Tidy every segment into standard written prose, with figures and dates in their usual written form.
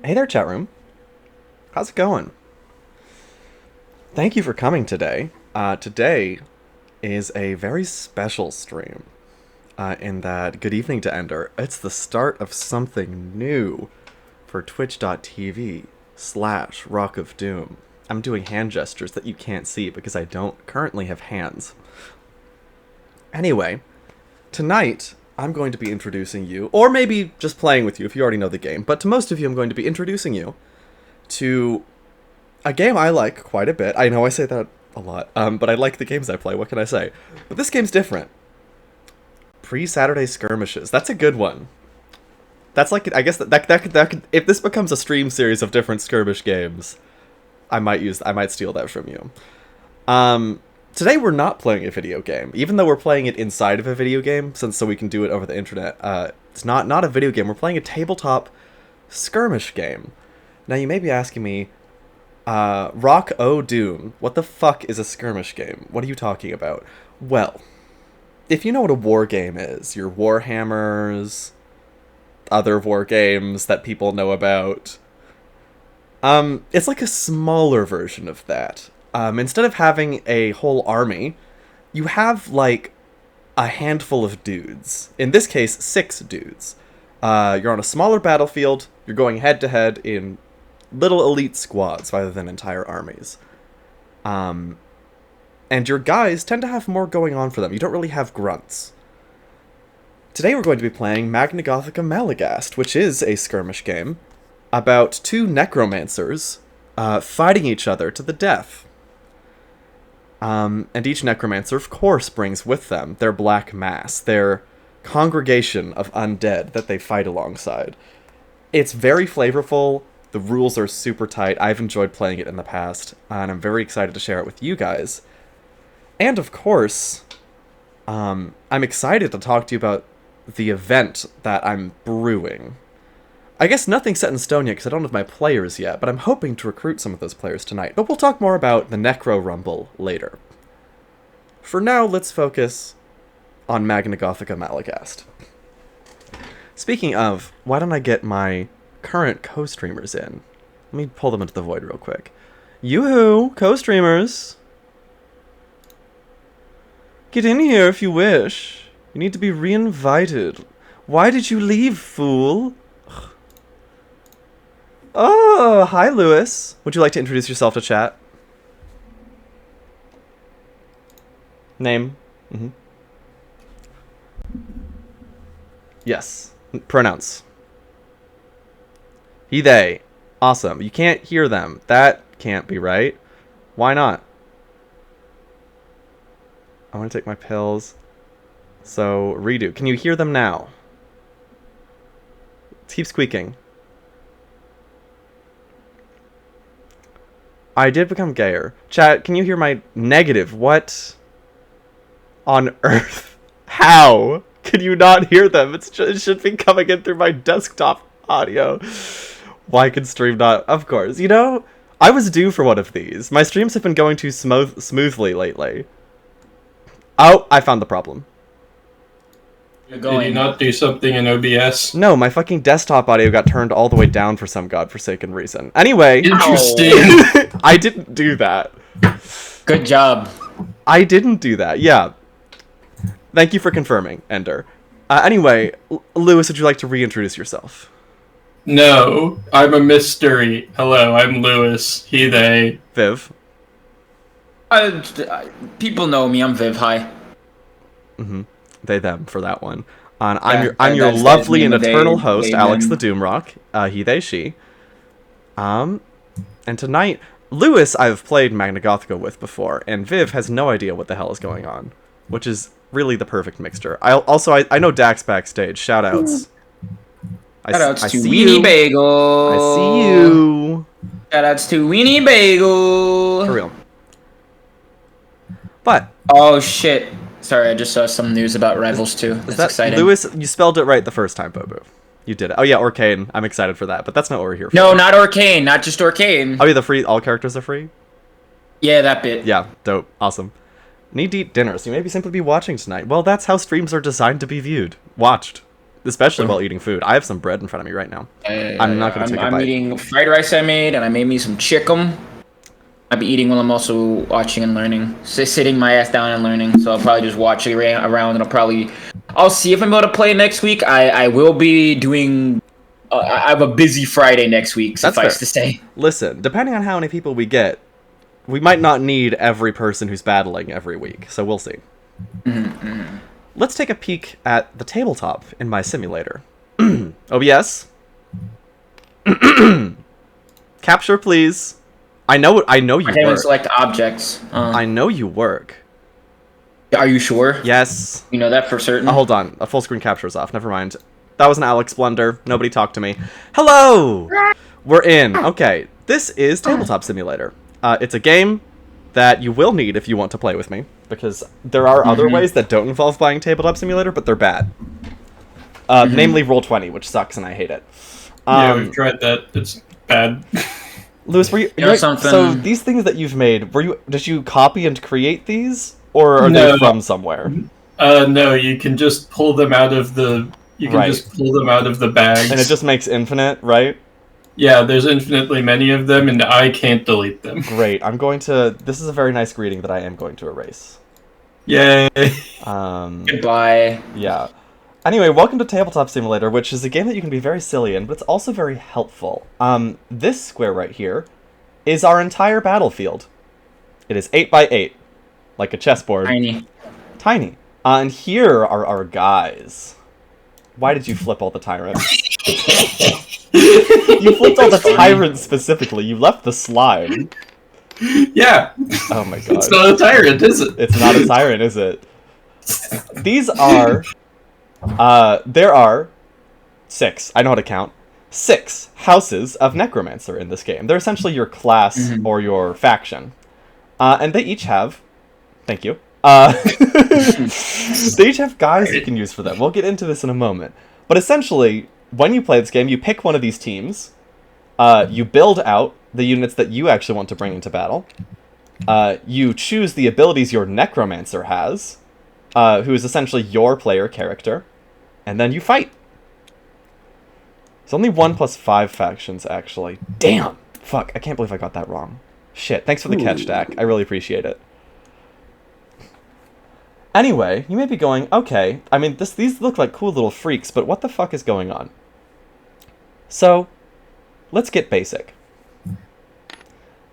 Hey there, chat room. How's it going? Thank you for coming today. Today is a very special stream. In that, good evening to Ender. It's the start of something new for twitch.tv/Rock of Doom. I'm doing hand gestures that you can't see because I don't currently have hands. Anyway, tonight I'm going to be introducing you, or maybe just playing with you if you already know the game, but to most of you I'm going to be introducing you to a game I like quite a bit. I know I say that a lot, but I like the games I play, what can I say? But this game's different. Pre-Saturday Skirmishes. That's a good one. That's like, I guess that could, if this becomes a stream series of different skirmish games, I might steal that from you. Today we're not playing a video game, even though we're playing it inside of a video game, so we can do it over the internet. It's not a video game, we're playing a tabletop skirmish game. Now you may be asking me, Rock O Doom, what the fuck is a skirmish game? What are you talking about? Well, if you know what a war game is, your Warhammers, other war games that people know about, it's like a smaller version of that. Instead of having a whole army, you have, like, a handful of dudes. In this case, 6 dudes. You're on a smaller battlefield, you're going head-to-head in little elite squads rather than entire armies. And your guys tend to have more going on for them. You don't really have grunts. Today we're going to be playing MAGNAGOTHICA Maleghast, which is a skirmish game about 2 necromancers fighting each other to the death. And each necromancer, of course, brings with them their black mass, their congregation of undead that they fight alongside. It's very flavorful, the rules are super tight, I've enjoyed playing it in the past, and I'm very excited to share it with you guys. And of course, I'm excited to talk to you about the event that I'm brewing. I guess nothing's set in stone yet because I don't have my players yet, but I'm hoping to recruit some of those players tonight. But we'll talk more about the NECRORUMBLE later. For now, let's focus on MAGNAGOTHICA Maleghast. Speaking of, why don't I get my current co-streamers in? Let me pull them into the void real quick. Yoo-hoo! Co-streamers! Get in here if you wish. You need to be re-invited. Why did you leave, fool? Oh, hi, Lewis. Would you like to introduce yourself to chat? Name? Yes. Pronounce. He, they. Awesome. You can't hear them. That can't be right. Why not? I want to take my pills. So, redo. Can you hear them now? Keep squeaking. I did become gayer. Chat, can you hear my negative? What on earth? How can you not hear them? It should be coming in through my desktop audio. Why can stream not? Of course. You know, I was due for one of these. My streams have been going too smoothly lately. Oh, I found the problem. Did you not do something in OBS? No, my fucking desktop audio got turned all the way down for some godforsaken reason. Anyway. Interesting. I didn't do that. Good job. I didn't do that, yeah. Thank you for confirming, Ender. Anyway, Lewis, would you like to reintroduce yourself? No, I'm a mystery. Hello, I'm Lewis. He, they. Viv? People know me. I'm Viv. Hi. They, them, for that one. And Yeah, I'm your that's lovely and me, they, eternal host, they, Alex them. the Doomrock. He, they, she. And tonight, Lewis I've played MAGNAGOTHICA with before, and Viv has no idea what the hell is going on, which is really the perfect mixture. I know Dax backstage. Shoutouts. Shoutouts I to see Weenie you. Bagel. I see you. Shoutouts to Weenie Bagel. For real. But Oh shit. Sorry, I just saw some news about Rivals 2. That's exciting. Lewis, you spelled it right the first time, Bobo. You did it. Oh yeah, Orcane. I'm excited for that, but that's not what we're here for. No, not Orcane. Not just Orcane. Oh yeah, all characters are free? Yeah, that bit. Yeah, dope. Awesome. Need to eat dinner, so you maybe simply be watching tonight. Well, that's how streams are designed to be viewed. Watched. especially while eating food. I have some bread in front of me right now. I'm not going to take a bite. I'm eating fried rice I made, and I made me some chicken. I'll be eating while I'm also watching and learning. Sitting my ass down and learning. So I'll probably just watch it around, and I'll see if I'm able to play next week. I will be doing. I have a busy Friday next week, suffice to say. Listen, depending on how many people we get, we might not need every person who's battling every week, so we'll see. Let's take a peek at the tabletop in my simulator. OBS. Capture, please. I know you work. I can't select objects. I know you work. Are you sure? Yes. You know that for certain? Oh, hold on. A full screen capture is off. Never mind. That was an Alex blunder. Nobody talk to me. Hello! We're in. Okay. This is Tabletop Simulator. It's a game that you will need if you want to play with me, because there are other ways that don't involve playing Tabletop Simulator, but they're bad. Namely Roll20, which sucks and I hate it. Yeah, we've tried that. It's bad. Lewis, were you so these things that you've made, did you copy and create these, or are they from somewhere? No, you can just pull them out of the just pull them out of the bags. And it just makes infinite, right? Yeah, there's infinitely many of them, and I can't delete them. Great. This is a very nice greeting that I am going to erase. Yay. Goodbye. Yeah. Anyway, welcome to Tabletop Simulator, which is a game that you can be very silly in, but it's also very helpful. This square right here is our entire battlefield. It is 8 by 8, like a chessboard. Tiny. And here are our guys. Why did you flip all the tyrants? You flipped all the tyrants specifically. You left the slime. Yeah. Oh my god. It's not a tyrant, is it? It's not a tyrant, is it? These are... there are 6. I know how to count. 6 houses of Necromancer in this game. They're essentially your class or your faction. And they each have... Thank you. They each have guys you can use for them. We'll get into this in a moment. But essentially, when you play this game, you pick one of these teams. You build out the units that you actually want to bring into battle. You choose the abilities your Necromancer has, who is essentially your player character. And then you fight. It's only 1+5 factions, actually. Damn! Fuck, I can't believe I got that wrong. Shit, thanks for the catch, Dak. I really appreciate it. Anyway, you may be going, okay, I mean, these look like cool little freaks, but what the fuck is going on? So, let's get basic.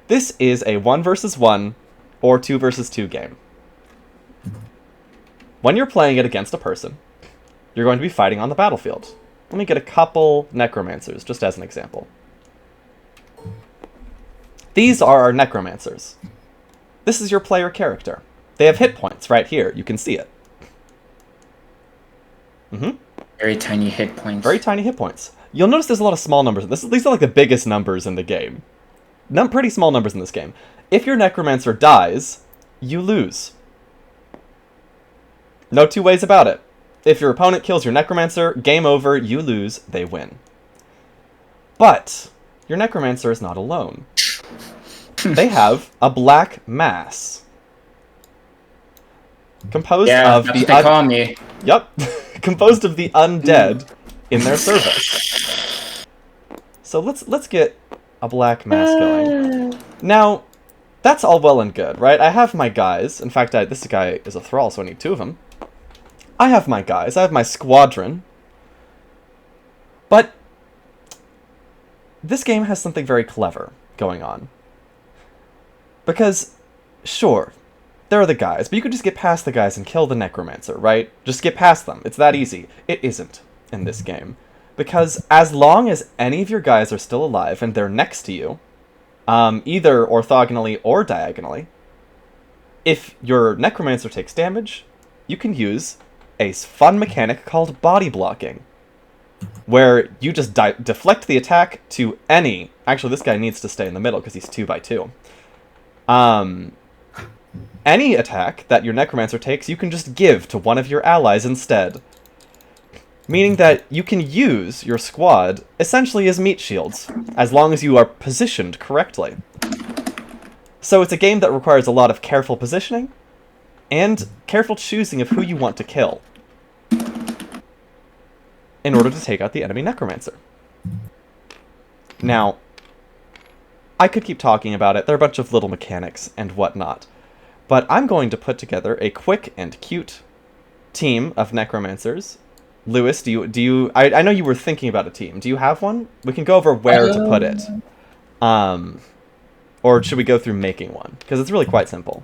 This is a 1 versus 1 or 2 versus 2 game. When you're playing it against a person, you're going to be fighting on the battlefield. Let me get a couple Necromancers, just as an example. These are our Necromancers. This is your player character. They have hit points right here. You can see it. Very tiny hit points. Very tiny hit points. You'll notice there's a lot of small numbers. These are like the biggest numbers in the game. Pretty small numbers in this game. If your Necromancer dies, you lose. No two ways about it. If your opponent kills your Necromancer, game over, you lose, they win. But your Necromancer is not alone. They have a black mass. Composed of the call me. Yep. Composed of the undead in their service. So let's get a black mass going. Now, that's all well and good, right? I have my guys. In fact, this guy is a thrall, so I need 2 of them. I have my guys. I have my squadron. But this game has something very clever going on. Because, sure, there are the guys, but you could just get past the guys and kill the Necromancer, right? Just get past them. It's that easy. It isn't in this game. Because as long as any of your guys are still alive and they're next to you, either orthogonally or diagonally, if your Necromancer takes damage, you can use a fun mechanic called body blocking, where you just deflect the attack to any... Actually, this guy needs to stay in the middle because he's 2 by 2. Any attack that your Necromancer takes, you can just give to one of your allies instead. Meaning that you can use your squad essentially as meat shields, as long as you are positioned correctly. So it's a game that requires a lot of careful positioning, and careful choosing of who you want to kill. in order to take out the enemy necromancer. Now, I could keep talking about it. There are a bunch of little mechanics and whatnot. But I'm going to put together a quick and cute team of necromancers. Lewis, I know you were thinking about a team. Do you have one? We can go over where to put it. Or should we go through making one? Because it's really quite simple.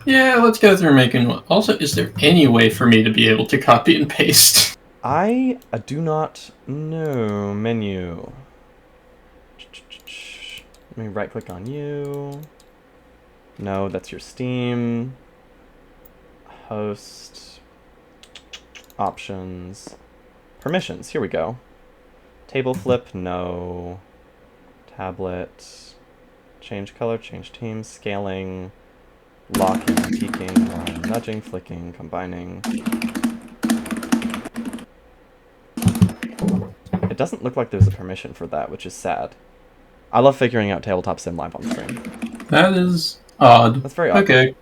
Yeah, let's go through making one. Also, is there any way for me to be able to copy and paste? I do not know. Menu. Let me right click on you. No, that's your Steam. Host. Options. Permissions. Here we go. Table flip. No. Tablet. Change color. Change team. Scaling. Locking. Peeking. Nudging. Flicking. Combining. It doesn't look like there's a permission for that, which is sad. I love figuring out tabletop sim live on stream. That is odd. That's very odd. Okay.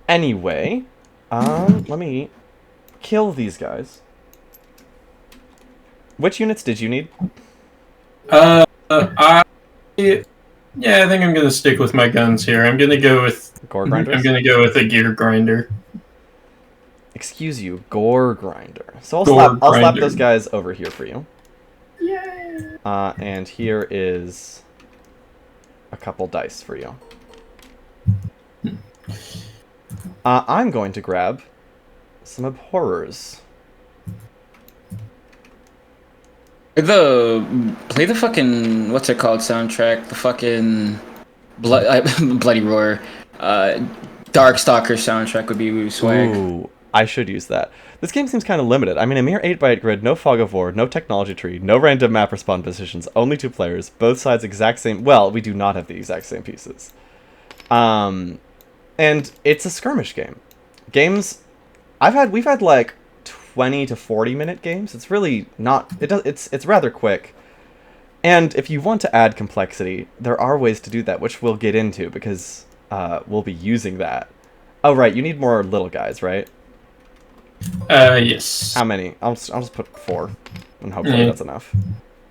Anyway, let me kill these guys. Which units did you need? I think I'm gonna stick with my guns here. I'm gonna go with Gore grinders? I'm gonna go with a gear grinder. Excuse you, gore grinder. So I'll Gore slap grinder. those guys over here for you. Yay! And here is a couple dice for you. I'm going to grab some abhorrers. Play the fucking, what's it called, soundtrack? The fucking Bloody Roar. Darkstalker soundtrack would be swag. Ooh, I should use that. This game seems kind of limited. I mean, a mere 8x8 grid, no fog of war, no technology tree, no random map respawn positions, only 2 players, both sides exact same. Well, we do not have the exact same pieces. And it's a skirmish game. Games, we've had like 20 to 40 minute games. It's really not. It's rather quick. And if you want to add complexity, there are ways to do that, which we'll get into because we'll be using that. Oh right, you need more little guys, right? Yes. How many? I'll just put 4, and hopefully that's enough.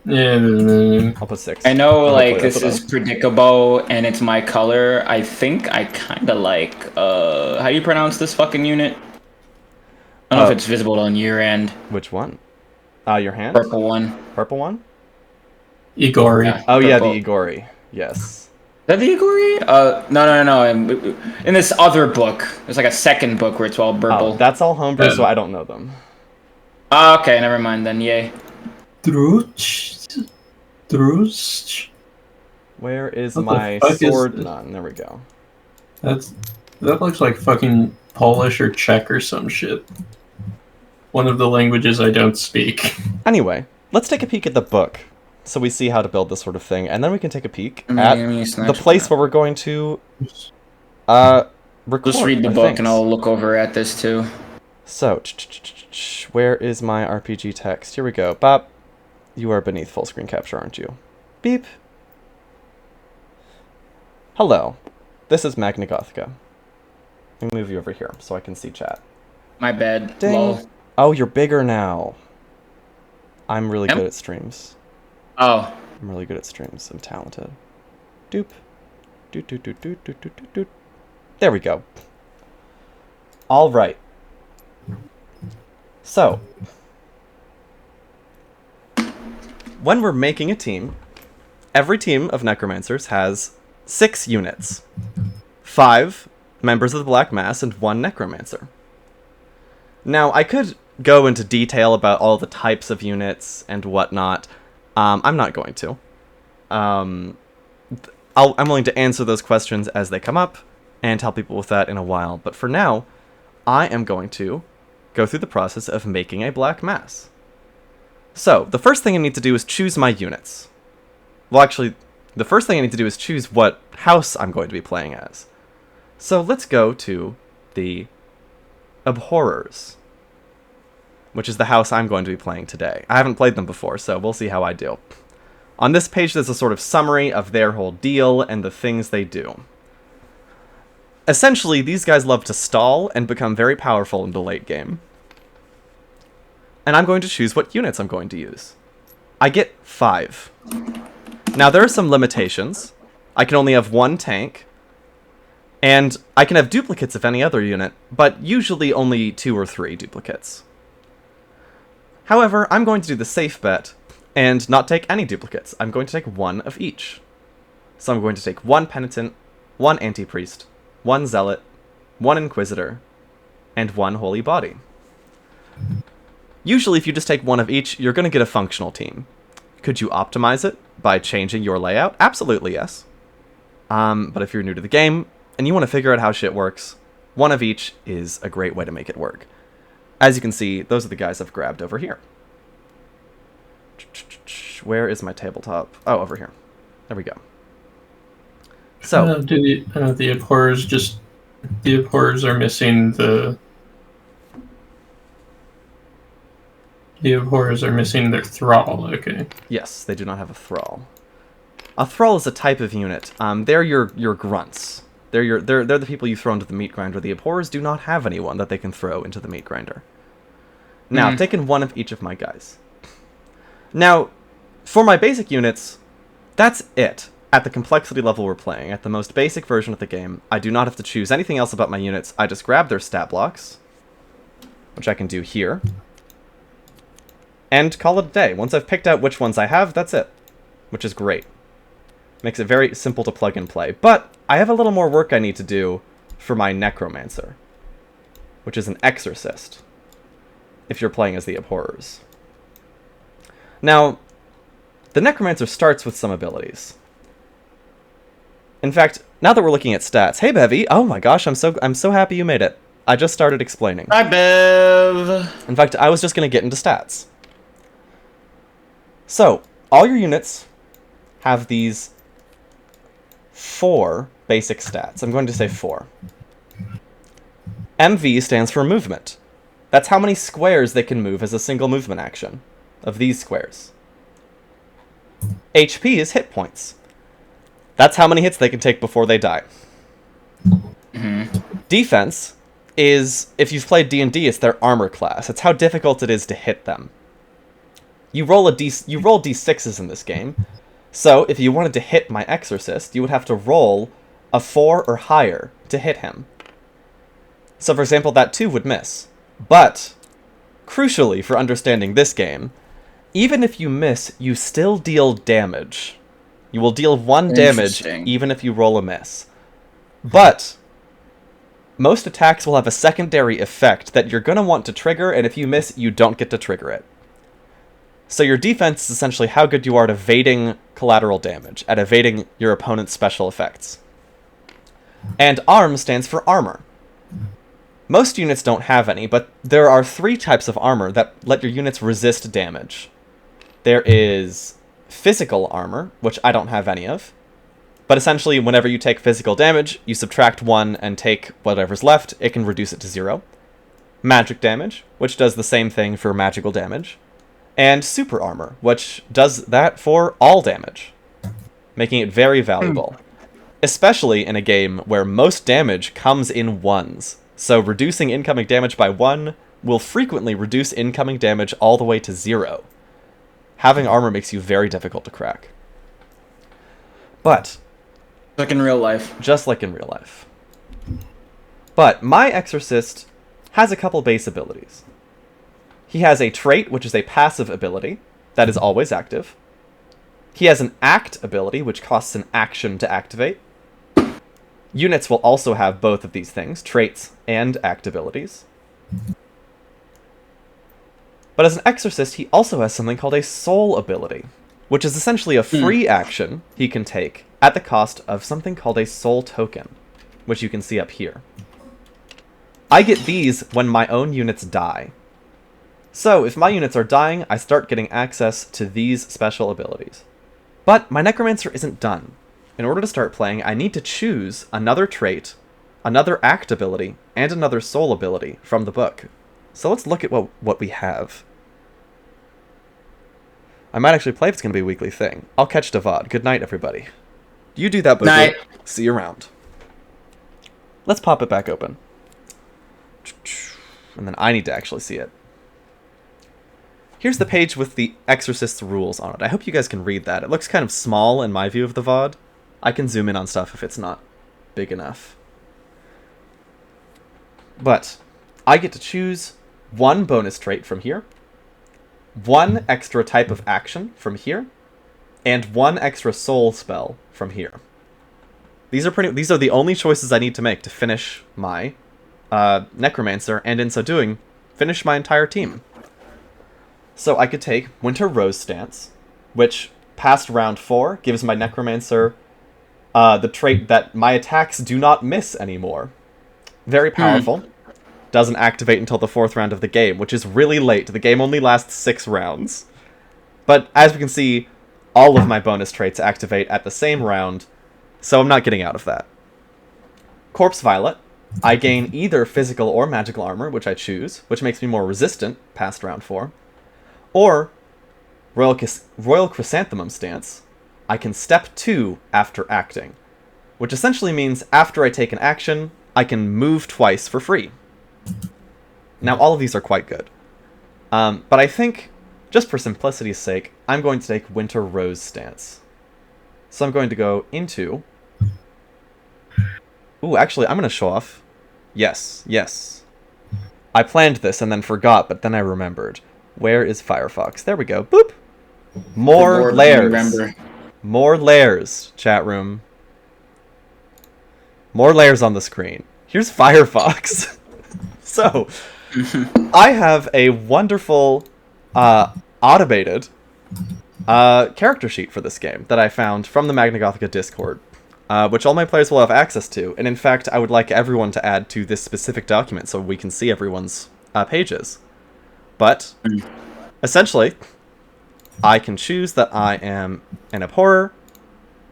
Yeah. I'll put 6. I know, and like, hopefully this that's is predictable, and it's my color. I think I kind of like, how do you pronounce this fucking unit? I don't know if it's visible on your end. Which one? Your hand? Purple one. Purple one? Igori. Yeah. Oh yeah, Purple. the Igori. Yes. Is that the Igori? No. In this other book, there's like a second book where it's all purple. Oh, that's all homebrew, so I don't know them. Oh, okay, never mind then. Yay. Druch. Where is What the my fuck is sword? this? None. There we go. That looks like fucking Polish or Czech or some shit. One of the languages I don't speak. Anyway, let's take a peek at the book, so we see how to build this sort of thing, and then we can take a peek Let at me the snatch place that. where we're going to record. Just read the our book and things. I'll look over at this too. So, where is my RPG text? Here we go. Bob, you are beneath full screen capture, aren't you? Beep. Hello, this is MAGNAGOTHICA. Let me move you over here so I can see chat. My bad. Ding. Lol. Oh, you're bigger now. I'm really good at streams. Oh. I'm really good at streams. I'm talented. Doop. Doot, doot, doot, doot, doot, doot, doot, doot. There we go. All right. So, when we're making a team, every team of necromancers has 6 units. 5 members of the Black Mass and 1 necromancer. Now, I could go into detail about all the types of units and whatnot. I'm not going to. I'm willing to answer those questions as they come up and help people with that in a while. But for now, I am going to go through the process of making a Black Mass. So, the first thing I need to do is choose my units. Well, actually, the first thing I need to do is choose what house I'm going to be playing as. So, let's go to the Abhorrers, which is the house I'm going to be playing today. I haven't played them before, so we'll see how I do. On this page, there's a sort of summary of their whole deal and the things they do. Essentially, these guys love to stall and become very powerful in the late game. and I'm going to choose what units I'm going to use. I get 5. Now, there are some limitations. I can only have 1 tank, and I can have duplicates of any other unit, but usually only 2 or 3 duplicates. However, I'm going to do the safe bet and not take any duplicates. I'm going to take 1 of each. So I'm going to take 1 Penitent, 1 Anti-Priest, 1 Zealot, 1 Inquisitor, and 1 Holy Body. Usually, if you just take 1 of each, you're going to get a functional team. Could you optimize it by changing your layout? Absolutely, yes. But if you're new to the game, and you want to figure out how shit works, 1 of each is a great way to make it work. As you can see, those are the guys I've grabbed over here. Where is my tabletop? Oh, over here. There we go. So, the abhorrers the abhorrers are missing the abhorrers are missing their thrall. Okay. yes, they do not have a thrall. A thrall is a type of unit. They're your grunts. They're the people you throw into the meat grinder. The abhorrers do not have anyone that they can throw into the meat grinder. Now, I've taken 1 of each of my guys. Now, for my basic units, that's it. At the complexity level we're playing, at the most basic version of the game, I do not have to choose anything else about my units. I just grab their stat blocks, which I can do here, and call it a day. Once I've picked out which ones I have, that's it, which is great. Makes it very simple to plug and play. But I have a little more work I need to do for my Necromancer, which is an exorcist, if you're playing as the abhorrers. Now, the Necromancer starts with some abilities. In fact, now that we're looking at stats, hey Bevy, oh my gosh, I'm so happy you made it. I just started explaining. Hi, Bev. In fact, I was just going to get into stats. So, all your units have these 4 basic stats. I'm going to say 4. MV stands for movement. That's how many squares they can move as a single movement action of these squares. HP is hit points. That's how many hits they can take before they die. Defense is, if you've played D&D, it's their armor class. It's how difficult it is to hit them. You roll D6s in this game. So, if you wanted to hit my exorcist, you would have to roll a 4 or higher to hit him. So, for example, that 2 would miss. But, crucially for understanding this game, even if you miss, you still deal damage. You will deal 1 damage even if you roll a miss. But most attacks will have a secondary effect that you're going to want to trigger, and if you miss, you don't get to trigger it. So your defense is essentially how good you are at evading collateral damage, at evading your opponent's special effects. And ARM stands for armor. Most units don't have any, but there are 3 types of armor that let your units resist damage. There is physical armor, which I don't have any of. But essentially, whenever you take physical damage, you subtract 1 and take whatever's left. It can reduce it to 0. Magic damage, which does the same thing for magical damage. And super armor, which does that for all damage, making it very valuable. Especially in a game where most damage comes in 1s. So reducing incoming damage by 1 will frequently reduce incoming damage all the way to 0. Having armor makes you very difficult to crack. But like in real life. Just like in real life. But my exorcist has a couple base abilities. He has a trait, which is a passive ability that is always active. He has an act ability, which costs an action to activate. Units will also have both of these things, traits and act abilities. But as an exorcist, he also has something called a soul ability, which is essentially a free action he can take at the cost of something called a soul token, which you can see up here. I get these when my own units die. So, if my units are dying, I start getting access to these special abilities. But my Necromancer isn't done. In order to start playing, I need to choose another trait, another act ability, and another soul ability from the book. So let's look at what we have. I might actually play if it's going to be a weekly thing. I'll catch Devad. Good night, everybody. You do that, Boo. Night. See you around. Let's pop it back open. And then I need to actually see it. Here's the page with the Exorcist's rules on it. I hope you guys can read that. It looks kind of small in my view of the VOD. I can zoom in on stuff if it's not big enough. But I get to choose one bonus trait from here, one extra type of action from here, and one extra soul spell from here. These are the only choices I need to make to finish my Necromancer, and in so doing, finish my entire team. So I could take Winter Rose Stance, which past round 4 gives my Necromancer the trait that my attacks do not miss anymore. Very powerful. Doesn't activate until the 4th round of the game, which is really late. The game only lasts 6 rounds. But as we can see, all of my bonus traits activate at the same round, so I'm not getting out of that. Corpse Violet. I gain either physical or magical armor, which I choose, which makes me more resistant past round 4. Or Royal Chrysanthemum Stance. I can step 2 after acting, which essentially means after I take an action, I can move twice for free. Now, all of these are quite good. But I think, just for simplicity's sake, I'm going to take Winter Rose Stance. So I'm going to go into... Ooh, actually, I'm going to show off. Yes, yes. I planned this and then forgot, but then I remembered. Where is Firefox? There we go. Boop! More layers. More layers, chat room. More layers on the screen. Here's Firefox. So, I have a wonderful automated character sheet for this game that I found from the MAGNAGOTHICA Discord, which all my players will have access to. And in fact, I would like everyone to add to this specific document so we can see everyone's pages. But, essentially, I can choose that I am an Abhorrer,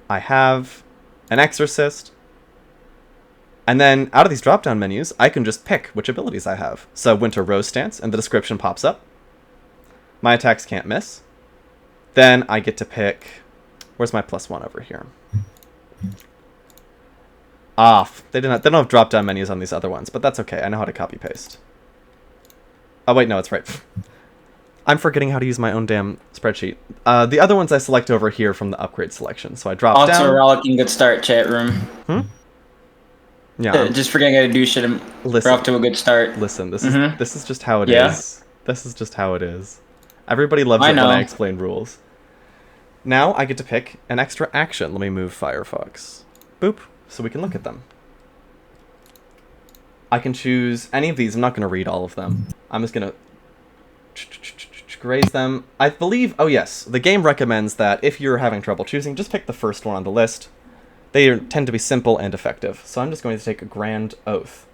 I have an Exorcist, and then out of these drop-down menus, I can just pick which abilities I have. So Winter Rose Stance, and the description pops up. My attacks can't miss. Then I get to pick... Where's my +1 over here? They don't have drop-down menus on these other ones, but that's okay. I know how to copy-paste. Oh, wait, no, it's right. I'm forgetting how to use my own damn spreadsheet. The other ones I select over here from the upgrade selection. So I drop down. Also, rollicking good start, chat room. Yeah. Just forgetting how to do shit. We're off to a good start. Listen, this is just how it is. This is just how it is. Everybody loves it when I explain rules. Now I get to pick an extra action. Let me move Firefox. Boop. So we can look at them. I can choose any of these. I'm not going to read all of them. I'm just going to graze them. I believe... Oh, yes. The game recommends that if you're having trouble choosing, just pick the first one on the list. They tend to be simple and effective. So I'm just going to take a Grand Oath,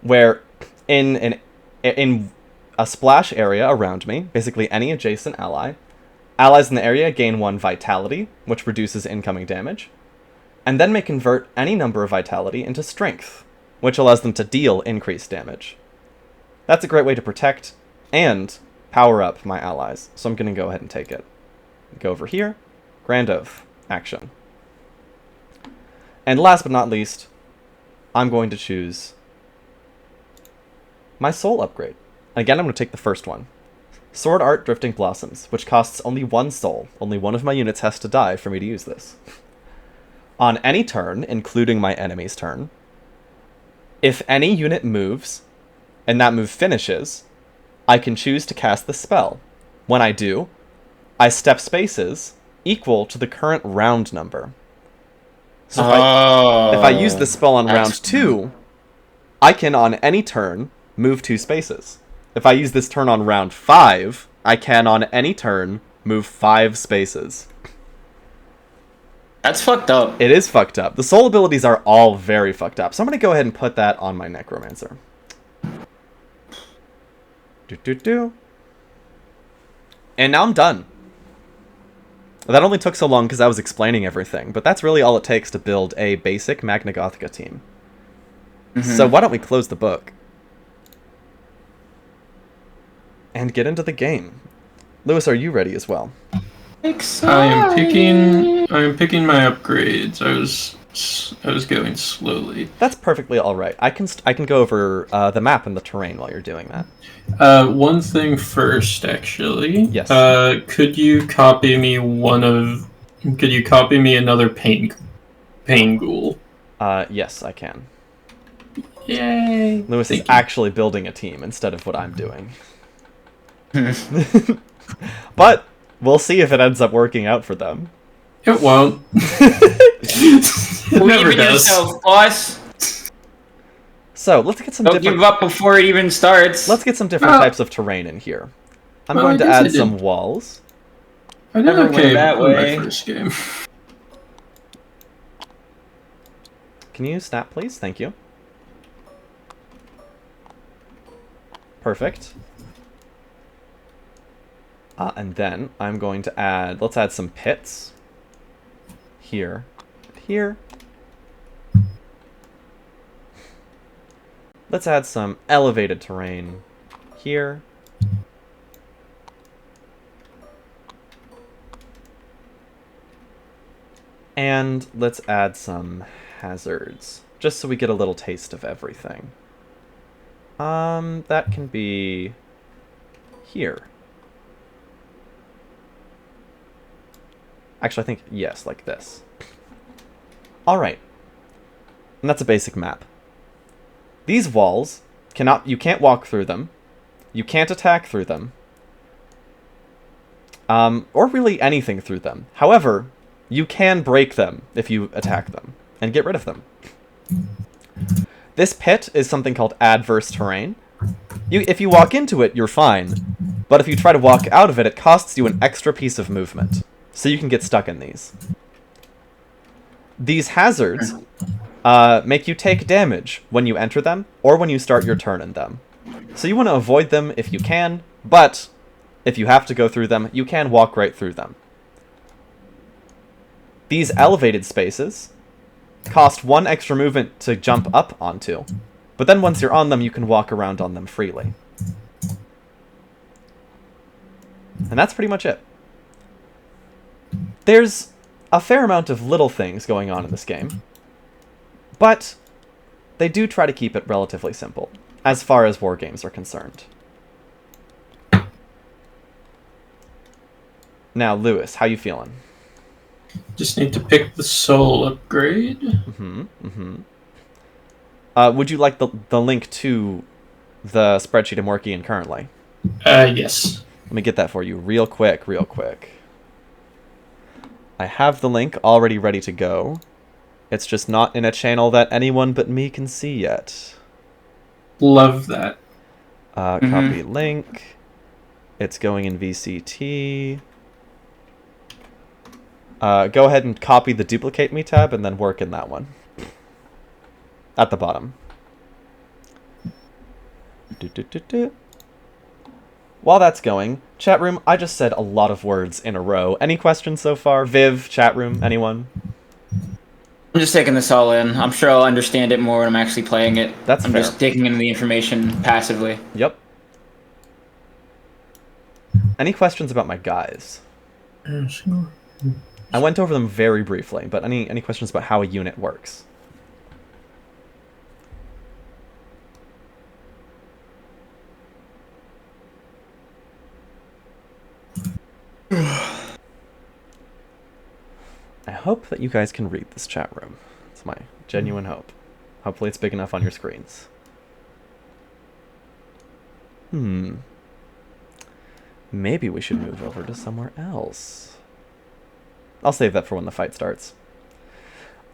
where in a splash area around me, basically any adjacent ally, allies in the area gain 1 Vitality, which reduces incoming damage, and then may convert any number of Vitality into Strength, which allows them to deal increased damage. That's a great way to protect and power up my allies, so I'm going to go ahead and take it. Go over here, Grand Oath, action. And last but not least, I'm going to choose my soul upgrade. Again, I'm going to take the first one. Sword Art Drifting Blossoms, which costs only 1 soul. Only one of my units has to die for me to use this. On any turn, including my enemy's turn, if any unit moves, and that move finishes, I can choose to cast the spell. When I do, I step spaces equal to the current round number. So if I use the spell on round 2, I can on any turn move 2 spaces. If I use this turn on round 5, I can on any turn move 5 spaces. That's fucked up. It is fucked up. The soul abilities are all very fucked up. So I'm going to go ahead and put that on my Necromancer. And now I'm done. That only took so long because I was explaining everything, but that's really all it takes to build a basic MAGNAGOTHICA team. So why don't we close the book and get into the game? Lewis, are you ready as well? I am picking my upgrades. I was I was going slowly. That's perfectly all right. I can go over the map and the terrain while you're doing that. One thing first, actually. Yes. Could you copy me another pain ghoul? Yes, I can. Yay! Lewis is Thank you. actually building a team instead of what I'm doing. But we'll see if it ends up working out for them. It won't. Believe in yourself, boss. So let's get some Don't different. give up before it even starts. Let's get some different types of terrain in here. I'm Well, going to I guess I add some did. walls. I did Never went okay that on way. my first game. Can you snap, please? Thank you. Perfect. And then I'm going to add, let's add some pits. Here. Here. Let's add some elevated terrain. Here. And let's add some hazards, just so we get a little taste of everything. That can be here. Actually, I think, yes, like this. Alright. And that's a basic map. These walls, you can't walk through them. You can't attack through them. Or really anything through them. However, you can break them if you attack them and get rid of them. This pit is something called adverse terrain. If you walk into it, you're fine. But if you try to walk out of it, it costs you an extra piece of movement. So you can get stuck in these. These hazards make you take damage when you enter them or when you start your turn in them. So you want to avoid them if you can, but if you have to go through them, you can walk right through them. These elevated spaces cost 1 extra movement to jump up onto, but then once you're on them, you can walk around on them freely. And that's pretty much it. There's a fair amount of little things going on in this game, but they do try to keep it relatively simple, as far as war games are concerned. Now, Lewis, how you feeling? Just need to pick the soul upgrade. Would you like the link to the spreadsheet I'm working in currently? Yes. Let me get that for you real quick. I have the link already ready to go. It's just not in a channel that anyone but me can see yet. Love that. Copy link. It's going in VCT. Go ahead and copy the duplicate me tab and then work in that one. At the bottom. While that's going, chat room, I just said a lot of words in a row. Any questions so far? Viv, chat room, anyone? I'm just taking this all in. I'm sure I'll understand it more when I'm actually playing it. That's I'm fair. just taking in the information passively. Yep. Any questions about my guys? I went over them very briefly, but any questions about how a unit works? I hope that you guys can read this chat room. It's my genuine hope. Hopefully it's big enough on your screens. Maybe we should move over to somewhere else. I'll save that for when the fight starts.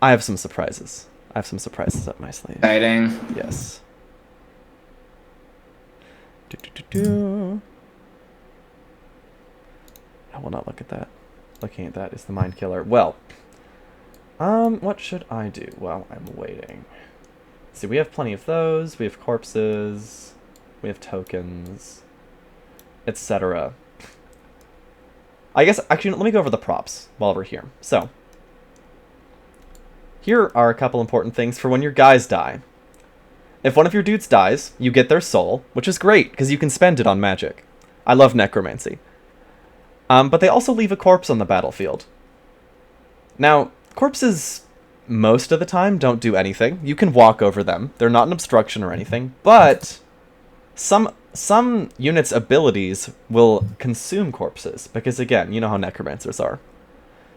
I have some surprises. I have some surprises up my sleeve. Exciting. Yes. I will not look at that. Looking at that is the mind killer. Well, what should I do while I'm waiting? See, we have plenty of those. We have corpses. We have tokens, etc. I guess, actually, let me go over the props while we're here. So, here are a couple important things for when your guys die. If one of your dudes dies, you get their soul, which is great, because you can spend it on magic. I love necromancy. But they also leave a corpse on the battlefield. Now, corpses most of the time don't do anything. You can walk over them. They're not an obstruction or anything, but some units' abilities will consume corpses, because again, you know how necromancers are.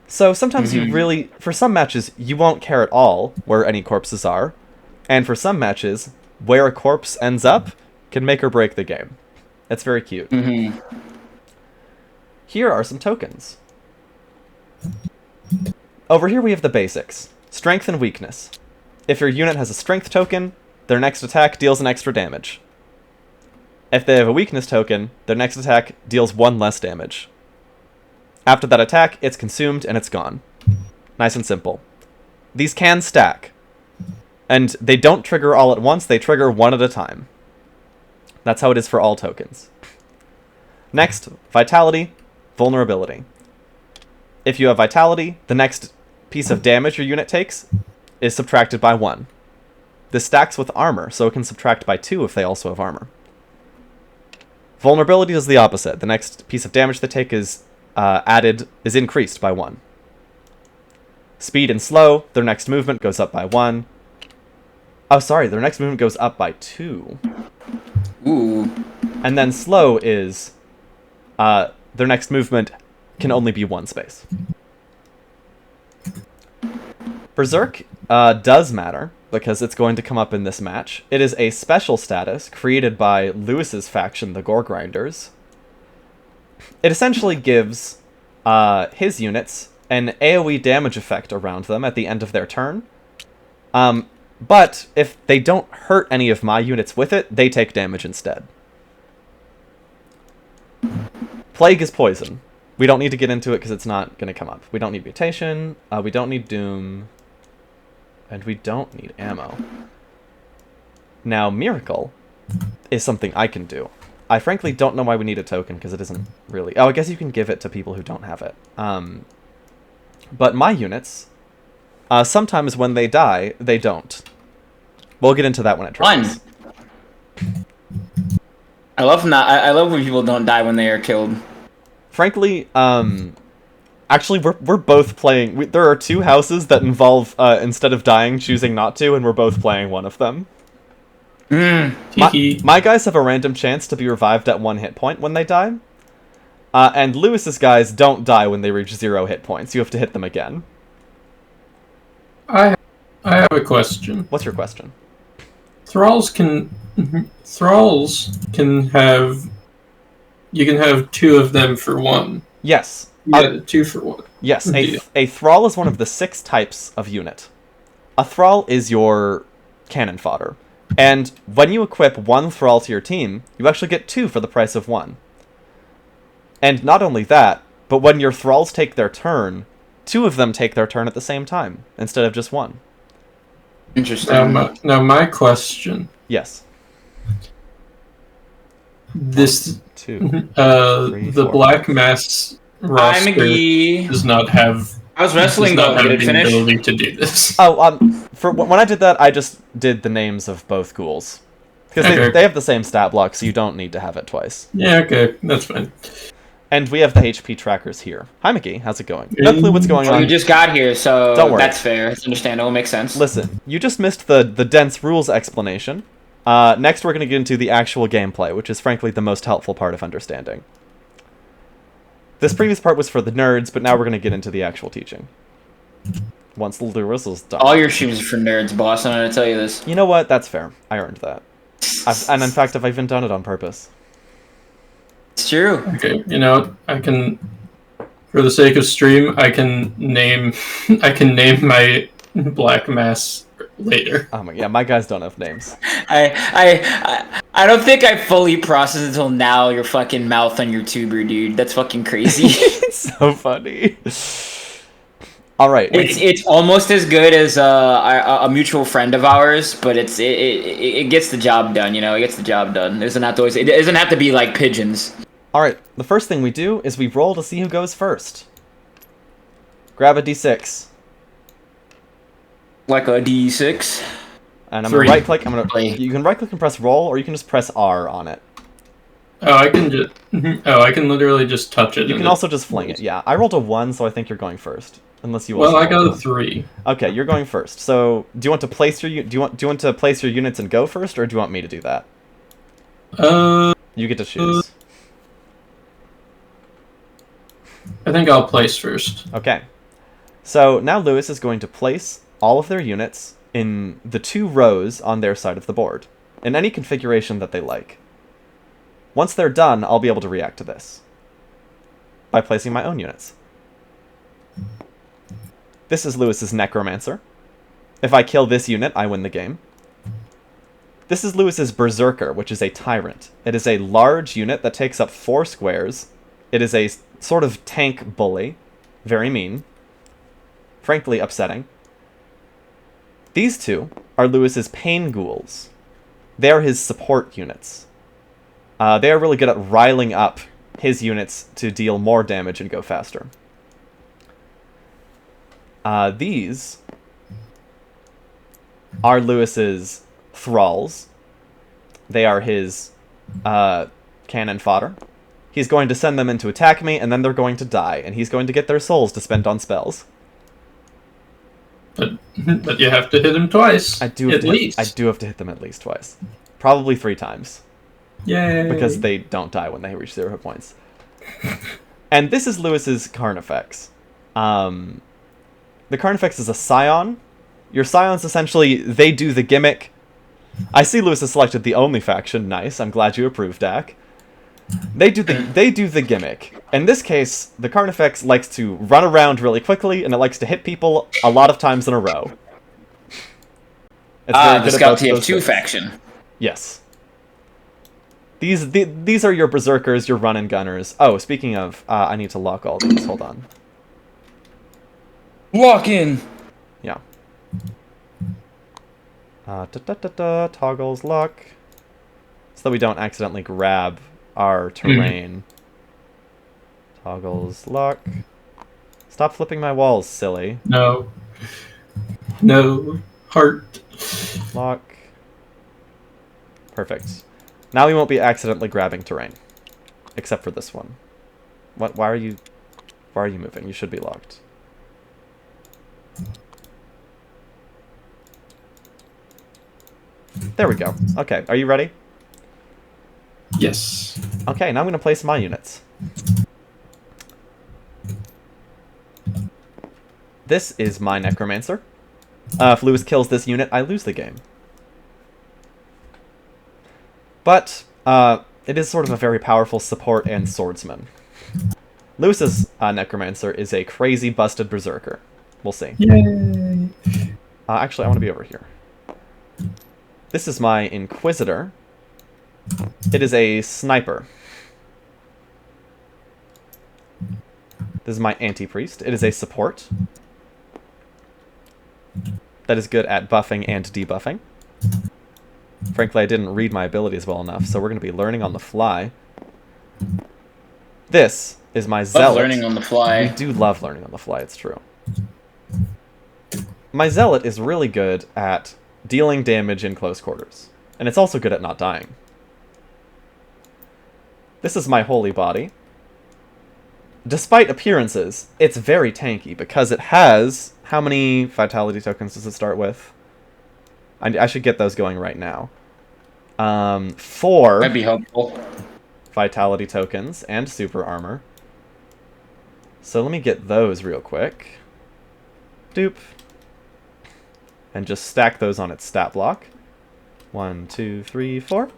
So sometimes you really, for some matches, you won't care at all where any corpses are, and for some matches, where a corpse ends up can make or break the game. It's very cute. Here are some tokens. Over here we have the basics. Strength and weakness. If your unit has a strength token, their next attack deals an extra damage. If they have a weakness token, their next attack deals 1 less damage. After that attack, it's consumed and it's gone. Nice and simple. These can stack. And they don't trigger all at once, they trigger one at a time. That's how it is for all tokens. Next, vitality, vulnerability. If you have vitality, the next piece of damage your unit takes is subtracted by 1. This stacks with armor, so it can subtract by 2 if they also have armor. Vulnerability is the opposite. The next piece of damage they take is increased by 1. Speed and slow, their next movement goes up by 1. Oh, sorry, their next movement goes up by 2. Ooh. And then slow is their next movement can only be 1 space. Berserk does matter, because it's going to come up in this match. It is a special status created by Lewis's faction, the Gore Grinders. It essentially gives his units an AoE damage effect around them at the end of their turn. But if they don't hurt any of my units with it, they take damage instead. Plague is poison. We don't need to get into it because it's not going to come up. We don't need mutation, we don't need doom, and we don't need ammo. Now, miracle is something I can do. I frankly don't know why we need a token, because it isn't really... Oh, I guess you can give it to people who don't have it. But my units, sometimes when they die, they don't. We'll get into that when it triggers. I love when people don't die when they are killed. Frankly, actually, we're both playing... there are 2 houses that involve, instead of dying, choosing not to, and we're both playing one of them. My guys have a random chance to be revived at 1 hit point when they die. And Lewis's guys don't die when they reach 0 hit points. You have to hit them again. I have a question. What's your question? Thralls can have... You can have 2 of them for 1. Yes. Yeah, 2 for 1. Yes, a Thrall is one of the 6 types of unit. A Thrall is your cannon fodder. And when you equip 1 Thrall to your team, you actually get 2 for the price of 1. And not only that, but when your Thralls take their turn, 2 of them take their turn at the same time, instead of just 1. Interesting. Now my question. Yes. This 2, 3, the 4. Black Mass roster does not have... I was wrestling though. Did it finish? Ability to do this. Oh, for when I did that, I just did the names of both ghouls. Because they have the same stat block, so you don't need to have it twice. Yeah, okay, that's fine. And we have the HP trackers here. Hi, Mickey. How's it going? No clue what's going on. You just got here, so don't worry. That's fair. It's understandable. Makes sense. Listen, you just missed the dense rules explanation. Next, we're going to get into the actual gameplay, which is frankly the most helpful part of understanding. This previous part was for the nerds, but now we're going to get into the actual teaching. Once Lewis is done. All your shoes are for nerds, boss. I'm going to tell you this. You know what? That's fair. I earned that. And in fact, I've even done it on purpose. It's true. Okay, you know, I can, for the sake of stream, I can name my Black Mass later. Oh my, yeah, my guys don't have names. I don't think I fully processed until now your fucking mouth on your tuber, dude. That's fucking crazy. It's so funny. All right. It's almost as good as a mutual friend of ours, but it gets the job done. You know, it gets the job done. It doesn't have to be like pigeons. All right. The first thing we do is we roll to see who goes first. Grab a d6. Like a d6. And I'm gonna right click. You can right click and press roll, or you can just press R on it. Oh, I can just. Oh, I can literally just touch it. You can also just fling it. Yeah, I rolled a 1, so I think you're going first. Unless you Well, also I got a want to. 3. Okay, you're going first. So, do you want to place your do you want to place your units and go first, or do you want me to do that? You get to choose. I think I'll place first. Okay. So now Lewis is going to place all of their units in the 2 rows on their side of the board, in any configuration that they like. Once they're done, I'll be able to react to this by placing my own units. This is Lewis's Necromancer. If I kill this unit, I win the game. This is Lewis's Berserker, which is a Tyrant. It is a large unit that takes up 4 squares. It is a sort of tank bully. Very mean. Frankly, upsetting. These 2 are Lewis's Pain Ghouls. They are his support units. They are really good at riling up his units to deal more damage and go faster. These are Lewis's Thralls. They are his cannon fodder. He's going to send them in to attack me, and then they're going to die, and he's going to get their souls to spend on spells. But you have to hit him twice. I do have to hit them at least twice. Probably 3 times. Yay! Because they don't die when they reach 0 hit points. And this is Lewis's Carnifex. The Carnifex is a Scion. Your Scions, essentially, they do the gimmick. I see Lewis has selected the only faction. Nice. I'm glad you approved, Dak. They do the gimmick. In this case, the Carnifex likes to run around really quickly, and it likes to hit people a lot of times in a row. The Scout TF2 faction. Yes. These are your Berserkers, your run and gunners. Oh, speaking of, I need to lock all these. Hold on. Lock in. Yeah. Toggles lock. So that we don't accidentally grab our terrain. Toggles lock. Stop flipping my walls, silly. No. No. Heart. Lock. Perfect. Now we won't be accidentally grabbing terrain. Except for this one. What? Why are you moving? You should be locked. There we go. Okay, are you ready? Yes. Okay, now I'm going to place my units. This is my Necromancer. If Lewis kills this unit, I lose the game. But, it is sort of a very powerful support and swordsman. Lewis's Necromancer is a crazy busted Berserker. We'll see. Yay! Actually, I want to be over here. This is my Inquisitor. It is a Sniper. This is my Anti-Priest. It is a support. That is good at buffing and debuffing. Frankly, I didn't read my abilities well enough, so we're going to be learning on the fly. This is my Zealot. Love learning on the fly. We do love learning on the fly, it's true. My Zealot is really good at dealing damage in close quarters. And it's also good at not dying. This is my Holy Body. Despite appearances, it's very tanky because it has... How many Vitality tokens does it start with? I should get those going right now. 4 That'd be helpful. Vitality tokens and super armor. So let me get those real quick. Doop. And just stack those on its stat block. 1, 2, 3, 4.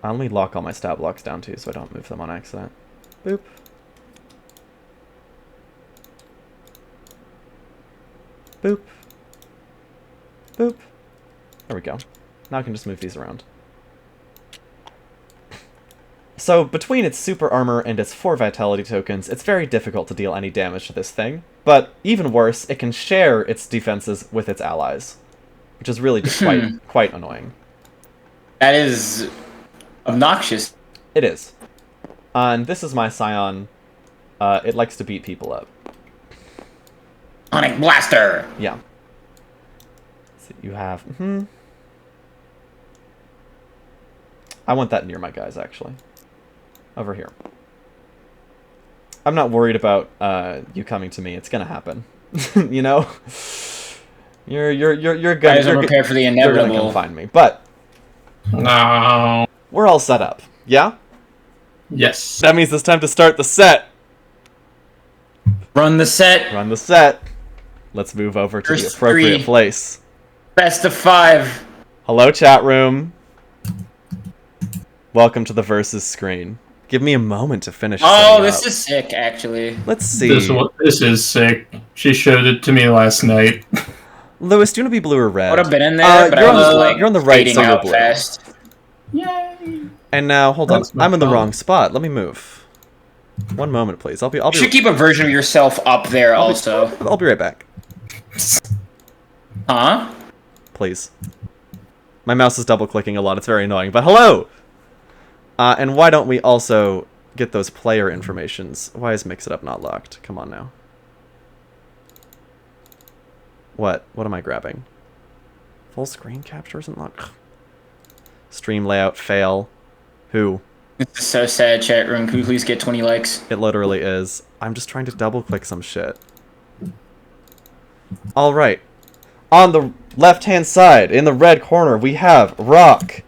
I'll only lock all my stat blocks down too, so I don't move them on accident. Boop. Boop. Boop. There we go. Now I can just move these around. So, between its super armor and its 4 vitality tokens, it's very difficult to deal any damage to this thing. But, even worse, it can share its defenses with its allies. Which is really just quite annoying. That is... obnoxious. It is. And this is my Scion. It likes to beat people up. Sonic Blaster! Yeah. So you have... I want that near my guys, actually. Over here. I'm not worried about you coming to me. It's gonna happen. You know? You're gonna Guys, I'm prepared for the you're gonna inevitable. come find me. But No. we're all set up. Yeah? Yes. That means it's time to start the set. Run the set. Run the set. Let's move over to the First appropriate 3. place. Best of 5. Hello, chat room. Welcome to the versus screen. Give me a moment to finish. Oh, setting this up. is sick, actually. Let's see. This is sick. She showed it to me last night. Lewis, do you want to be blue or red? Would have been in there, but you're I on was the- like you're on the right, fading so you're out blue. fast. Yay! And now, hold on. That's my I'm in the fault. wrong spot. Let me move. One moment, please. I'll be You should keep a version of yourself up there, also. I'll be right back. Huh? Please. My mouse is double clicking a lot. It's very annoying. But hello. And why don't we also get those player informations? Why is Mix It Up not locked? Come on now. What? What am I grabbing? Full screen capture isn't locked. Stream layout fail. Who? This is so sad, chat room. Can we please get 20 likes? It literally is. I'm just trying to double click some shit. Alright. On the left hand side, in the red corner, we have Rock.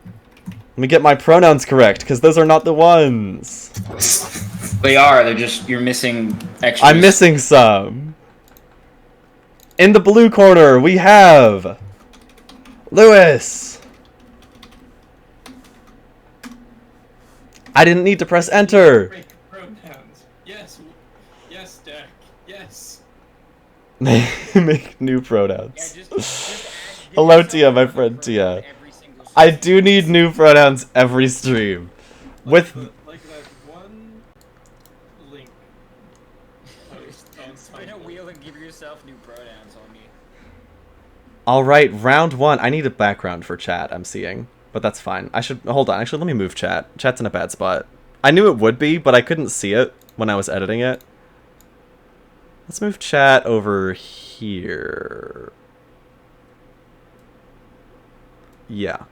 Let me get my pronouns correct, because those are not the ones. They are. They're just, you're missing extras. I'm missing some. In the blue corner, we have Lewis. I didn't need to press enter. Pronouns. Yes. Yes, Dak. Yes. Make new pronouns. Yeah, just add, Hello, Tia, my friend Tia. I do need new pronouns every stream. With like that one link. Spin a wheel and give yourself new pronouns on me. all right, round 1. I need a background for chat. I'm seeing, but that's fine. I should hold on. Actually, let me move chat. Chat's in a bad spot. I knew it would be, but I couldn't see it when I was editing it. Let's move chat over here. Yeah.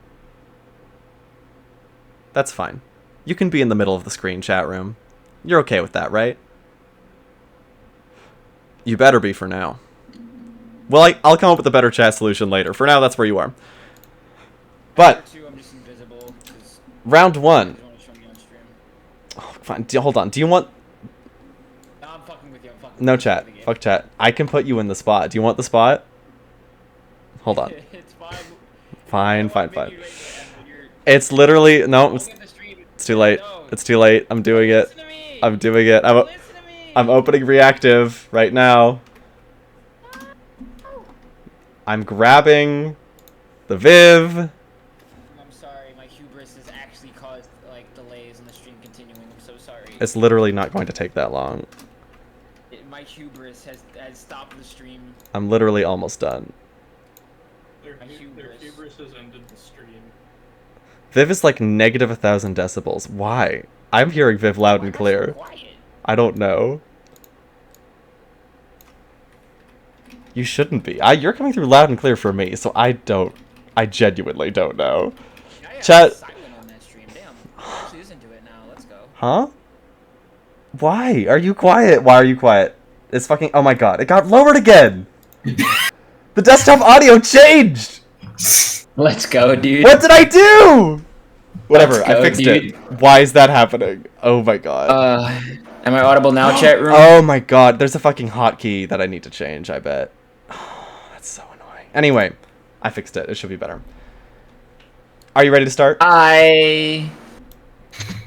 That's fine. You can be in the middle of the screen, chat room. You're okay with that, right? You better be for now. Well, I'll come up with a better chat solution later. For now, that's where you are. But, I'm just invisible, 'cause round you 1. don't wanna show me on stream. Oh, fine. Hold on. Do you want... No, I'm fucking with you. I'm fucking No with you. chat. Fuck chat. I can put you in the spot. Do you want the spot? Hold on. It's fine. Fine, I fine, wanna fine. make you right there, when you're- It's literally... No, Look it's at the stream. too late. No. It's too late. I'm doing it. Listen to me. I'm doing it. Listen to me. I'm opening reactive right now. I'm grabbing the Viv. I'm sorry, my hubris has actually caused like delays in the stream continuing. I'm so sorry. It's literally not going to take that long. My hubris has stopped the stream. I'm literally almost done. Their hubris. hubris has ended the stream. Viv is like negative 1,000 decibels. Why? I'm hearing Viv loud and Why am I so clear. quiet? I don't know. You shouldn't be. You're coming through loud and clear for me, so I genuinely don't know. I got Chat- silent on that stream. Damn. I'm actually listening to it now. Let's go. Huh? Why are you quiet? Why are you quiet? It's fucking... Oh my god. It got lowered again! The desktop audio changed! Let's go, dude. What did I do? Whatever, Let's I go, fixed dude. it. Why is that happening? Oh my god. Am I audible now, chat room? Oh my god, there's a fucking hotkey that I need to change, I bet. That's so annoying. Anyway, I fixed it. It should be better. Are you ready to start?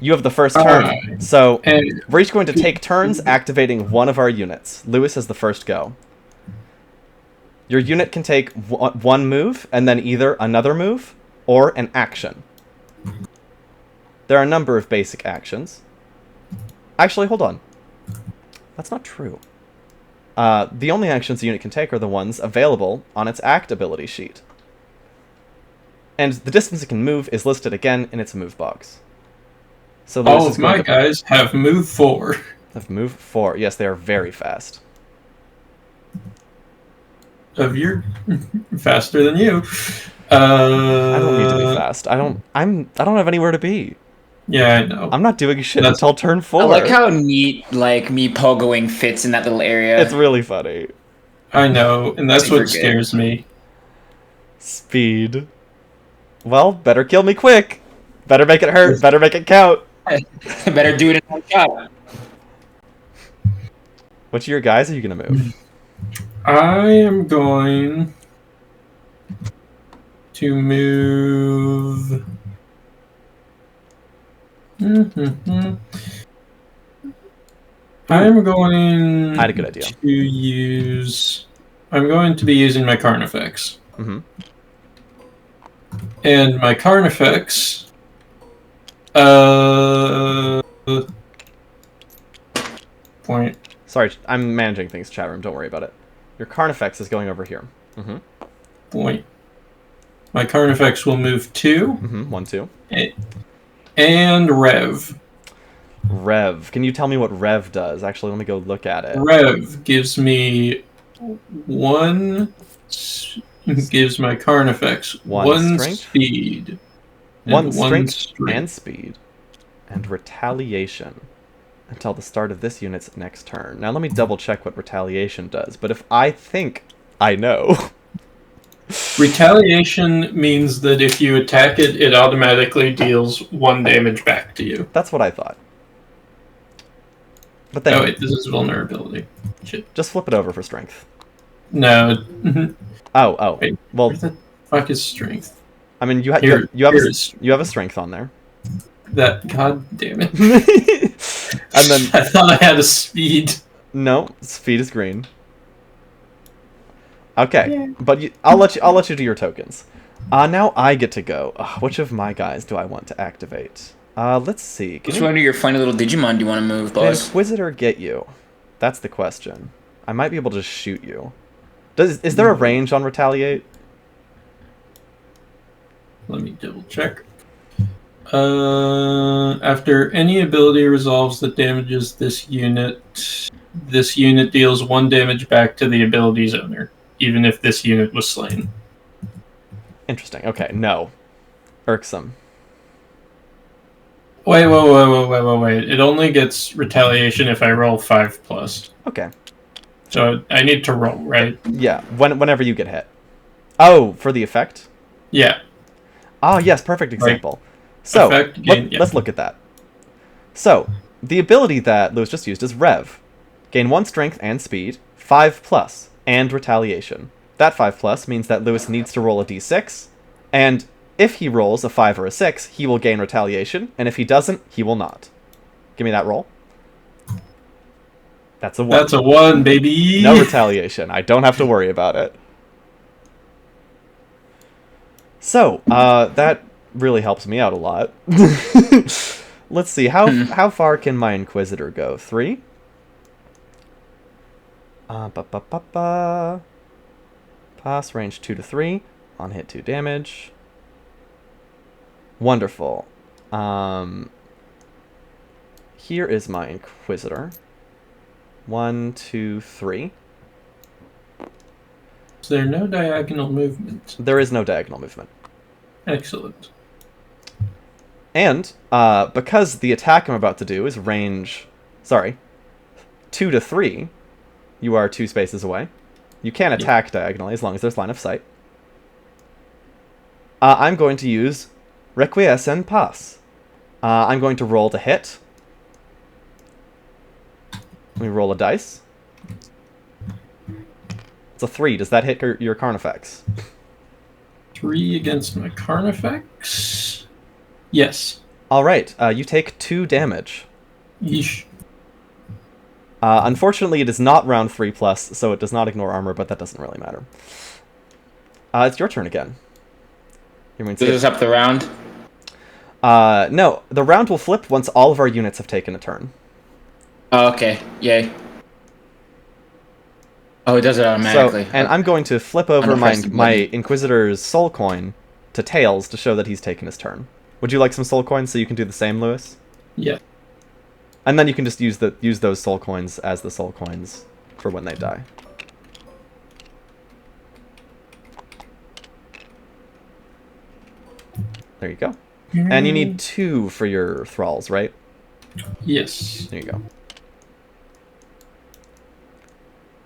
You have the first turn. So, And we're each going to take turns activating one of our units. Lewis has the first go. Your unit can take one move, and then either another move, or an action. There are a number of basic actions. Actually, hold on. That's not true. The only actions the unit can take are the ones available on its act ability sheet. And the distance it can move is listed again in its move box. So Lewis all is of going my to guys have moved forward. have move 4. Yes, they are very fast. Of your faster than you. I don't need to be fast. I don't have anywhere to be. Yeah, I know. I'm not doing shit That's- until turn 4. I like how neat, like, me pogoing fits in that little area. It's really funny. I know, and that's Super what good. scares me. Speed. Well, better kill me quick. Better make it hurt. Better make it count. Better do it in one shot. Which of your guys are you gonna move? I am going to move. I'm going I had a good idea. to use. I'm going to be using my Carnifex. Mm-hmm. And my Carnifex. Point. Sorry, I'm managing things, chat room. Don't worry about it. Your Carnifex is going over here. Mm-hmm. Point. My Carnifex will move 2. Mm-hmm. 1, 2. And Rev. Rev. Can you tell me what Rev does? Actually, let me go look at it. Rev gives me 1. Gives my Carnifex 1 strength? speed. And 1 strength and speed. And retaliation. Until the start of this unit's next turn. Now let me double check what retaliation does. But if I think I know... Retaliation means that if you attack it, it automatically deals 1 damage back to you. That's what I thought. But then... Oh wait, this is vulnerability. Shit. Just flip it over for strength. No. Oh. Wait, Well, where the fuck is strength? I mean, you have a strength on there. That, god damn it. And then I thought I had a speed. no, speed is green. Okay, but I'll let you do your tokens. Now I get to go. Which of my guys do I want to activate? Let's see. Which one of your funny little Digimon do you want to move, Can boss? Inquisitor get you? That's the question. I might be able to just shoot you. Is there a range on retaliate? Let me double check. After any ability resolves that damages this unit deals 1 damage back to the ability's owner, even if this unit was slain. Interesting. Okay, no. Irksome. Wait. It only gets retaliation if I roll 5+. Okay. So I need to roll, right? Yeah, whenever you get hit. Oh, for the effect? Yeah. Ah, yes, perfect example. So, let's look at that. So, the ability that Lewis just used is Rev. Gain 1 strength and speed, 5+, and retaliation. That 5+ means that Lewis needs to roll a d6, and if he rolls a 5 or a 6, he will gain retaliation, and if he doesn't, he will not. Give me that roll. That's a 1. That's a 1, baby! No retaliation. I don't have to worry about it. So, that really helps me out a lot. Let's see, how far can my Inquisitor go? 3? Pass, range 2 to 3. On hit 2 damage. Wonderful. Here is my Inquisitor. 1, 2, 3. Is there no diagonal movement? There is no diagonal movement. Excellent. And, because the attack I'm about to do is range... Sorry. 2 to 3. You are 2 spaces away. You can attack diagonally as long as there's line of sight. I'm going to use Requiescen Pass. I'm going to roll to hit. Let me roll a dice. It's a 3. Does that hit your Carnifex? 3 against my Carnifex? Yes. Alright, you take 2 damage. Yeesh. Unfortunately, it is not round 3+, so it does not ignore armor, but that doesn't really matter. It's your turn again. Is this up the round? No, the round will flip once all of our units have taken a turn. Oh, okay. Yay. Oh, it does it automatically. So, and I'm going to flip over my Inquisitor's soul coin to Tails to show that he's taken his turn. Would you like some soul coins so you can do the same, Lewis? Yeah. And then you can just use those soul coins as the soul coins for when they die. There you go. And you need 2 for your thralls, right? Yes. There you go.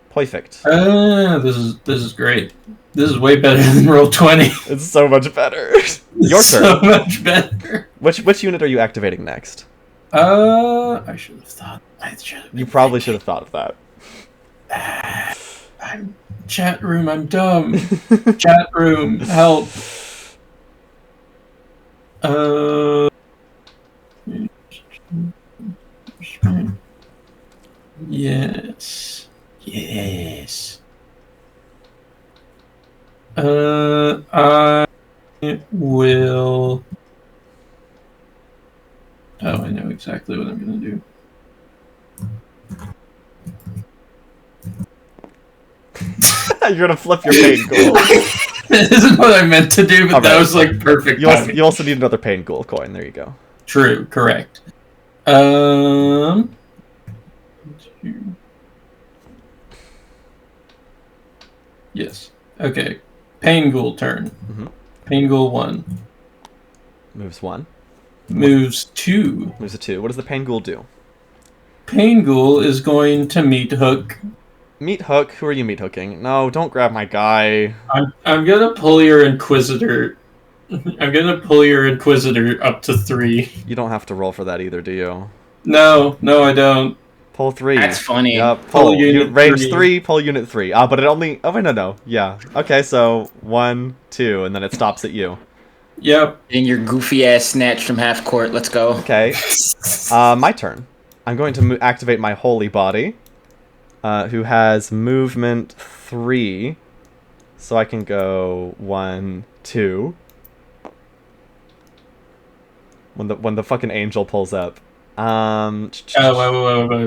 Perfect. This is great. This is way better than Roll20. It's so much better. Your turn. So much better. Which unit are you activating next? I should have thought. You probably should have thought of that. I'm chat room. I'm dumb. Chat room, help. Yes. Yes. I will. Oh, I know exactly what I'm gonna do. You're gonna flip your pain ghoul. This isn't what I meant to do, but All that right. was like perfect. You also need another pain ghoul coin. There you go. True, correct. Yes. Okay. Pain Ghoul turn. Pain Ghoul 1. Moves 1. Moves 2. Moves a 2. What does the pain ghoul do? Pain Ghoul is going to meet Hook. Meet Hook? Who are you meet hooking? No, don't grab my guy. I'm gonna pull your Inquisitor. I'm gonna pull your Inquisitor up to 3. You don't have to roll for that either, do you? No, I don't. Pull 3. That's funny. Yep. Pull Pull unit range 3. 3. Pull unit 3. But it only. Oh wait, no. Yeah. Okay, so 1, 2, and then it stops at you. Yep. And your goofy ass snatch from half court. Let's go. Okay. My turn. I'm going to activate my holy body, who has movement 3, so I can go 1, 2. When the fucking angel pulls up. Wait.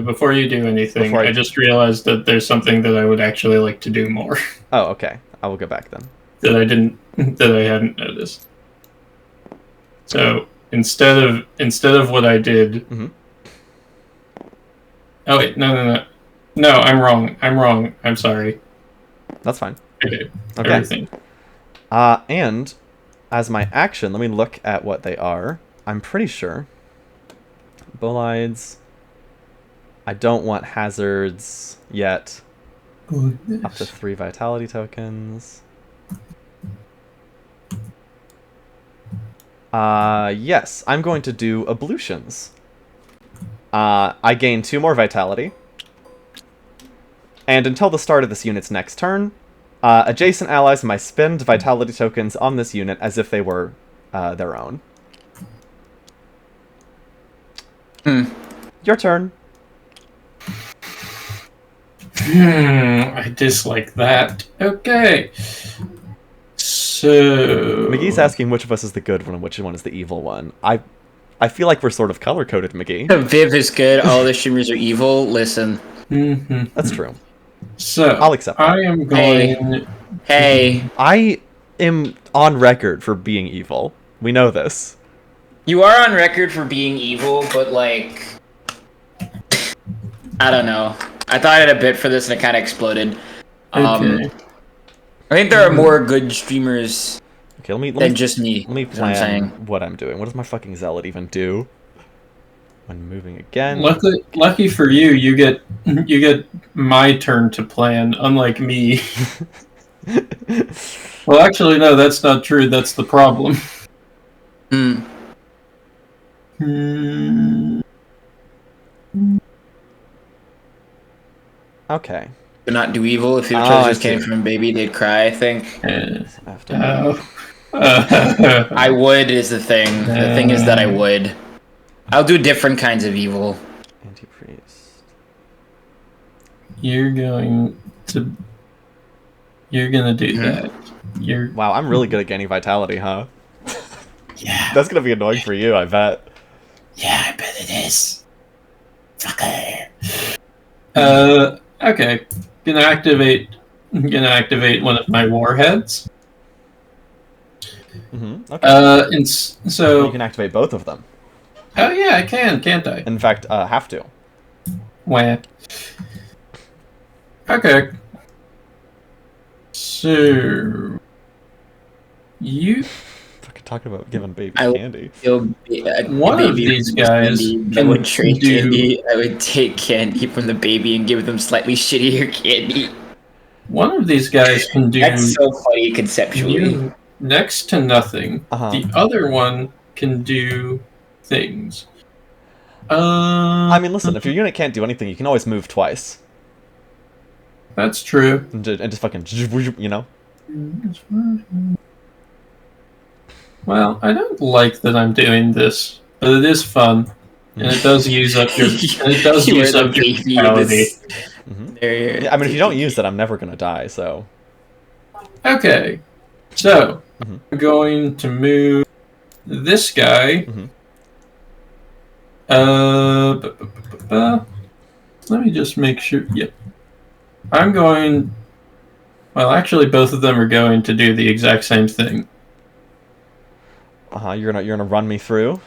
Before you do anything, I just realized that there's something that I would actually like to do more. Oh, okay. I will go back then. that I hadn't noticed. So instead of what I did. Oh wait, no. No, I'm wrong. I'm sorry. That's fine. Okay. Okay. And as my action, let me look at what they are. I'm pretty sure. Bolides. I don't want hazards yet. Goodness. Up to 3 vitality tokens. Yes, I'm going to do ablutions. I gain 2 more vitality. And until the start of this unit's next turn, adjacent allies may spend vitality tokens on this unit as if they were their own. Your turn. I dislike that. Okay. So McGee's asking which of us is the good one and which one is the evil one. I feel like we're sort of color-coded, McGee. Viv is good. All the streamers are evil. Listen. That's true. So I'll accept that. I am going. Hey. I am on record for being evil. We know this. You are on record for being evil, but like, I don't know. I thought I had a bit for this and it kind of exploded. Okay. I think there are more good streamers Okay, let me than just me. Let me is what I'm plan saying. what I'm doing. What does my fucking zealot even do? When moving again. Lucky for you, you get my turn to plan, unlike me. Well, actually, no, that's not true. That's the problem. Okay. But not do evil. If your I just came see. from a baby, they'd cry, I think. After I would is the thing. The thing is that I would. I'll do different kinds of evil. Anti-priest. You're gonna do that. Wow, I'm really good at gaining vitality, huh? Yeah. That's gonna be annoying for you, I bet. Yeah, I bet it is. Fucker. Okay. Gonna activate one of my warheads. Okay. So you can activate both of them. Oh yeah, I can, can't I? In fact, have to. Wah. Okay. So you Fucking talking about giving baby I would candy. One of these guys I would trade do- candy. I would take candy from the baby and give them slightly shittier candy. One of these guys can do That's so funny conceptually. next to nothing. Uh-huh. The other one can do things. I mean, listen, if your unit can't do anything, you can always move twice. That's true. And just fucking, you know? Well, I don't like that I'm doing this, but it is fun, and it does use up your. And it does You use are the up your baby in vitality. this- Mhm. There- Yeah, I mean, if you don't use it, I'm never gonna die, so... Okay, so Mhm. I'm going to move this guy. Mhm. Let me just make sure. Yep, I'm going. Well, actually, both of them are going to do the exact same thing. You're gonna run me through?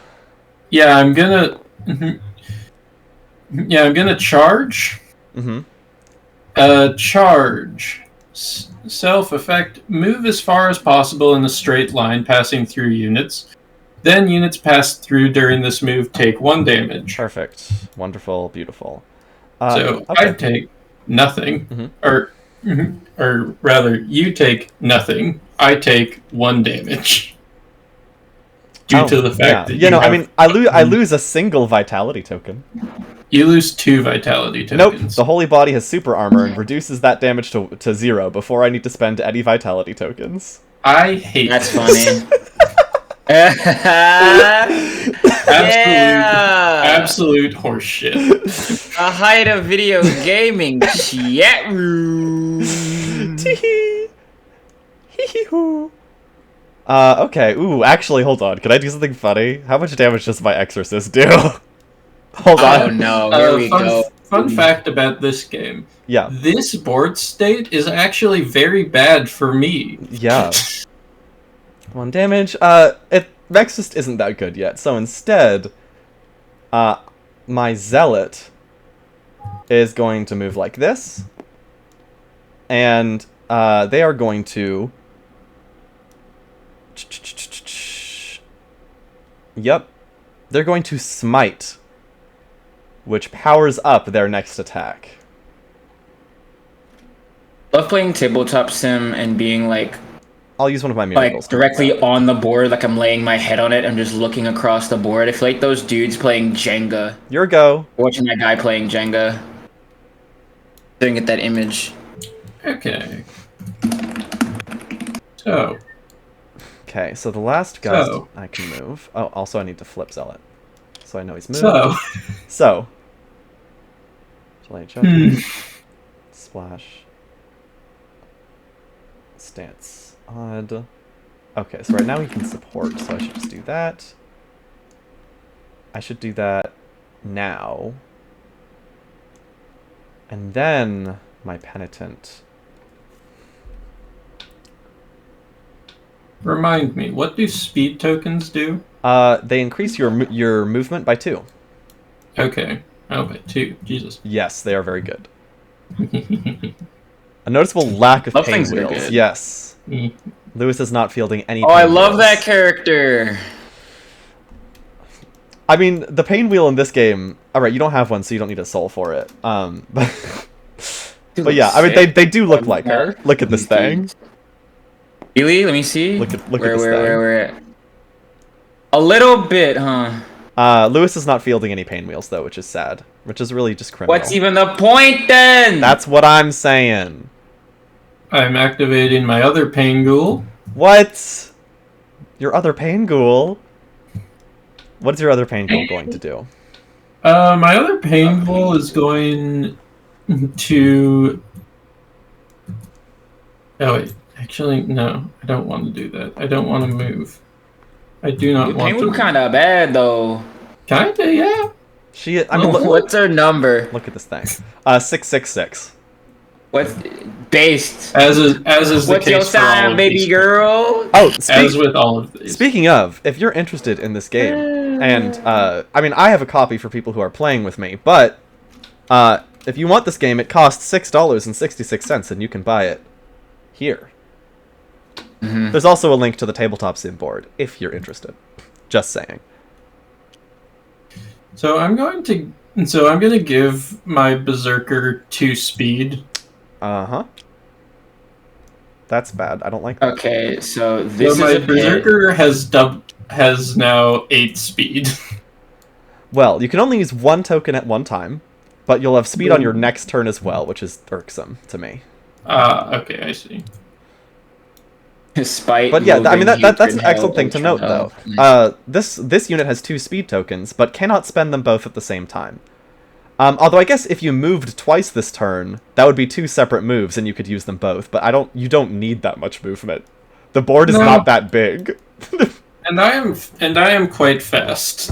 Yeah, I'm gonna. Yeah, I'm gonna charge. Mm-hmm. Charge. Self-effect. Move as far as possible in a straight line, passing through units. Then units passed through during this move take 1 damage. Perfect. Wonderful. Beautiful. So okay. I take nothing, Mhm. or rather, you take nothing. I take 1 damage due to the fact that I mean, I lose a single vitality token. you lose 2 vitality Nope. tokens. The Holy Body has super armor and reduces that damage to 0 before I need to spend any vitality tokens. I hate That's this. funny. Absolute horseshit. A height of video gaming chat room. Tee-hee. Hee-hee-hoo. Okay. Ooh, actually, hold on. Can I do something funny? How much damage does my Exorcist do? Hold on. Oh no, here we go. Fun fact about this game. Yeah. This board state is actually very bad for me. Yeah. 1 damage. Exorcist isn't that good yet, so instead, my Zealot is going to move like this, and they are going to... Yep. They're going to Smite, which powers up their next attack. Love playing tabletop sim and being like I'll use one of my miracles. directly on the board, like I'm laying my head on it. I'm just looking across the board. I feel like those dudes playing Jenga. Your go. Watching that guy playing Jenga. Didn't get that image. Okay. So. Okay, so the last guy So. I can move. Oh, also I need to flip Zealot. So I know he's moved. So. Delay judgment. Splash. Stance. Odd. Okay, so right now he can support, so I should just do that. I should do that now. And then my Penitent. Remind me, what do speed tokens do? They increase your movement by 2. Okay. Oh, by 2. Jesus. Yes, they are very good. A noticeable lack of Love pain things are wheels. good. Yes. Lewis is not fielding any Oh, pain I love wheels. that character. I mean, the pain wheel in this game... Alright, you don't have one, so you don't need a soul for it. But yeah, I mean, they do look like her. Look at this thing. Really? Let me see. Look at this where? A little bit, huh? Lewis is not fielding any pain wheels, though, which is sad. Which is really just criminal. What's even the point, then? That's what I'm saying. I'm activating my other pain ghoul. What? Your other pain ghoul? What's your other pain ghoul going to do? My other pain ghoul is going to... Oh, wait. Actually, no. I don't want to do that. I don't want to move. I do not want to Penguin move. kind of bad, though. Kinda, yeah. I mean, What's her number? look at this thing. 666. What's based? As is the What's your case for all sign, of baby these. girl? Oh, As with all of these. speaking of, if you're interested in this game, and, I mean, I have a copy for people who are playing with me, but, if you want this game, it costs $6.66, and you can buy it here. There's also a link to the tabletop sim board, if you're interested. Just saying. So I'm going to give my Berserker 2 speed. Uh-huh. That's bad. I don't like that. Okay, so this So is my Berserker has now 8 speed. Well, you can only use one token at one time, but you'll have speed on your next turn as well, which is irksome to me. Okay, I see. Despite but yeah, I mean that's an hatred, excellent thing hell, to note, though. hell. This unit has 2 speed tokens, but cannot spend them both at the same time. Although I guess if you moved twice this turn, that would be 2 separate moves, and you could use them both. But you don't need that much movement. The board is not that big. and I am quite fast.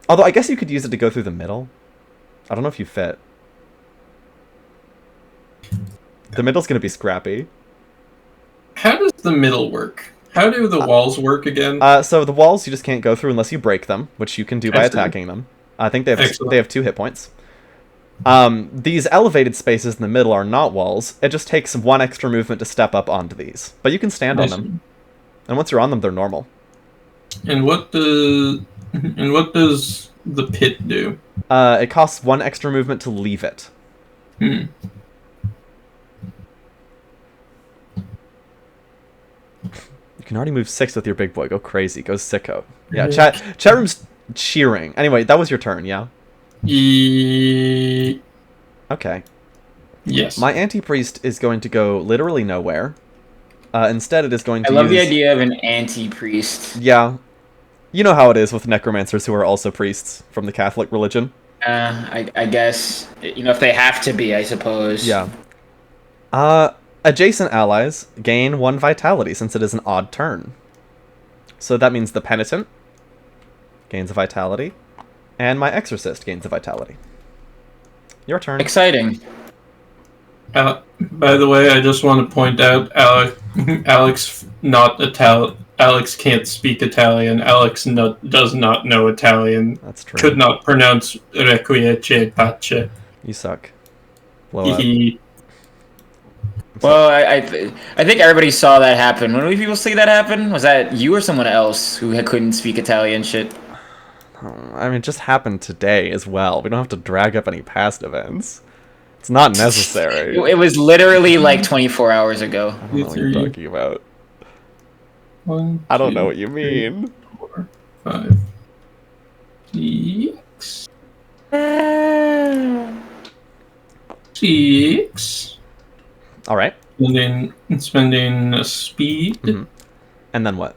Although I guess you could use it to go through the middle. I don't know if you fit. The middle's gonna be scrappy. How does the middle work? How do the walls work again? So the walls you just can't go through unless you break them, which you can do by attacking them. I think they have 2 hit points. These elevated spaces in the middle are not walls. It just takes 1 extra movement to step up onto these. But you can stand on them. And once you're on them, they're normal. And what does the pit do? It costs 1 extra movement to leave it. Hmm. You can already move 6 with your big boy. Go crazy. Go sicko. Yeah, chat room's cheering. Anyway, that was your turn, yeah? Okay. Yes. My anti-priest is going to go literally nowhere. Instead, it is going to I love the idea of an anti-priest. Yeah. You know how it is with necromancers who are also priests from the Catholic religion. I guess, if they have to be, I suppose. Yeah. Adjacent allies gain 1 vitality since it is an odd turn. So that means the penitent gains a vitality, and my exorcist gains a vitality. Your turn. Exciting. By the way, I just want to point out, Alex can't speak Italian. Alex does not know Italian. That's true. Could not pronounce requiesce pace. You suck. Blow up. Well, I think everybody saw that happen. When did people see that happen? Was that you or someone else who couldn't speak Italian shit? I mean, it just happened today as well. We don't have to drag up any past events. It's not necessary. It was literally like 24 hours ago. I don't know what you're talking about. 1, I don't know 2, what you mean. 4, 5, 6. 6. All right. Spending a speed. Mm-hmm. And then what?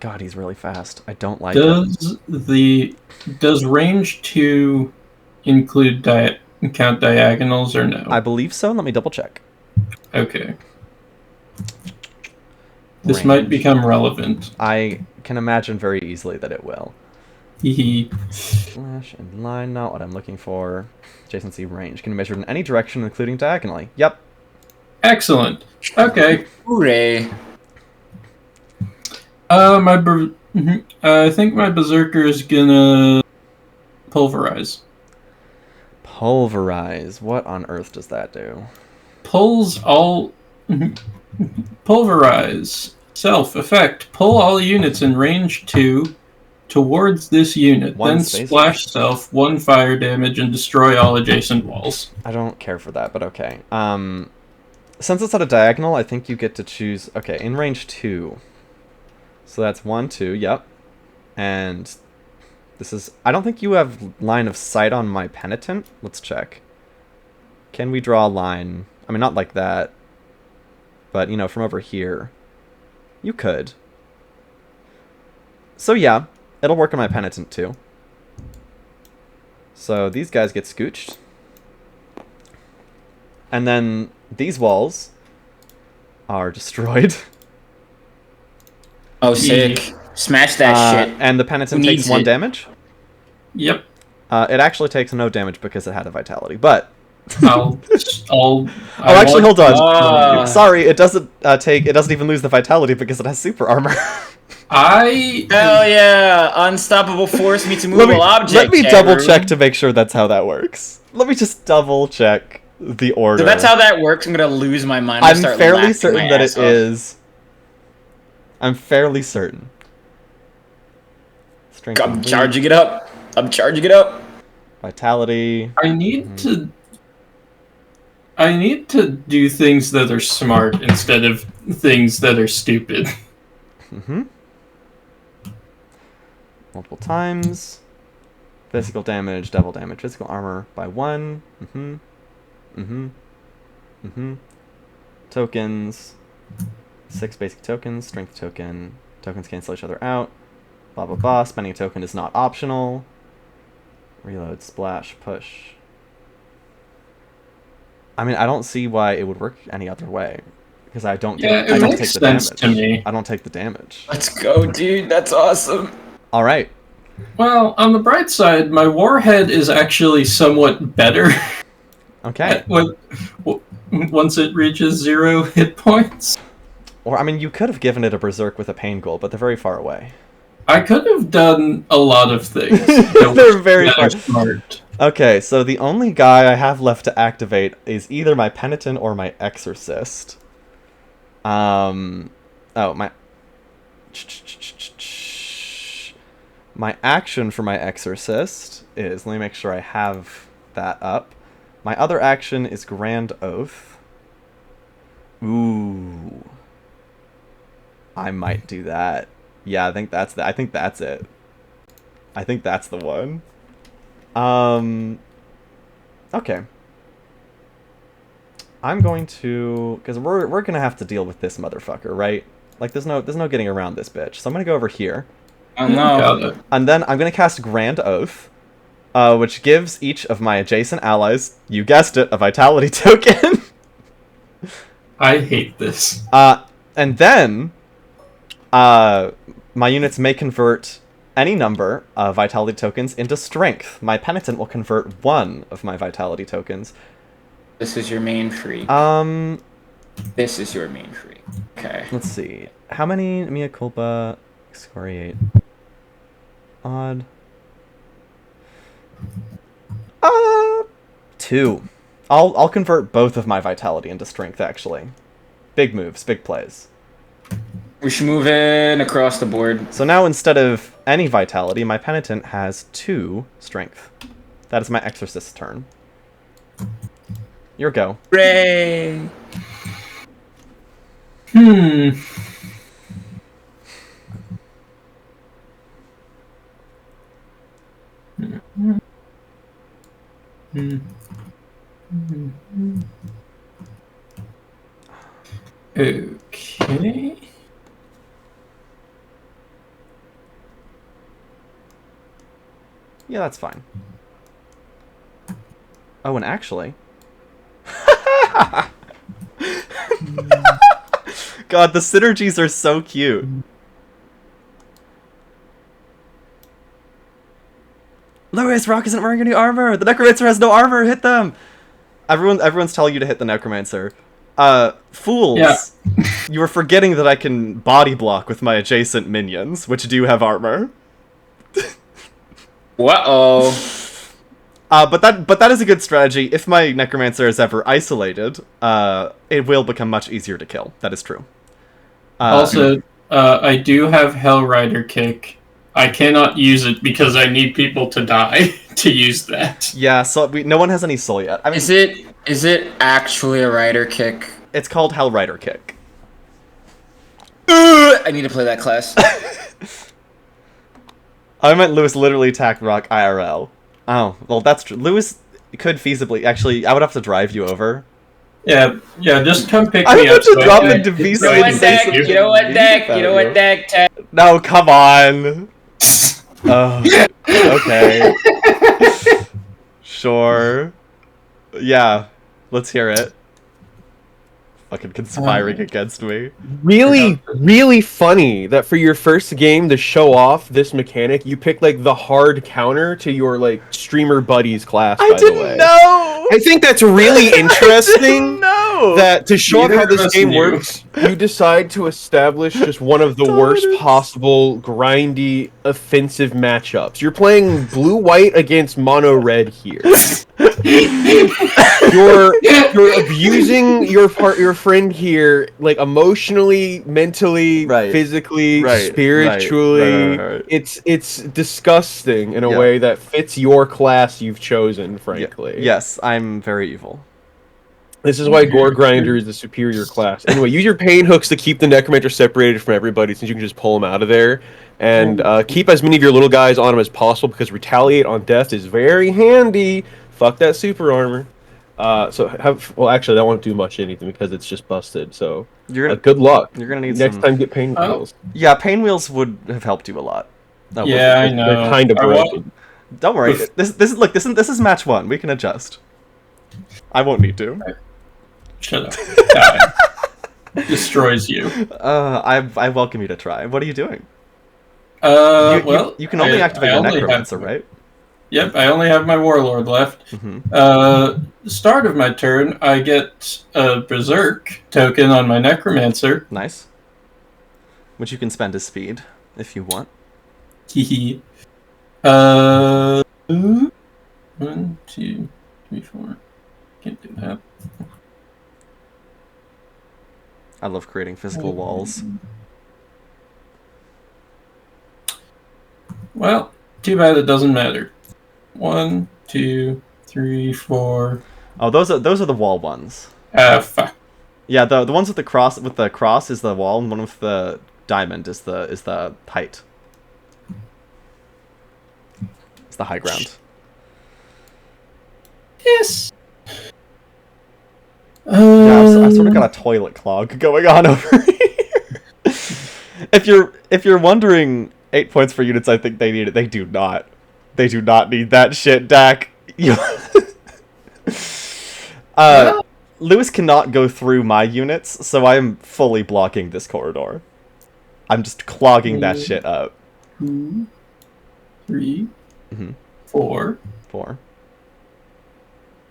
God, he's really fast. I don't like it. Does range 2 include count diagonals or no? I believe so. Let me double check. Okay. This might become relevant. I can imagine very easily that it will. Hehe. Slash and line, not what I'm looking for. Adjacency range can be measured in any direction, including diagonally. Yep. Excellent. Okay. Hooray. I think my Berserker is gonna pulverize. Pulverize. What on earth does that do? Pulverize. Self effect. Pull all units in range 2 towards this unit. Then splash self 1 fire damage and destroy all adjacent walls. I don't care for that, but okay. Since it's at a diagonal, I think you get to choose. Okay, in range 2. So that's 1, 2. Yep. And this is. I don't think you have line of sight on my penitent. Let's check. Can we draw a line? I mean, not like that. But, from over here. You could. So yeah, it'll work on my penitent too. So these guys get scooched. And then these walls are destroyed. Oh, sick. Smash that shit. And the penitent takes 1 damage. Yep. It actually takes no damage because it had a vitality, but... hold on. Sorry, it doesn't even lose the vitality because it has super armor. Hell yeah! Unstoppable force meets immovable object. Let me chat double room. check to make sure that's how that works. Let me just double check the order. So that's how that works. I'm gonna lose my mind. I'm start fairly laughing certain my that ass it off. is. I'm fairly certain. Strength I'm and charging it up. I'm charging it up. vitality. I need to do things that are smart instead of things that are stupid. Mm-hmm. Multiple times. Physical damage, double damage, physical armor by 1. Mm-hmm. Mm-hmm. Mm-hmm. Tokens. 6 basic tokens, strength token. Tokens cancel each other out. Blah blah blah. Spending a token is not optional. Reload, splash, push. I mean, I don't see why it would work any other way. Because I don't take, Yeah, I it don't makes take the damage. sense to me. I don't take the damage. Let's go, dude. That's awesome. Alright. Well, on the bright side, my warhead is actually somewhat better Okay. once it reaches 0 hit points. Or, I mean, you could have given it a berserk with a pain goal, but they're very far away. I could have done a lot of things. They're very far. Smart. Okay, so the only guy I have left to activate is either my Penitent or my Exorcist. My action for my Exorcist is, let me make sure I have that up. My other action is Grand Oath. Ooh. I might do that. Yeah, I think that's it. I think that's the one. Okay. I'm going to, because we're gonna have to deal with this motherfucker, right? Like, there's no getting around this bitch. So I'm gonna go over here, Oh no. and then I'm gonna cast Grand Oath, which gives each of my adjacent allies, you guessed it, a vitality token. I hate this. And then, my units may convert any number of vitality tokens into strength. My Penitent will convert 1 of my vitality tokens. This is your main free. This is your main free. Okay. Let's see. How many mea culpa excoriate? Odd. 2. I'll convert both of my vitality into strength, actually. Big moves, big plays. We should move in across the board. So now instead of any vitality, my Penitent has 2 strength. That is my Exorcist's turn. Your go. Hooray! Okay. Yeah, that's fine. Oh, and actually... God, the synergies are so cute. Lewis, Rock isn't wearing any armor! The Necromancer has no armor! Hit them! Everyone's telling you to hit the Necromancer. Fools! Yeah. You were forgetting that I can body block with my adjacent minions, which do have armor. Uh-oh. But that is a good strategy. If my Necromancer is ever isolated, it will become much easier to kill. That is true. Also, I do have Hell Rider Kick. I cannot use it because I need people to die to use that. Yeah, so no one has any soul yet. I mean, Is it actually a rider kick? it's called Hell Rider Kick. I need to play that class. I meant Lewis literally attacked Rock IRL. Oh, well, that's true. Lewis could feasibly... Actually, I would have to drive you over. Yeah, just come pick I me have up. to so drop I into can- VC You know and what, say Deck? something You know what, mean Deck? about You know what, Deck? No, come on. Okay. Sure. Yeah, let's hear it. Fucking conspiring against me. Really, really funny that for your first game to show off this mechanic, you picked like the hard counter to your like streamer buddies class. I by the way, didn't know! I think that's really I didn't interesting. know! that to show off Neither how of this us game knew. works, you decide to establish just one of the worst possible grindy offensive matchups. You're playing blue-white against mono-red here. You're abusing your friend here, like emotionally, mentally, Right. physically, Right. spiritually. Right. It's disgusting in a Yeah. way that fits your class you've chosen, frankly. Yes, I'm very evil. This is why Gore Grinder is the superior class. Anyway, use your pain hooks to keep the Necromancer separated from everybody, since you can just pull them out of there. And keep as many of your little guys on him as possible, because Retaliate on Death is very handy. Fuck that super armor. Well, actually, that won't do much anything, because it's just busted. So, You're gonna, good luck. You're gonna need Next some... time, get pain wheels. Yeah, pain wheels would have helped you a lot. That would- Yeah, I know. They're kind of I broken. want- Don't worry. This is match 1. We can adjust. I won't need to. Shut up. Die. Destroys you. I welcome you to try. What are you doing? You can only activate your Necromancer, right? Yep, I only have my Warlord left. Start of my turn, I get a Berserk token on my Necromancer. Nice. Which you can spend as speed, if you want. Hehe. 1, 2, 3, 4. Can't do that. I love creating physical walls. Well, too bad it doesn't matter. 1, 2, 3, 4. Oh, those are the wall ones. Fuck. Yeah, the ones with the cross is the wall, and one with the diamond is the height. It's the high ground. Yes. Yeah, I've sort of got a toilet clog going on over here. If you're wondering 8 points for units I think they need it, they do not. They do not need that shit, Dak. Lewis cannot go through my units, so I am fully blocking this corridor. I'm just clogging that shit up. 2, 3, 4. 4.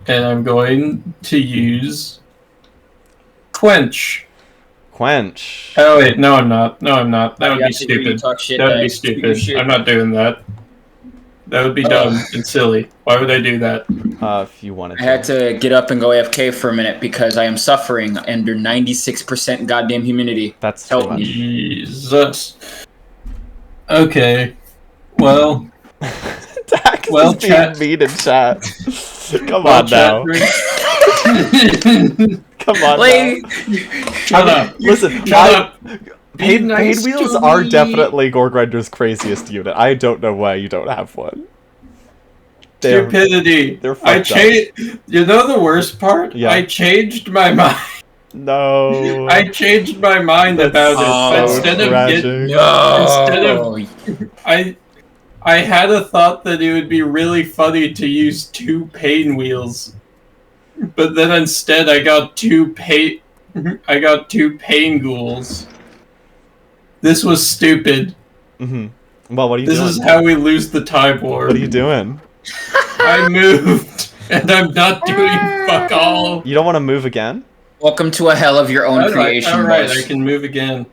And I'm going to use Quench. Quench. Oh wait, no I'm not. No I'm not. That would be stupid. Shit, That would be stupid. I'm not doing that. That would be dumb and silly. Why would I do that? If you wanted to. I had to get up and go AFK for a minute because I am suffering under 96% goddamn humidity. That's Help too much. me. Jesus. Okay. Well. Dax Well, is being chat- mean in chat. Come well, on now. Come on Like, now. Shut up. Listen, Shut up. Pain nice wheels to are me. definitely Gore Grinder's craziest unit. I don't know why you don't have one. They're- Stupidity. they're I fucked up. changed. You know the worst part? Yeah. I changed my mind. No. I changed my mind That's about it. so Instead of tragic. I had a thought that it would be really funny to use 2 pain wheels, but then instead I got 2 pain ghouls. This was stupid. Well, what are you This doing? is how we lose the time war. What are you doing? I moved, and I'm not doing fuck all. You don't want to move again? welcome to a hell of your own creation. Alright, boss. I can move again.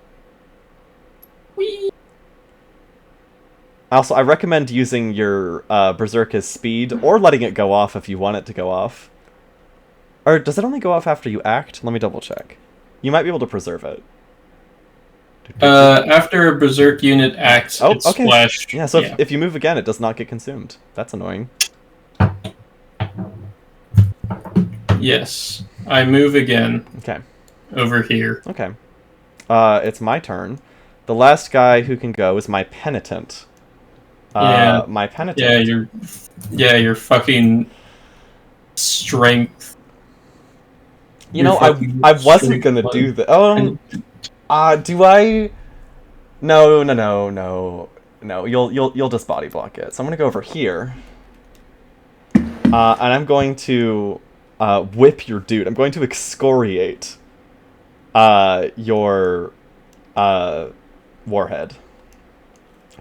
Also, I recommend using your Berserk as speed, or letting it go off if you want it to go off. Or does it only go off after you act? Let me double check. You might be able to preserve it. After a berserk unit acts, it's okay. splashed. Yeah, so if you move again, it does not get consumed. That's annoying. Yes, I move again. Okay. Over here. Okay. It's my turn. The last guy who can go is my penitent. Yeah. My penitent. Your fucking strength. You know, I wasn't gonna do that. Do I? No. You'll just body block it. So I'm gonna go over here, and I'm going to whip your dude. I'm going to excoriate your warhead.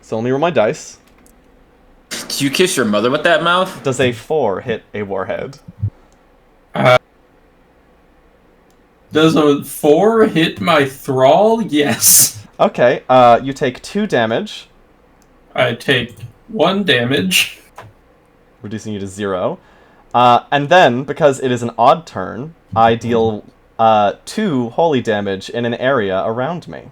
So only roll my dice. Did you kiss your mother with that mouth? Does a 4 hit a warhead? Does a 4 hit my thrall? Yes. Okay, you take 2 damage, I take 1 damage. reducing you to 0. And then, because it is an odd turn, I deal 2 holy damage in an area around me.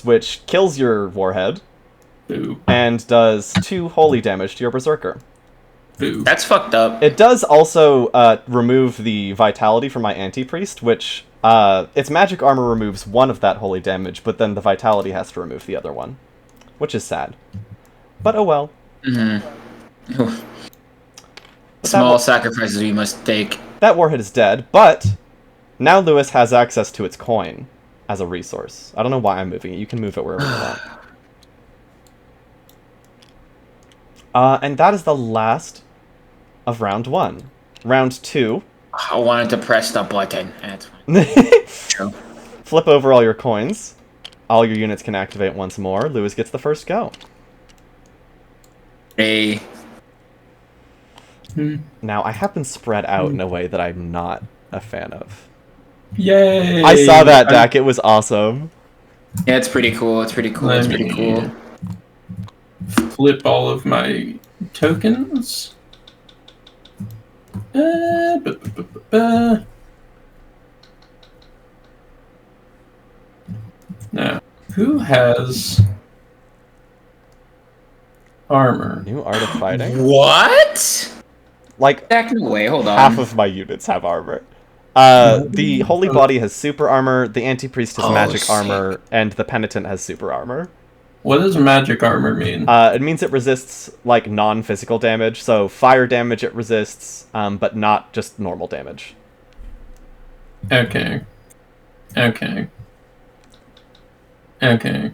Which kills your warhead, Boo. and does 2 holy damage to your berserker. Boo. That's fucked up. It does also remove the vitality from my anti-priest, which its magic armor removes 1 of that holy damage, but then the vitality has to remove the other one, which is sad. But oh well. Small sacrifices we must take. That warhead is dead, but now Lewis has access to its coin as a resource. I don't know why I'm moving it. You can move it wherever you want. And that is the last of round 1. Round 2. I wanted to press the button. That's fine. Flip over all your coins. All your units can activate once more. Lewis gets the first go. Hey. Now, I have been spread out in a way that I'm not a fan of. Yay! I saw that, Dak. It was awesome. Yeah, it's pretty cool. It's pretty cool. It's pretty cool. Flip all of my tokens. Now, who has armor? New art of fighting? What? Like, Back no way. Hold on. half of my units have armor. The Holy Body has super armor, the Anti-Priest has magic sick. armor, and the Penitent has super armor. What does magic armor mean? It means it resists, like, non-physical damage, so fire damage it resists, but not just normal damage. Okay. Okay. Okay.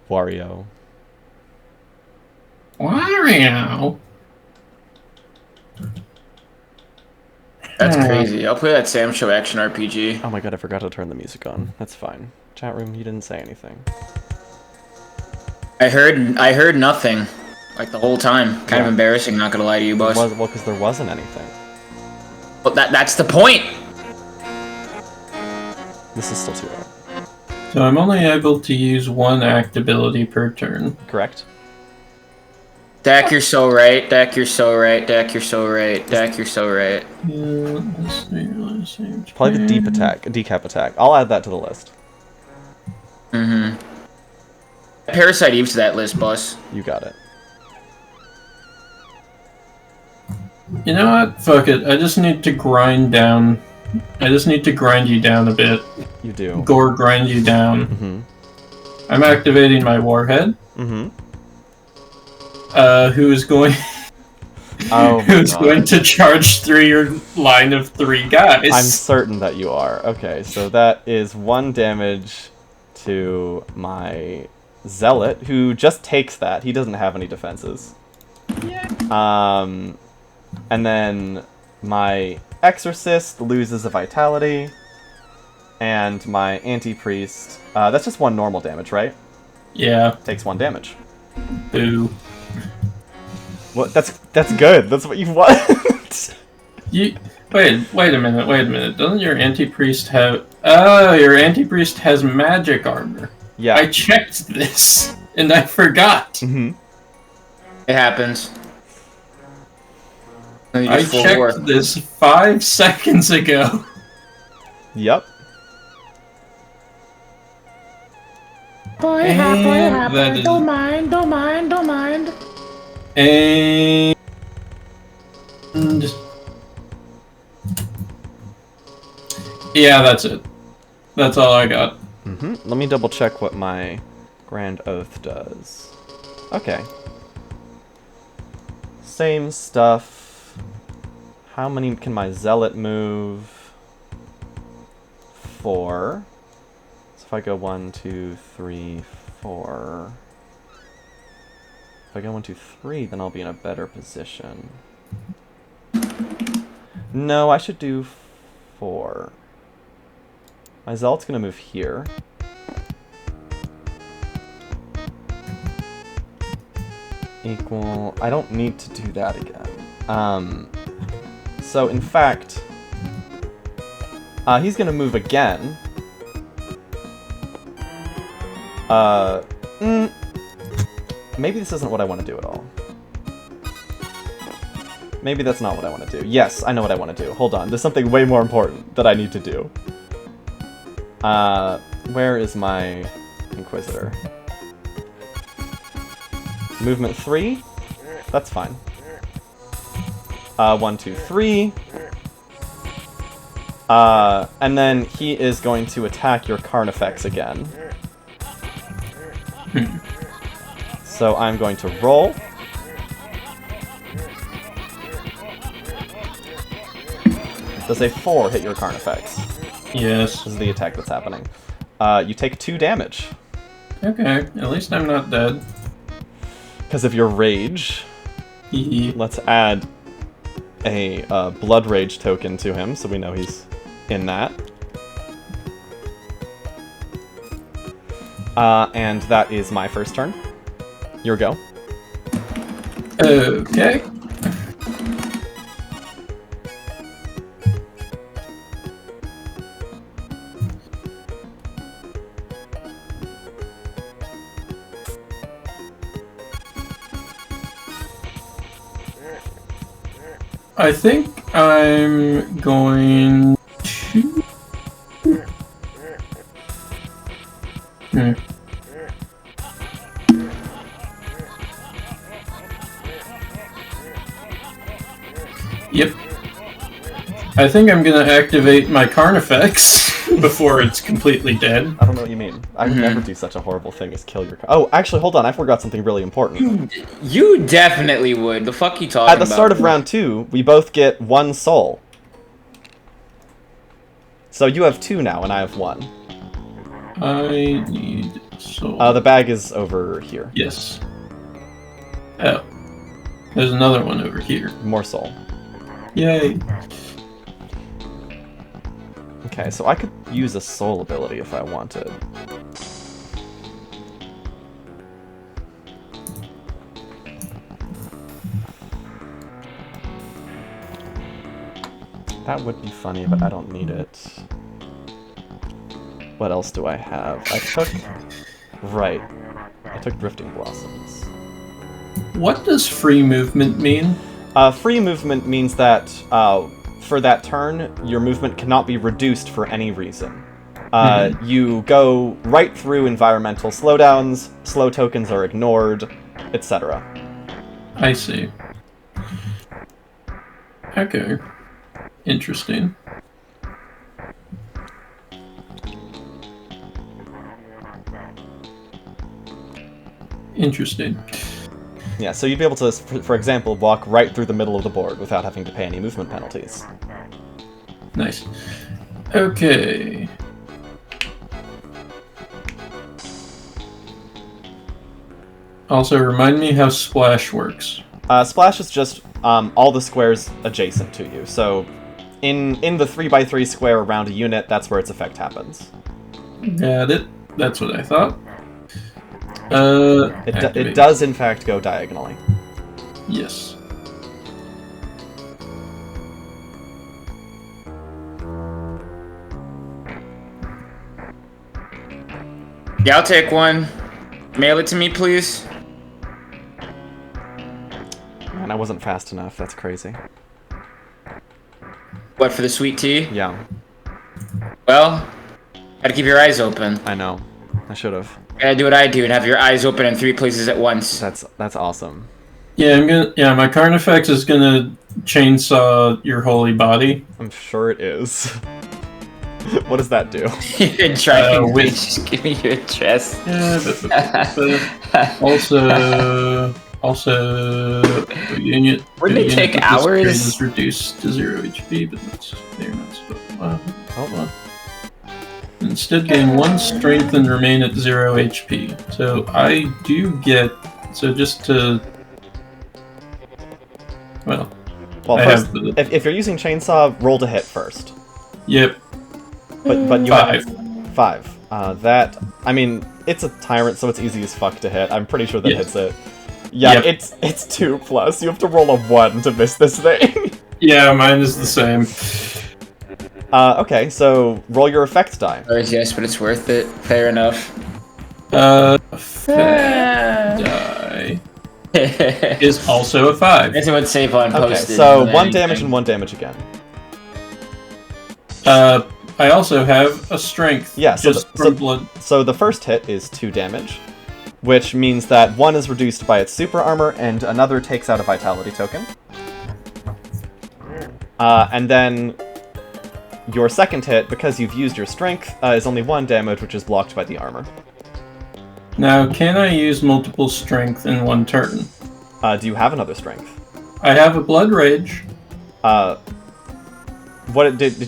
Wario. Wario. That's crazy. I'll play that Sam Show action RPG. Oh my god, I forgot to turn the music on. That's fine. Chat room, you didn't say anything. I heard nothing, like the whole time. Kind of embarrassing. Not gonna lie to you, boss. Well, because there wasn't anything. But that's the point. This is still too early. So I'm only able to use 1 act ability per turn. Correct? Dak, you're so right. Dak, you're so right. Dak, you're so right. Dak, you're so right. Probably the deep attack, decap attack. I'll add that to the list. Parasite Eve to that list, boss. You got it. You know what? Fuck it. I just need to grind down. I just need to grind you down a bit. You do. Gore grind you down. Mm-hmm. I'm activating my warhead. Mm-hmm. Who is going... who's going to charge through your line of 3 guys. I'm certain that you are. Okay, so that is 1 damage to my Zealot, who just takes that. He doesn't have any defenses. Yeah. And then my Exorcist loses a vitality, and my Anti-Priest, that's just 1 normal damage, right? Yeah. Takes 1 damage. Boo. What? That's good. That's what you want. You wait a minute. Doesn't your Anti-Priest have... Oh, your Anti-Priest has magic armor. Yeah. I checked this, and I forgot. Mm-hmm. It happens. I checked this 5 seconds ago. Yep. Don't mind. And yeah, that's it. That's all I got. Mm-hmm. Let me double check what my Grand Oath does. Okay. Same stuff. How many can my Zealot move? 4. So if I go 1, 2, 3, 4. If I go 1, 2, 3, then I'll be in a better position. No, I should do 4. My Zealot's gonna move here. Equal... I don't need to do that again. So, in fact, He's gonna move again. Maybe this isn't what I want to do at all. Maybe that's not what I want to do. Yes, I know what I want to do. Hold on, there's something way more important that I need to do. Where is my Inquisitor? Movement 3? That's fine. 1, 2, 3. And then he is going to attack your Carnifex again. So I'm going to roll. Does a 4 hit your Carnifex? Yes. This is the attack that's happening. You take 2 damage. Okay, at least I'm not dead. Because of your rage. Let's add a Blood Rage token to him, so we know he's in that. And that is my first turn. Your go. Okay. I think I'm going to... Yep. I think I'm gonna activate my Carnifex before it's completely dead. I don't know what you mean. I would never do such a horrible thing as kill your... Oh, actually, hold on. I forgot something really important. You definitely would. The fuck you talking about? At the start of round 2, we both get 1 soul. So you have 2 now, and I have 1. I need soul. The bag is over here. Yes. Oh. There's another one over here. More soul. Yay. Okay, so I could use a soul ability if I wanted. That would be funny, but I don't need it. What else do I have? I took... Right. I took Drifting Blossoms. What does free movement mean? Free movement means that, for that turn, your movement cannot be reduced for any reason. You go right through environmental slowdowns, slow tokens are ignored, etc. I see. Okay. Interesting. Interesting. Yeah, so you'd be able to, for example, walk right through the middle of the board without having to pay any movement penalties. Nice. Okay. Also, remind me how Splash works. Splash is just all the squares adjacent to you. So, in the 3x3 square around a unit, that's where its effect happens. Got it. That's what I thought. It does, in fact, go diagonally. Yes. Yeah, I'll take one. Mail it to me, please. Man, I wasn't fast enough. That's crazy. What, for the sweet tea? Yeah, Well, gotta keep your eyes open. I know. I should have. Gotta do what I do and have your eyes open in 3 places at once. That's awesome. Yeah, my Carnifex is gonna chainsaw your holy body. I'm sure it is. What does that do? You're trying with- just give me your address. Yeah, also, unit. Wouldn't it unit take with this hours? train is reduced to 0 HP, but that's they're not supposed. Hold on. Instead, gain 1 strength and remain at 0 HP. So I do get. So just to. Well, I first, have the- if you're using chainsaw, roll to hit first. Yep. But you 5. have 5. That, I mean, it's a tyrant, so it's easy as fuck to hit. I'm pretty sure that Yes. hits it. Yeah, Yep. it's 2+. You have to roll a 1 to miss this thing. Yeah, mine is the same. Okay, so roll your effect die. Yes, but it's worth it. Fair enough. Effect die is also a 5. That's what save on Okay, posted. so 1 damage and 1 damage again. I also have a strength. Yeah, so just from blood. So the first hit is 2 damage, which means that 1 is reduced by its super armor and another takes out a vitality token. And then your second hit, because you've used your strength, is only 1 damage, which is blocked by the armor. Now, can I use multiple strength in one turn? Do you have another strength? I have a blood rage. What it did...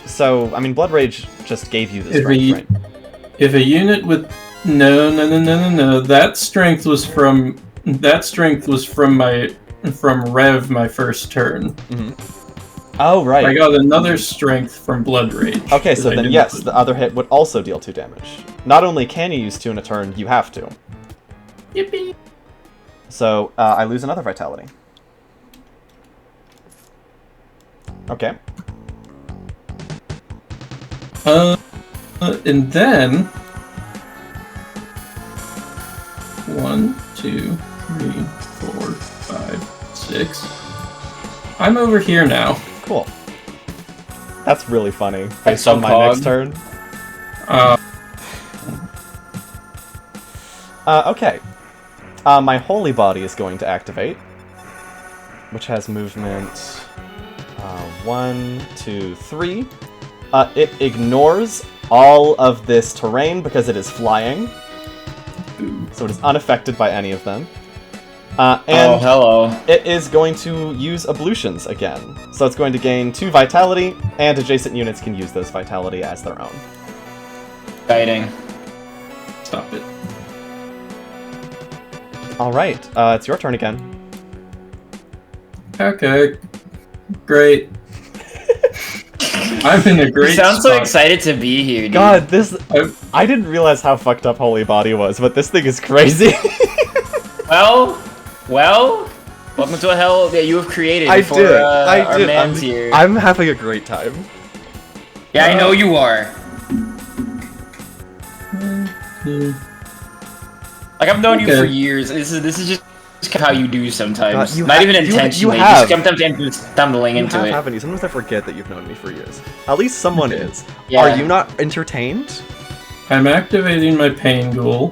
So, I mean, Blood Rage just gave you the strength, right? If a unit with... No. That strength was from Rev my first turn. Mm-hmm. Oh, right. I got another strength from Blood Rage. Okay, so then yes, the other hit would also deal 2 damage. Not only can you use 2 in a turn, you have to. Yippee! So, I lose another vitality. Okay. And then 1, 2, 3, 4, 5, 6. I'm over here now. Cool. That's really funny. That's Based so on my pog. next turn. Okay. My Holy Body is going to activate, which has movement 1, 2, 3. It ignores all of this terrain because it is flying, so it is unaffected by any of them. And hello. it is going to use ablutions again. So it's going to gain 2 vitality, and adjacent units can use those vitality as their own. Exciting. Stop it. Alright, it's your turn again. Okay. Great. I'm in a great You sound so spot. excited to be here, dude. God, I didn't realize how fucked up Holy Body was, but this thing is crazy. Well, welcome to a hell that you have created I before did. our man's here. I'm having a great time. Yeah, I know you are. Like, I've known you for years. This is just how you do sometimes. God, Not even intentionally. Just sometimes I'm just stumbling into it. Haven't you? Sometimes I forget that you've known me for years. At least someone is. Yeah. Are you not entertained? I'm activating my pain ghoul.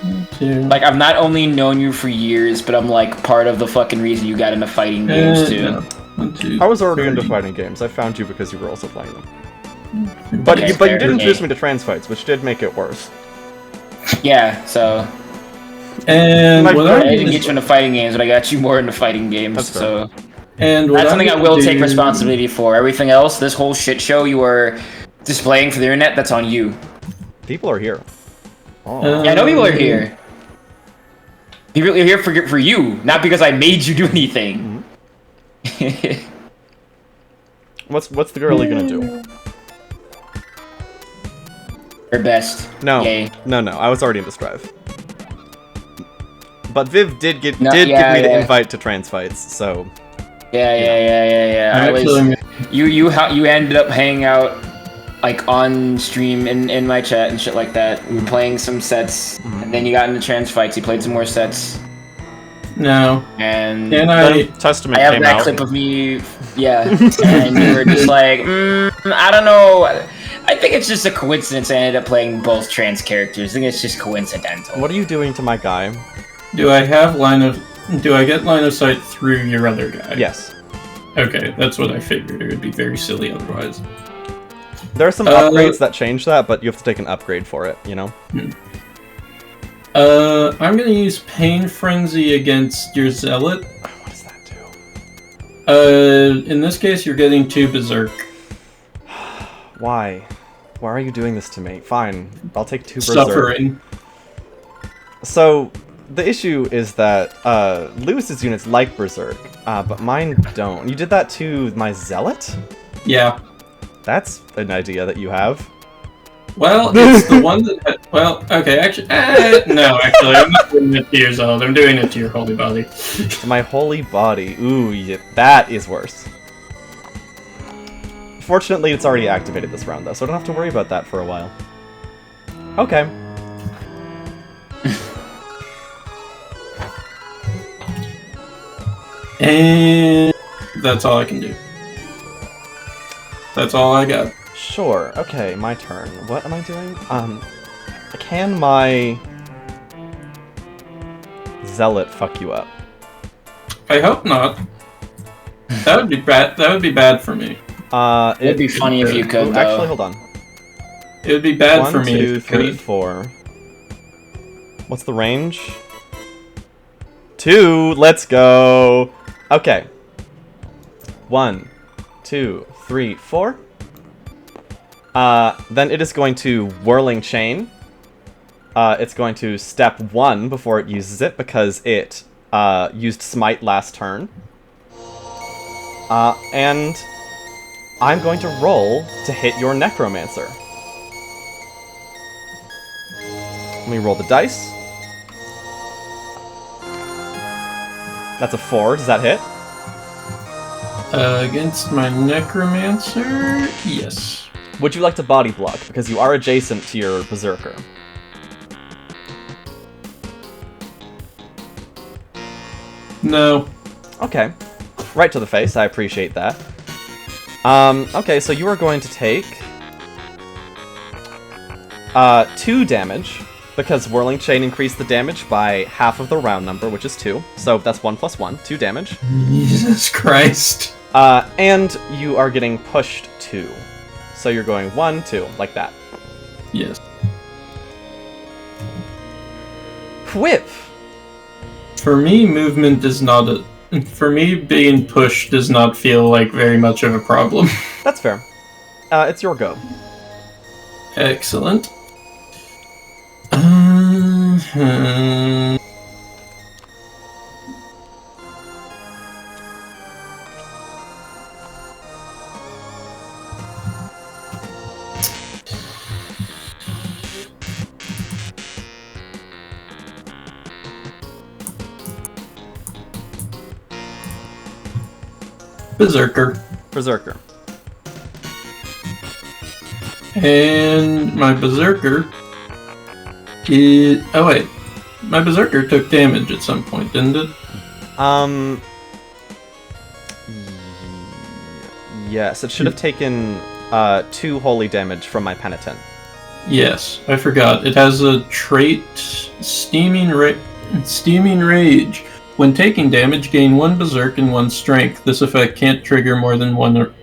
Mm-hmm. Like, I've not only known you for years, but I'm like part of the fucking reason you got into fighting games too. No. 1, 2, I was already 3. into fighting games. I found you because you were also playing them. But Okay, you fair. did introduce me to trans fights, which did make it worse. Yeah, so And what I I'm didn't gonna get you into fighting games, but I got you more into fighting games. That's fair. So and what that's I'm something I gonna will take do- responsibility for. Everything else, this whole shit show you are displaying for the internet, that's on you. People are here. Oh. Yeah, I know people are here. People are here for you, not because I made you do anything. What's the girlie gonna do? Her best. No, Yay. no. I was already into Strive. But Viv did give me yeah. the invite to trans fights, so Yeah. I was, Actually, you ended up hanging out like on stream in my chat and shit like that. We were playing some sets, and then you got into trans fights. You played some more sets, no. and Can then I? Testament I have came that out. clip of me. Yeah, and you were just like, I don't know. I think it's just a coincidence. I ended up playing both trans characters. I think it's just coincidental. What are you doing to my guy? Do I get line of sight through your other guy? Yes. Okay, that's what I figured. It would be very silly otherwise. There are some upgrades that change that, but you have to take an upgrade for it, you know? I'm gonna use Pain Frenzy against your Zealot. What does that do? In this case, you're getting 2 Berserk. Why? Why are you doing this to me? Fine, I'll take 2 Berserk. Suffering. So, the issue is that Lewis's units like Berserk, but mine don't. You did that to my Zealot? Yeah. That's an idea that you have. Well, it's the one that... Well, okay, actually... no, actually, I'm not doing it to your Zealot. I'm doing it to your Holy Body. To my Holy Body. Ooh, yeah, that is worse. Fortunately, it's already activated this round, though, so I don't have to worry about that for a while. Okay. And that's all I can do. That's all I got. Sure. Okay, my turn. What am I doing? Can my zealot fuck you up? I hope not. That would be bad. That would be bad for me. It'd be funny if you could. Ooh, actually, hold on. It would be bad for 1, me. 2, if you 3, could. 4. What's the range? 2. Let's go. Okay. 1, 2, 3, 4. Then it is going to Whirling Chain. It's going to step 1 before it uses it because it used Smite last turn. And I'm going to roll to hit your Necromancer. Let me roll the dice. That's a 4. Does that hit? Against my Necromancer, yes. Would you like to body block? Because you are adjacent to your Berserker. No. Okay. Right to the face, I appreciate that. Okay, so you are going to take 2 damage, because Whirling Chain increased the damage by half of the round number, which is 2. So that's 1 plus 1, 2 damage. Jesus Christ. And you are getting pushed 2. So you're going 1, 2, like that. Yes. Whip! For me, movement is not a... For me, being pushed does not feel like very much of a problem. That's fair. It's your go. Excellent. Berserker. Berserker. And my Berserker is... Oh wait. My Berserker took damage at some point, didn't it? Yes, it should have taken 2 holy damage from my Penitent. Yes, I forgot. It has a trait, Steaming Rage. When taking damage, gain 1 Berserk and 1 Strength. This effect can't trigger more than one around.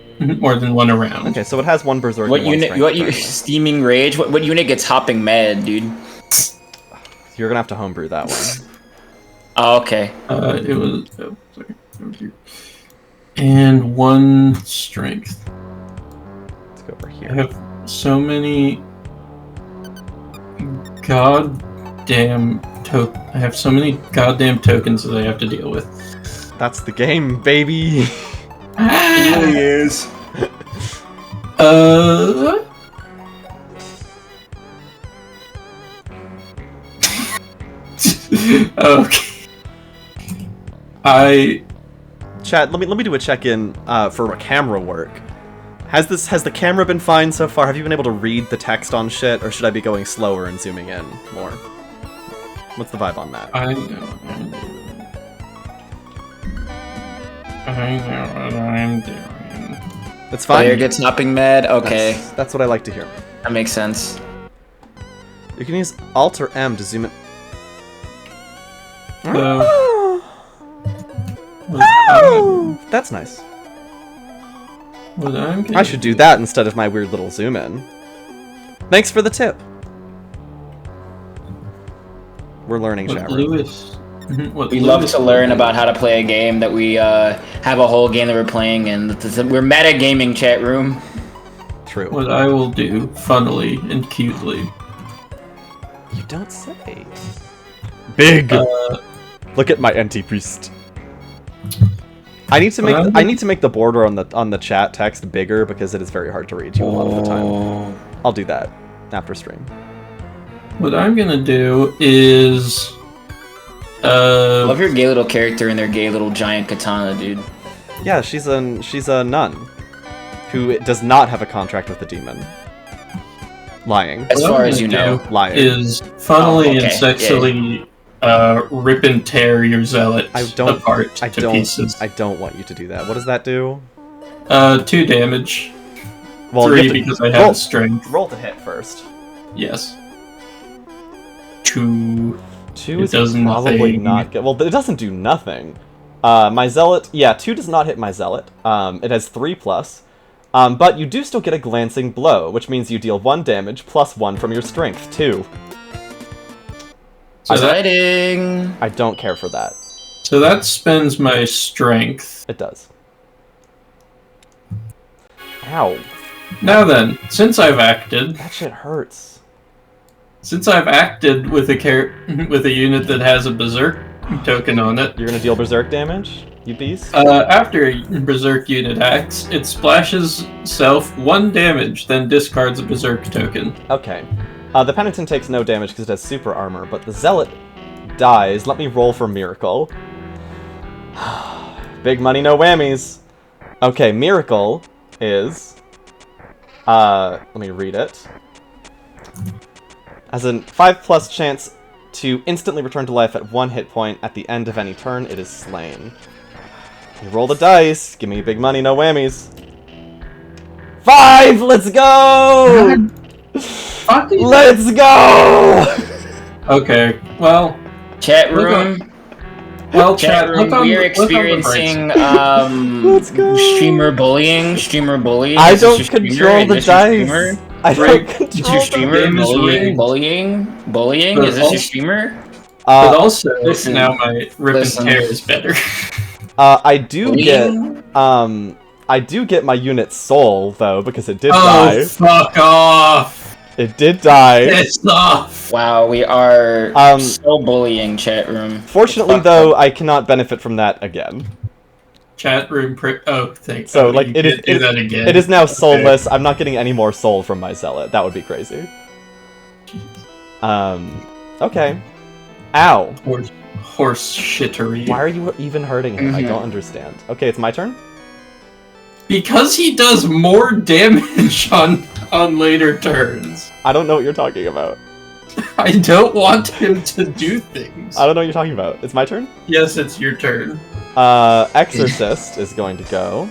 Okay, so it has 1 Berserk What and 1 unit? Strength What you? currently. Steaming Rage? What unit gets hopping mad, dude? You're gonna have to homebrew that one. Oh, okay. It was... Oh, sorry. Over here. And 1 Strength. Let's go over I here. have so many... goddamn tokens that I have to deal with. That's the game, baby! It really is. Okay. Chat, let me do a check-in for camera work. Has the camera been fine so far? Have you been able to read the text on shit, or should I be going slower and zooming in more? What's the vibe on that? I know what I'm doing. It's fine. Player gets hopping mad. Okay, That's what I like to hear. that makes sense. You can use Alt or M to zoom in. That's nice. What I'm gonna I should do that instead of my weird little zoom in. Thanks for the tip. We're learning, What chat. Lewis. What We love Lewis to learn about how to play a game that we have a whole game that we're playing, and we're meta gaming chat room. True. What I will do, funnily and cutely. You don't say. Big. Look at my anti-priest. I need to make the border on the chat text bigger because it is very hard to read you a lot of the time. I'll do that after stream. What I'm gonna do is Love your gay little character and their gay little giant katana, dude. Yeah, she's a nun who does not have a contract with the demon. Lying. As far as you know. Lying. Is funnily Oh, okay. and sexually rip and tear your zealot apart to pieces. I don't want you to do that. What does that do? 2 damage. Well, 3 because I have strength. Roll to hit first. Yes. 2. 2 It is does probably nothing. not good. Well, it doesn't do nothing. My zealot, yeah, 2 does not hit my zealot. It has 3+. But you do still get a glancing blow, which means you deal 1 damage plus 1 from your strength, 2. So Exciting! I don't care for that. So that spends my strength. It does. Ow. Now then, since I've acted That shit hurts. with a unit that has a berserk token on it, You're gonna deal berserk damage, you beast? after a berserk unit acts, it splashes self 1 damage, then discards a berserk token. Okay. The Penitent takes no damage because it has super armor, but the Zealot dies. Let me roll for Miracle. Big money, no whammies. Okay, Miracle is... let me read it. Has a 5+ chance to instantly return to life at 1 hit point at the end of any turn it is slain. You roll the dice. Give me big money, no whammies. 5! Let's go! Let's go! Okay, well, Chat room. chat room. We are experiencing streamer bullying. I Is this don't your streamer? control Is the this your dice. streamer? I don't Break. Is control this your streamer? game is rigged. Bullying? But Is this your also- streamer? But also, listen, now my rip listen. and tear is better. I do Bullying? I do get my unit's soul though because it did Oh, die. fuck off! It did die. Piss off! Wow, we are Um, so bullying, chat room. Fortunately Fuck though, I cannot benefit from that again. Chat room thanks. So Oh, like you it is can't do that again. it is now Okay. soulless. I'm not getting any more soul from my zealot. That would be crazy. Okay. Ow. Horse shittery. Why are you even hurting him? I Mhm. don't understand. Okay, it's my turn. Because he does more damage on later turns. I don't know what you're talking about. I don't want him to do things. I don't know what you're talking about. It's my turn? Yes, it's your turn. Exorcist is going to go.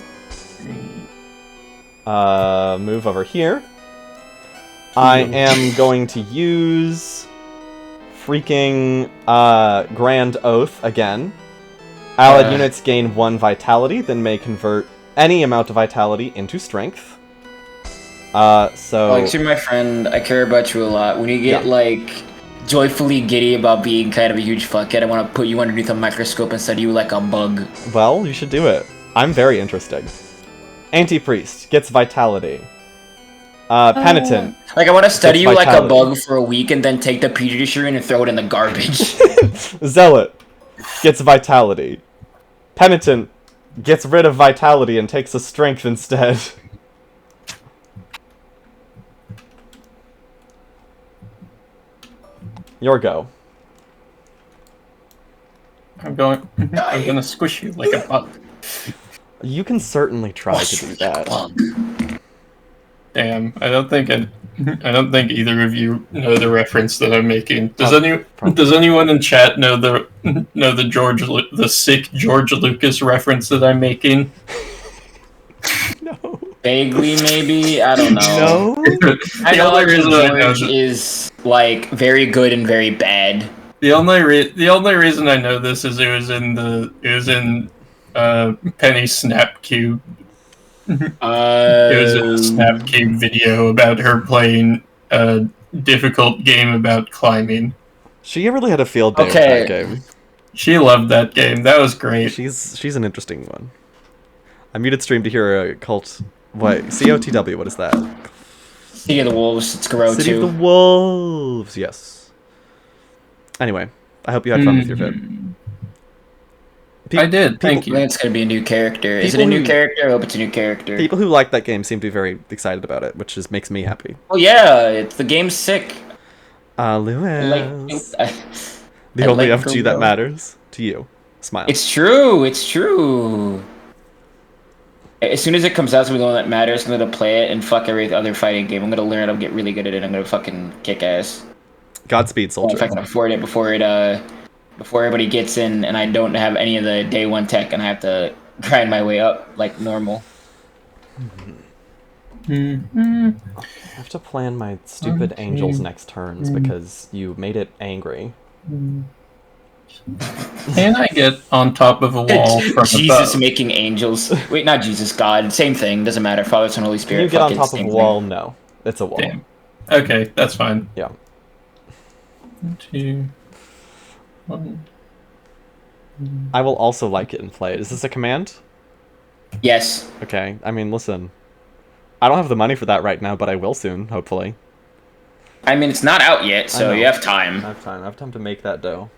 Move over here. I am going to use freaking Grand Oath again. Allied units gain 1 vitality, then may convert any amount of vitality into strength. So Alex, you're my friend. I care about you a lot. When you get Yeah. like joyfully giddy about being kind of a huge fuckhead, I want to put you underneath a microscope and study you like a bug. well, you should do it. I'm very interesting. Anti-priest gets vitality. Penitent. Like I want to study It's you like a vitality. bug for a week and then take the petri dish and throw it in the garbage. Zealot gets vitality. Penitent gets rid of vitality and takes a strength instead. Your go. I'm gonna squish you like a bug. You can certainly try to do that. Bug. Damn, I don't think either of you know the reference that I'm making. Does anyone in chat know the sick George Lucas reference that I'm making? No. Vaguely, maybe. I don't know. No? I The know only reason I know George that- is like very good and very bad. The only reason I know this is it was in Penny Snapcube. It was a Snapcube video about her playing a difficult game about climbing. She really had a field day with Okay. that game. She loved that game. That was great. She's an interesting one. I muted stream to hear a cult. What? COTW, what is that? City of the Wolves. It's Garo City of too. the Wolves, yes. Anyway, I hope you had fun with your vid. I did. Thank I you. think it's gonna be a new character. Is it a People new who- character? I hope it's a new character. People who like that game seem to be very excited about it, which makes me happy. Oh yeah, the game's sick. Lewis. Like, the I only like FG that Garo. matters to you. Smile. it's true. It's true. As soon as it comes out, it's gonna be the one that matters. I'm gonna play it and fuck every other fighting game. I'm gonna learn it. I'm get really good at it. I'm gonna fucking kick ass. Godspeed, soldier. If I can afford it before everybody gets in, and I don't have any of the day one tech, and I have to grind my way up like normal. Mm-hmm. I have to plan my stupid angel's next turns because you made it angry. Can I get on top of a wall from Jesus above? making angels. Wait, not Jesus, God. Same thing. Doesn't matter. Father, Son, Holy Spirit. Can you get on fucking top of a same wall? thing. No. It's a wall. Damn. Okay, that's fine. Yeah. 2, 1. I will also like it and play it. Is this a command? Yes. Okay. I mean, listen. I don't have the money for that right now, but I will soon, hopefully. I mean, it's not out yet, so know. you have time. I have time. I have time to make that dough.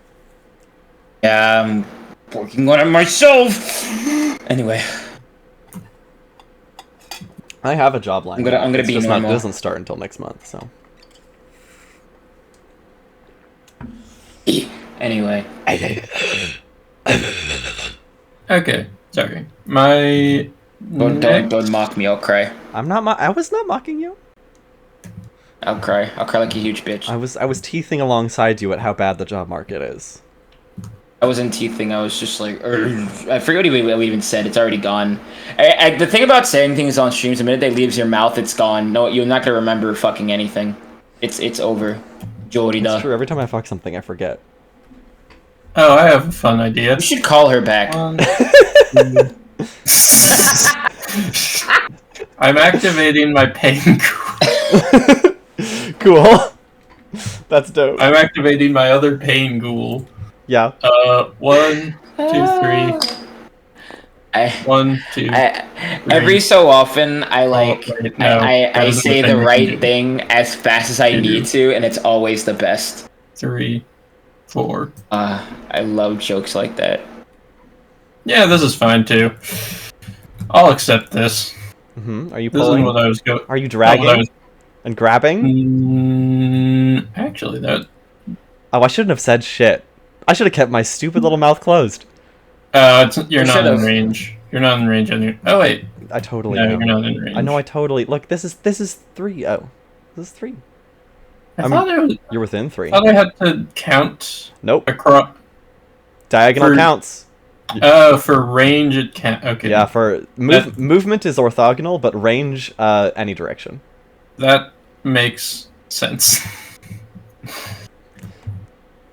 Yeah, I'm working on it myself. Anyway. I have a job lined up. I'm gonna It's be just normal. not doesn't start until next month, so. Anyway. Okay, sorry. My Don't mock me. I'll cry. I'm not. I was not mocking you. I'll cry. I'll cry like a huge bitch. I was teething alongside you at how bad the job market is. I wasn't teething. I was just like, I forget what we even said. It's already gone. The thing about saying things on streams, the minute they leaves your mouth, it's gone. No, you're not gonna remember fucking anything. It's over. Jorida. It's true. Every time I fuck something, I forget. Oh, I have a fun idea. You should call her back. I'm activating my pain. Cool. That's dope. I'm activating my other pain ghoul. Yeah. 1, 2, 3. 1, 2. Every so often, I wait, no. I say the Everything right you do. thing as fast as I need to, and it's always the best. 3, 4. I love jokes like that. Yeah, this is fine too. I'll accept this. Are you This is pulling? what I was going. Are you dragging and grabbing? Actually, that. Oh, I shouldn't have said shit. I should have kept my stupid little mouth closed. You're You not in should've. range. You're not in range on your. Oh wait, I totally no, know. you're not in range. I know. I totally look. This is 3. Oh, this is 3. I thought You're within 3. I had to count Nope. across. Diagonal for- counts. Oh, for range it can't. Okay. Yeah, for movement is orthogonal, but range any direction. That makes sense.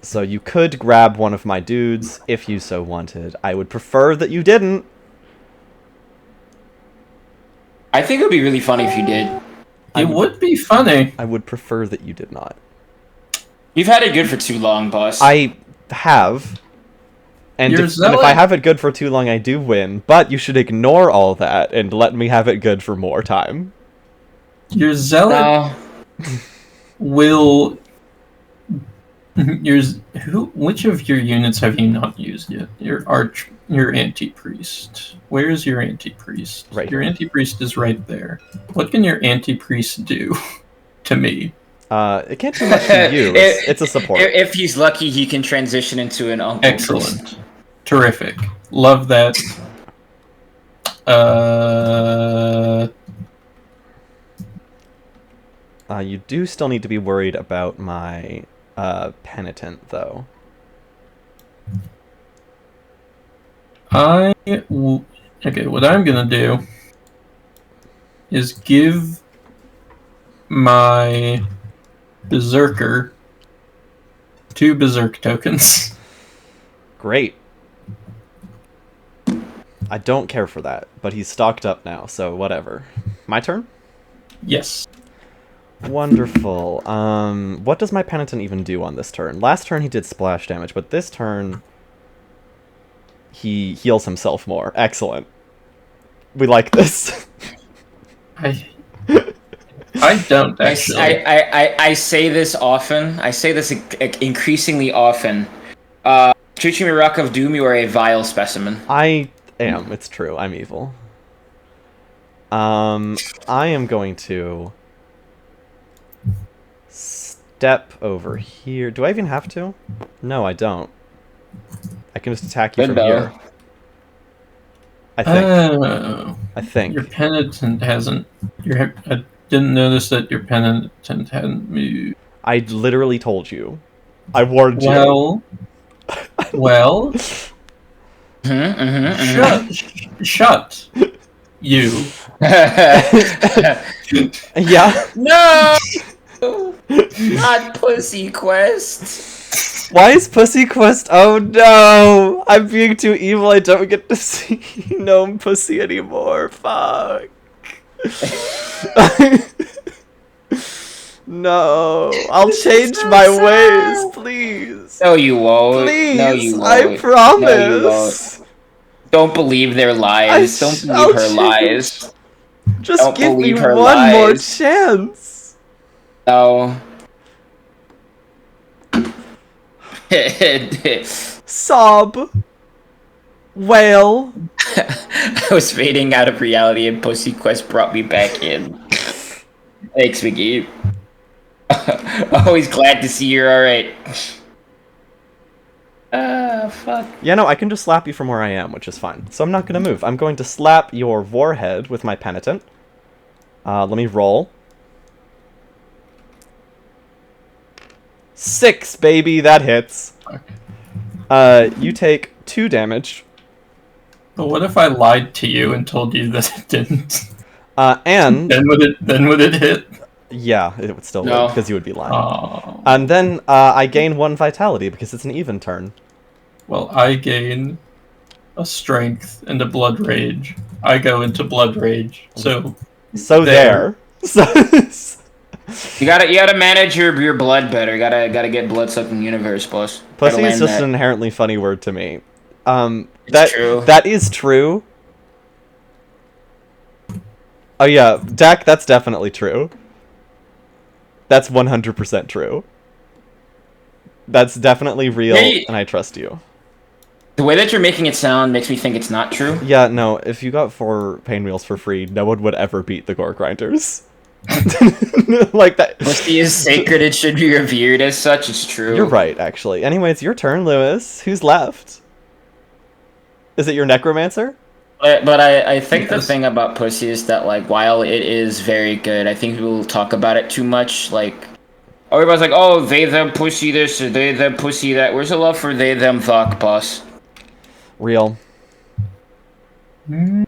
So you could grab one of my dudes if you so wanted. I would prefer that you didn't. I think it would be really funny if you did. It would be funny. I would prefer that you did not. You've had it good for too long, boss. I have. And You're if I zealot. have it good for too long, I do win. But you should ignore all that and let me have it good for more time. Your zealot No. will. Which of your units have you not used yet? Your anti-priest. Where is your anti-priest? Right Your here. anti-priest is right there. What can your anti-priest do to me? It can't do much to you. It's a support. If he's lucky, he can transition into an uncle. Excellent. Terrific. Love that. You do still need to be worried about my penitent, though. Okay, what I'm gonna do is give my berserker 2 berserk tokens. Great. I don't care for that, but he's stocked up now, so whatever. My turn? Yes. Wonderful. What does my penitent even do on this turn? Last turn he did splash damage, but this turn he heals himself more. Excellent. We like this. I don't actually. I say this often. I say this increasingly often. Chuchimi Rock of Doom, you are a vile specimen. I am. It's true. I'm evil. I am going to step over here. Do I even have to? No, I don't. I can just attack you Good from though. here. I think. Oh, I think. your penitent hasn't. I didn't notice that your penitent hadn't moved. I literally told you. I warned you. Well. Shut. You. Yeah. No! Not Pussy Quest. Why is Pussy Quest? Oh no! I'm being too evil. I don't get to see Gnome Pussy anymore. Fuck. No, I'll change my ways, please. No, you won't. Please, No, you won't. I promise. No, you won't. Don't believe their lies. Don't believe her lies. Just Don't give me believe her one more lies. chance. No. Sob. Wail. I was fading out of reality and Pussy Quest brought me back in. Thanks, Mickey. Always glad to see you're alright. Fuck. Yeah, no, I can just slap you from where I am, which is fine. So I'm not going to move. I'm going to slap your warhead with my penitent. Let me roll. 6, baby, that hits. You take 2 damage. But what if I lied to you and told you that it didn't? And then would it hit? yeah, it would still No. work because you would be lying. Oh. And then I gain 1 vitality because it's an even turn. Well, I gain a strength and a blood rage. I go into blood rage. So there. So You gotta manage your blood better. Gotta get blood sucking universe, boss. pussy Gotta is land just that. an inherently funny word to me. It's true. That is true. Oh yeah, Dak, that's definitely true. That's 100% true. That's definitely real, Hey. and I trust you. The way that you're making it sound makes me think it's not true. Yeah, no, if you got 4 pain wheels for free, no one would ever beat the gore grinders. Like that. Pussy is sacred, it should be revered as such, it's true. You're right, actually. Anyways, your turn, Lewis. Who's left? Is it your necromancer? But I think the Yes. thing about Pussy is that, like, while it is very good, I think people talk about it too much. Like, everybody's like, oh, they, them, pussy this, or they, them, pussy that. Where's the love for they, them, fuck, boss? Real. You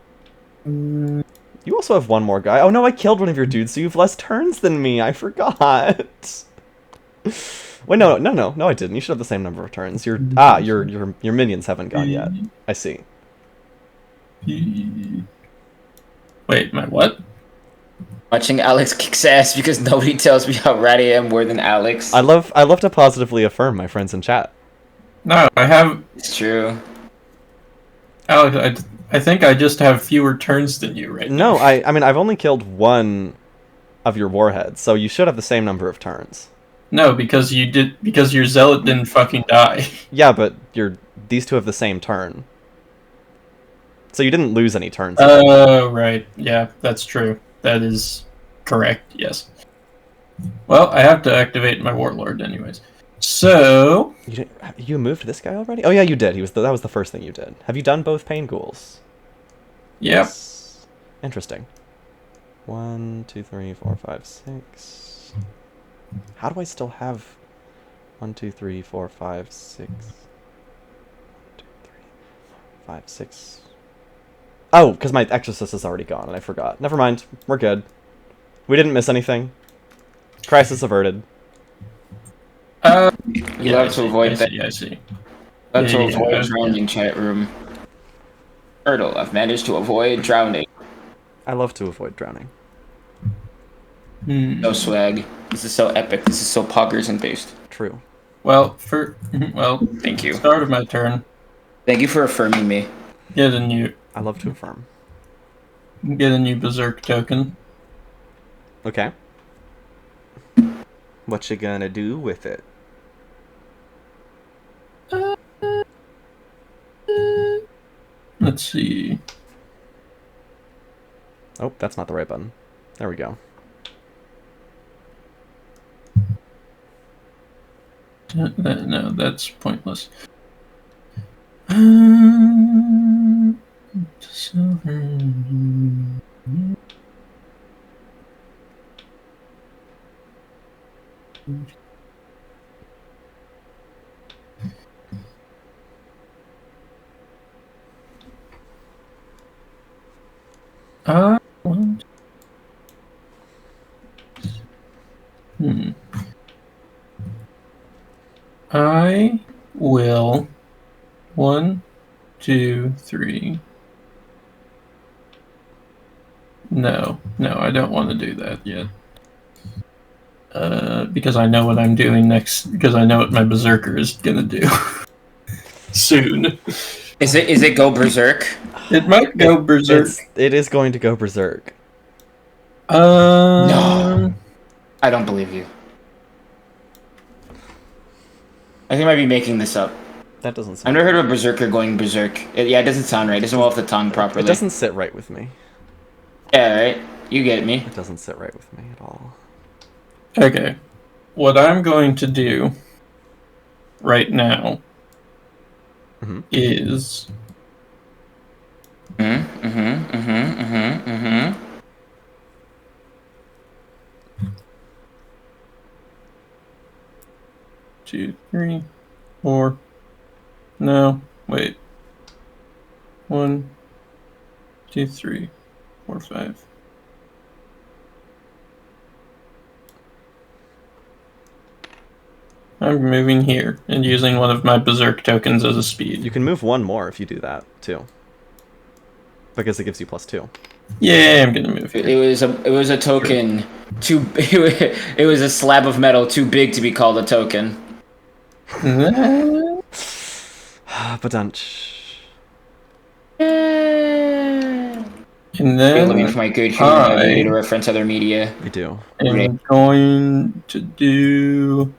also have one more guy. Oh no, I killed one of your dudes, so you have less turns than me. I forgot. Wait, no, I didn't. You should have the same number of turns. Your minions haven't gone yet. I see. Wait, my what? Watching Alex kicks ass because nobody tells me how rad I am more than Alex. I love to positively affirm my friends in chat. No, I have It's true. Alex. I think I just have fewer turns than you right now. No, I mean I've only killed 1 of your warheads, so you should have the same number of turns. No, because your zealot didn't fucking die. Yeah, but these 2 have the same turn. So you didn't lose any turns. Oh, right. Yeah, that's true. That is correct, yes. Well, I have to activate my warlord anyways. So... You moved this guy already? Oh yeah, you did. That was the first thing you did. Have you done both pain ghouls? Yep. Yes. Interesting. 1, 2, 3, 4, 5, 6. How do I still have 1, 2, 3, 4, 5, 6? 1, 2, 3, 4, 5, 6. Oh, because my exorcist is already gone and I forgot. Never mind. We're good. We didn't miss anything. Crisis averted. You love to avoid that. I see. Love to Yeah, avoid yeah. drowning, chat room. Turtle, I've managed to avoid drowning. I love to avoid drowning. No swag. This is so epic. This is so poggers and based. True. Well, Thank you. start of my turn. Thank you for affirming me. Get a new I love to affirm. berserk token. Okay. What you gonna do with it? Let's see. Oh, that's not the right button. There we go. No, that's pointless. So One. I will. 1, 2, 3. No, I don't want to do that yet. Because I know what I'm doing next. Because I know what my berserker is gonna do soon. Is it go berserk? It might go berserk. It is going to go berserk. No, I don't believe you. I think I might be making this up. That doesn't sound I've never heard of a berserker going berserk. Yeah, it doesn't sound right. It doesn't roll off the tongue properly. It doesn't sit right with me. Yeah, right? You get me. It doesn't sit right with me at all. Okay. What I'm going to do right now is... Two, 3, 4. No, wait. 1, 2, 3, 4, 5. I'm moving here and using one of my berserk tokens as a speed. You can move one more if you do that too, because it gives you +2. Yeah, I'm gonna move here. It was a token too. It was a slab of metal too big to be called a token. Badunch. And then Looking for my good humor, I need to reference other media. We do. I'm going to do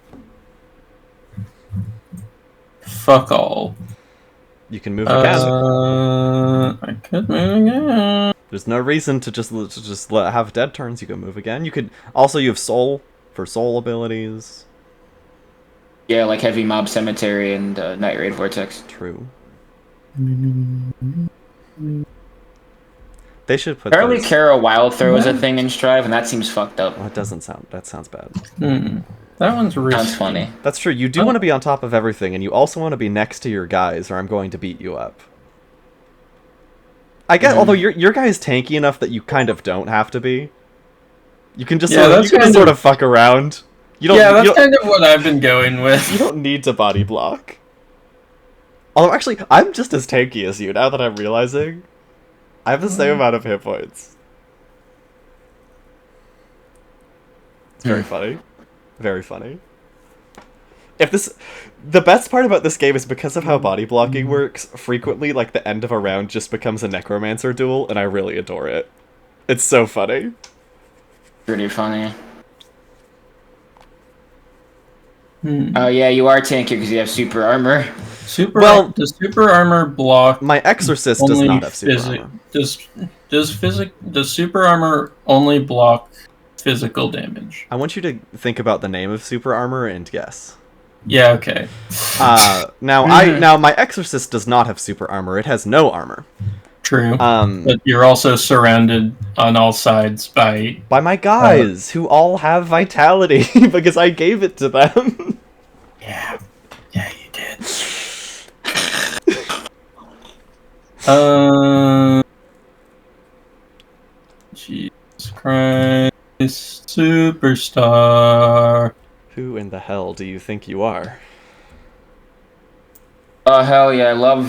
fuck all. You can move again. I could move again. There's no reason to just have dead turns. You can move again. You could also you have soul for soul abilities. Yeah, like Heavy Mob Cemetery and Night Raid Vortex. True. They should put. Apparently, those... Kara Wild Throw is a thing in Strive, and that seems fucked up. Oh, it doesn't sound. That sounds bad. That one's risky. Sounds funny. That's true. You do want to be on top of everything, and you also want to be next to your guys, or I'm going to beat you up. I guess, although your guy is tanky enough that you kind of don't have to be. You can just sort of fuck around. You don't. Yeah, that's kind of what I've been going with. You don't need to body block. Although, actually, I'm just as tanky as you, now that I'm realizing. I have the same amount of hit points. It's very funny. Very funny. The best part about this game is because of how body blocking works, frequently, like, the end of a round just becomes a necromancer duel, and I really adore it. It's so funny. Pretty funny. Oh yeah, you are tanky because you have super armor. Does super armor block? My exorcist does not have super armor. Does super armor only block physical damage? I want you to think about the name of super armor and guess. Yeah, okay. Now my exorcist does not have super armor. It has no armor. True. But you're also surrounded on all sides by my guys who all have vitality because I gave it to them. Yeah, you did. Jesus Christ, superstar. Who in the hell do you think you are? Oh hell yeah, I love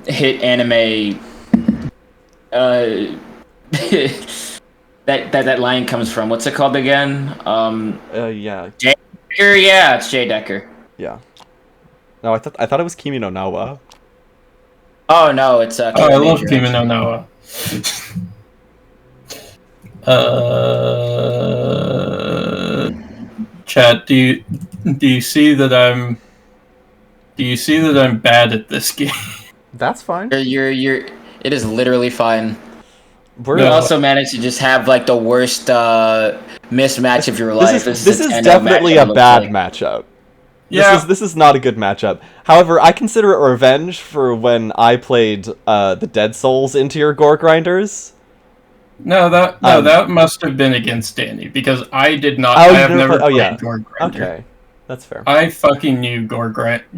hit anime. That line comes from. What's it called again? Yeah. J Decker? Yeah, it's J Decker. Yeah. No, I thought it was Kimi no Na. Oh no, it's I love Kimi no Na. Chat, do you see that I'm bad at this game? That's fine. It is literally fine. You also managed to just have like the worst mismatch of your life. This is definitely a bad matchup. Yeah. This is not a good matchup. However, I consider it revenge for when I played the Dead Souls into your Gore Grinders. That must have been against Danny because I did not. Oh, I you have never played. Oh, played yeah. Gore Grinder. Okay, that's fair. I fucking knew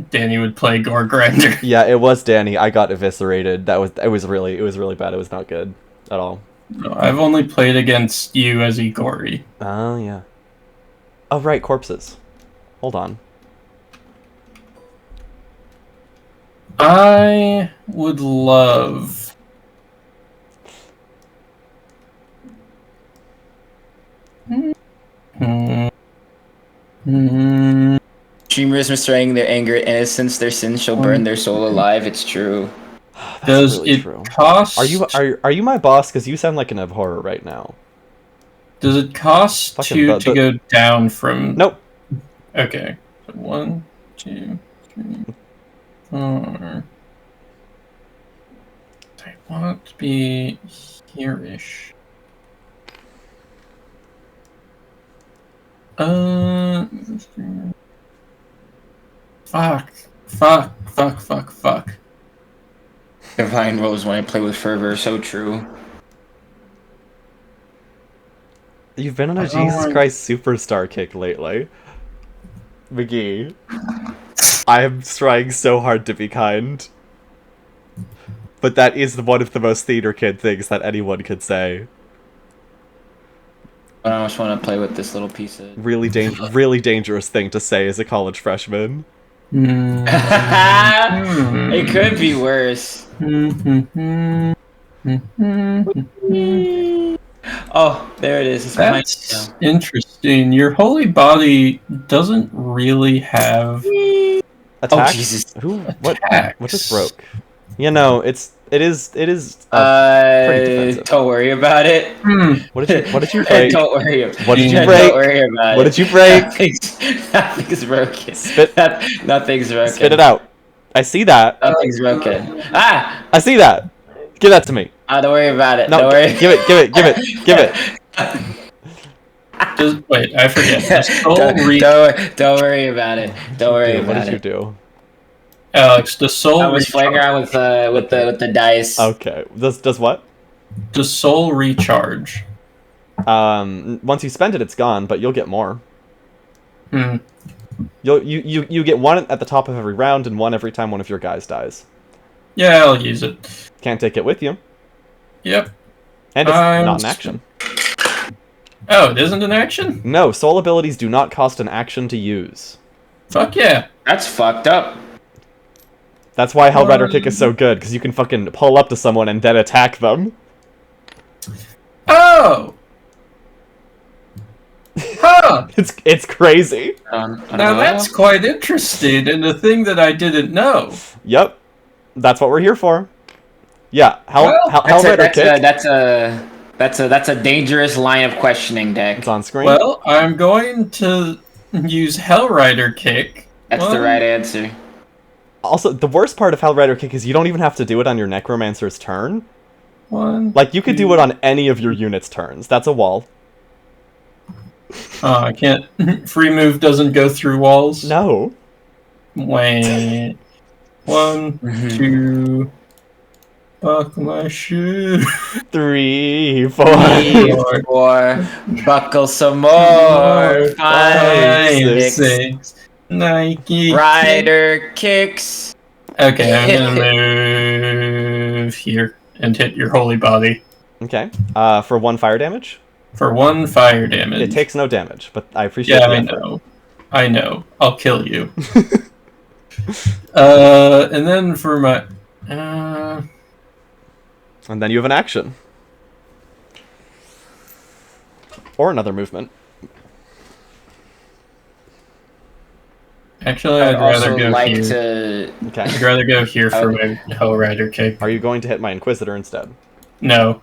Danny would play Gore Grinder. Yeah, it was Danny. I got eviscerated. It was really bad. It was not good at all. No, I've only played against you as Igori. Oh yeah. Oh right, corpses. Hold on. I would love. Dreamers betraying their anger, innocence, their sins shall burn their soul alive. It's true. Does it cost? Are you my boss? Because you sound like an abhorrer right now. Does it cost Fucking to go down from? Nope. Okay. So 1, 2, 3, 4. I want to be here-ish. Fuck. Divine Rose when I play with fervor, so true. You've been on a Jesus Christ Superstar kick lately. McGee. I am trying so hard to be kind. But that is one of the most theater kid things that anyone could say. I just want to play with this little piece of... Really dangerous thing to say as a college freshman. It could be worse. Oh, there it is. It's That's interesting. Your holy body doesn't really have Attack? Oh Jesus! What attacks. just broke? You know, it is pretty defensive. Don't worry about it. What did you break? Don't worry. What did you Don't break? worry about it. What did you break? Nothing's broken. Nothing's broken. Spit it out. I see that. Nothing's broken. Ah! I see that. Give that to me. Don't worry about it. No, don't worry. give it. Wait, I forget. Don't worry about it. Don't worry Dude, about it. what did you do? Alex, the soul. I was playing around with the dice. Okay. Does what? The soul recharge. Once you spend it, it's gone, but you'll get more. Hmm. You get one at the top of every round and one every time one of your guys dies. Yeah, I'll use it. Can't take it with you. Yep. And it's not an action. Oh, it isn't an action? No, soul abilities do not cost an action to use. Fuck yeah. That's fucked up. That's why Hellrider Kick is so good, because you can fucking pull up to someone and then attack them. Oh! Huh! It's crazy. Now that's quite interesting, and a thing that I didn't know. Yep. That's what we're here for. Yeah, Hellrider Kick. That's a dangerous line of questioning, deck. It's on screen. Well, I'm going to use Hellrider Kick. That's the right answer. Also, the worst part of Hellrider Kick is you don't even have to do it on your Necromancer's turn. Like, you could do it on any of your unit's turns. That's a wall. Oh, I can't. Free move doesn't go through walls? No. Wait. 1, 2. Fuck my shoe. 3, 4. 4. Buckle some more. 5, 6. Nike. Rider kicks. Okay, I'm gonna move here and hit your holy body. Okay. For 1 fire damage? For 1 fire damage. It takes no damage, but I appreciate the effort. effort. I know. I'll kill you. And then for my... And then you have an action. Or another movement. Actually, I'd rather go like here. Okay. I'd rather go here for my Hellrider Kick. Are you going to hit my Inquisitor instead? No.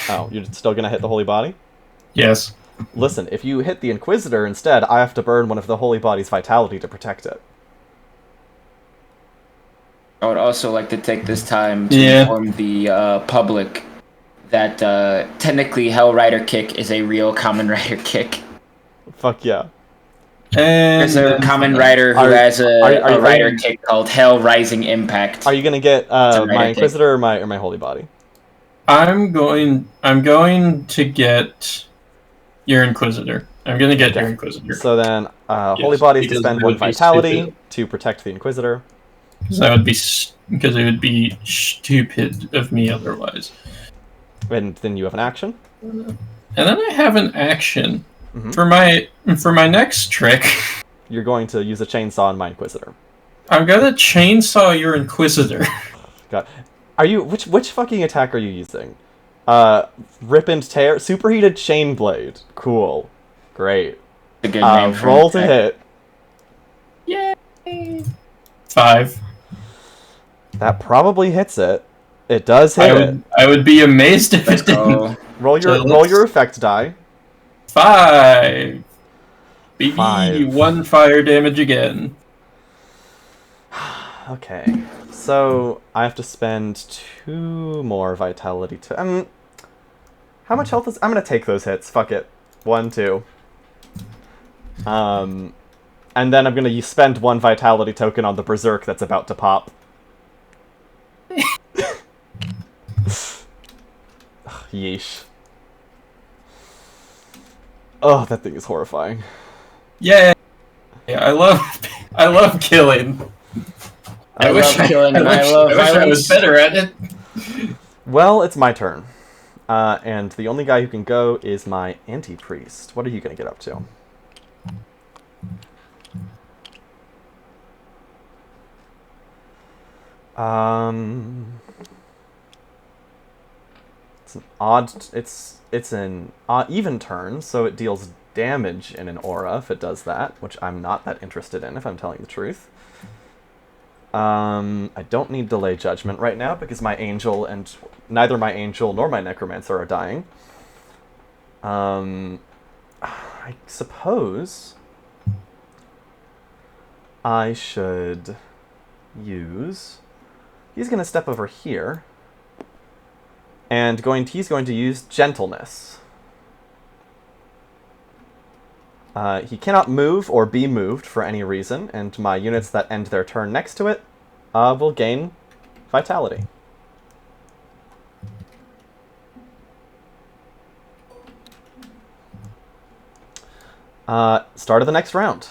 Oh, you're still going to hit the Holy Body? Yes. Listen, if you hit the Inquisitor instead, I have to burn one of the Holy Body's vitality to protect it. I would also like to take this time to inform the public that technically Hellrider Kick is a real Common Rider kick. Fuck yeah. And There's a then common for- writer who Are- has are a writer you- kick called Hell Rising Impact. Are you gonna get a my writer Inquisitor or my Holy Body? I'm going to get your Inquisitor. I'm going to get your Inquisitor. So then, Holy Yes, Body is to because spend that 1 would be Vitality stupid. to protect the Inquisitor. Because it would be stupid of me otherwise. And then you have an action. And then I have an action Mhm. for my next trick. You're going to use a chainsaw on my Inquisitor. I'm gonna chainsaw your Inquisitor. God, are you which fucking attack are you using? Rip and tear, superheated chain blade. Cool, great. A good name for Roll an to attack. hit. Yay! 5. That probably hits it. It does hit it. I would be amazed if Let's it didn't. go. Roll your effect die. 5. Baby, 5. 1 fire damage again. Okay, so I have to spend 2 more vitality to. How much health is? I'm gonna take those hits. Fuck it. 1, 2. And then I'm gonna spend 1 vitality token on the berserk that's about to pop. Yeesh. Oh, that thing is horrifying. Yeah, I love killing. I wish killing and I love I was violence. better at it. Well, it's my turn. And the only guy who can go is my anti-priest. What are you gonna get up to? It's an odd. It's an even turn, so it deals damage in an aura if it does that, which I'm not that interested in, if I'm telling the truth. I don't need delay judgment right now because my angel and neither my angel nor my necromancer are dying. I suppose I should use. He's going to step over here, and he's going to use gentleness. He cannot move or be moved for any reason, and my units that end their turn next to it will gain vitality. Start of the next round.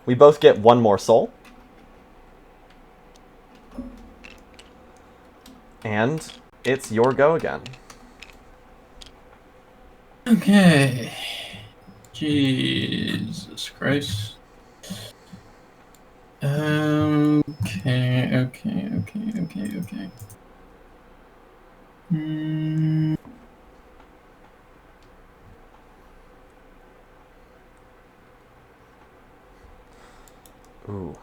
We both get 1 more soul. And it's your go again. Okay. Jesus Christ. Okay. Ooh.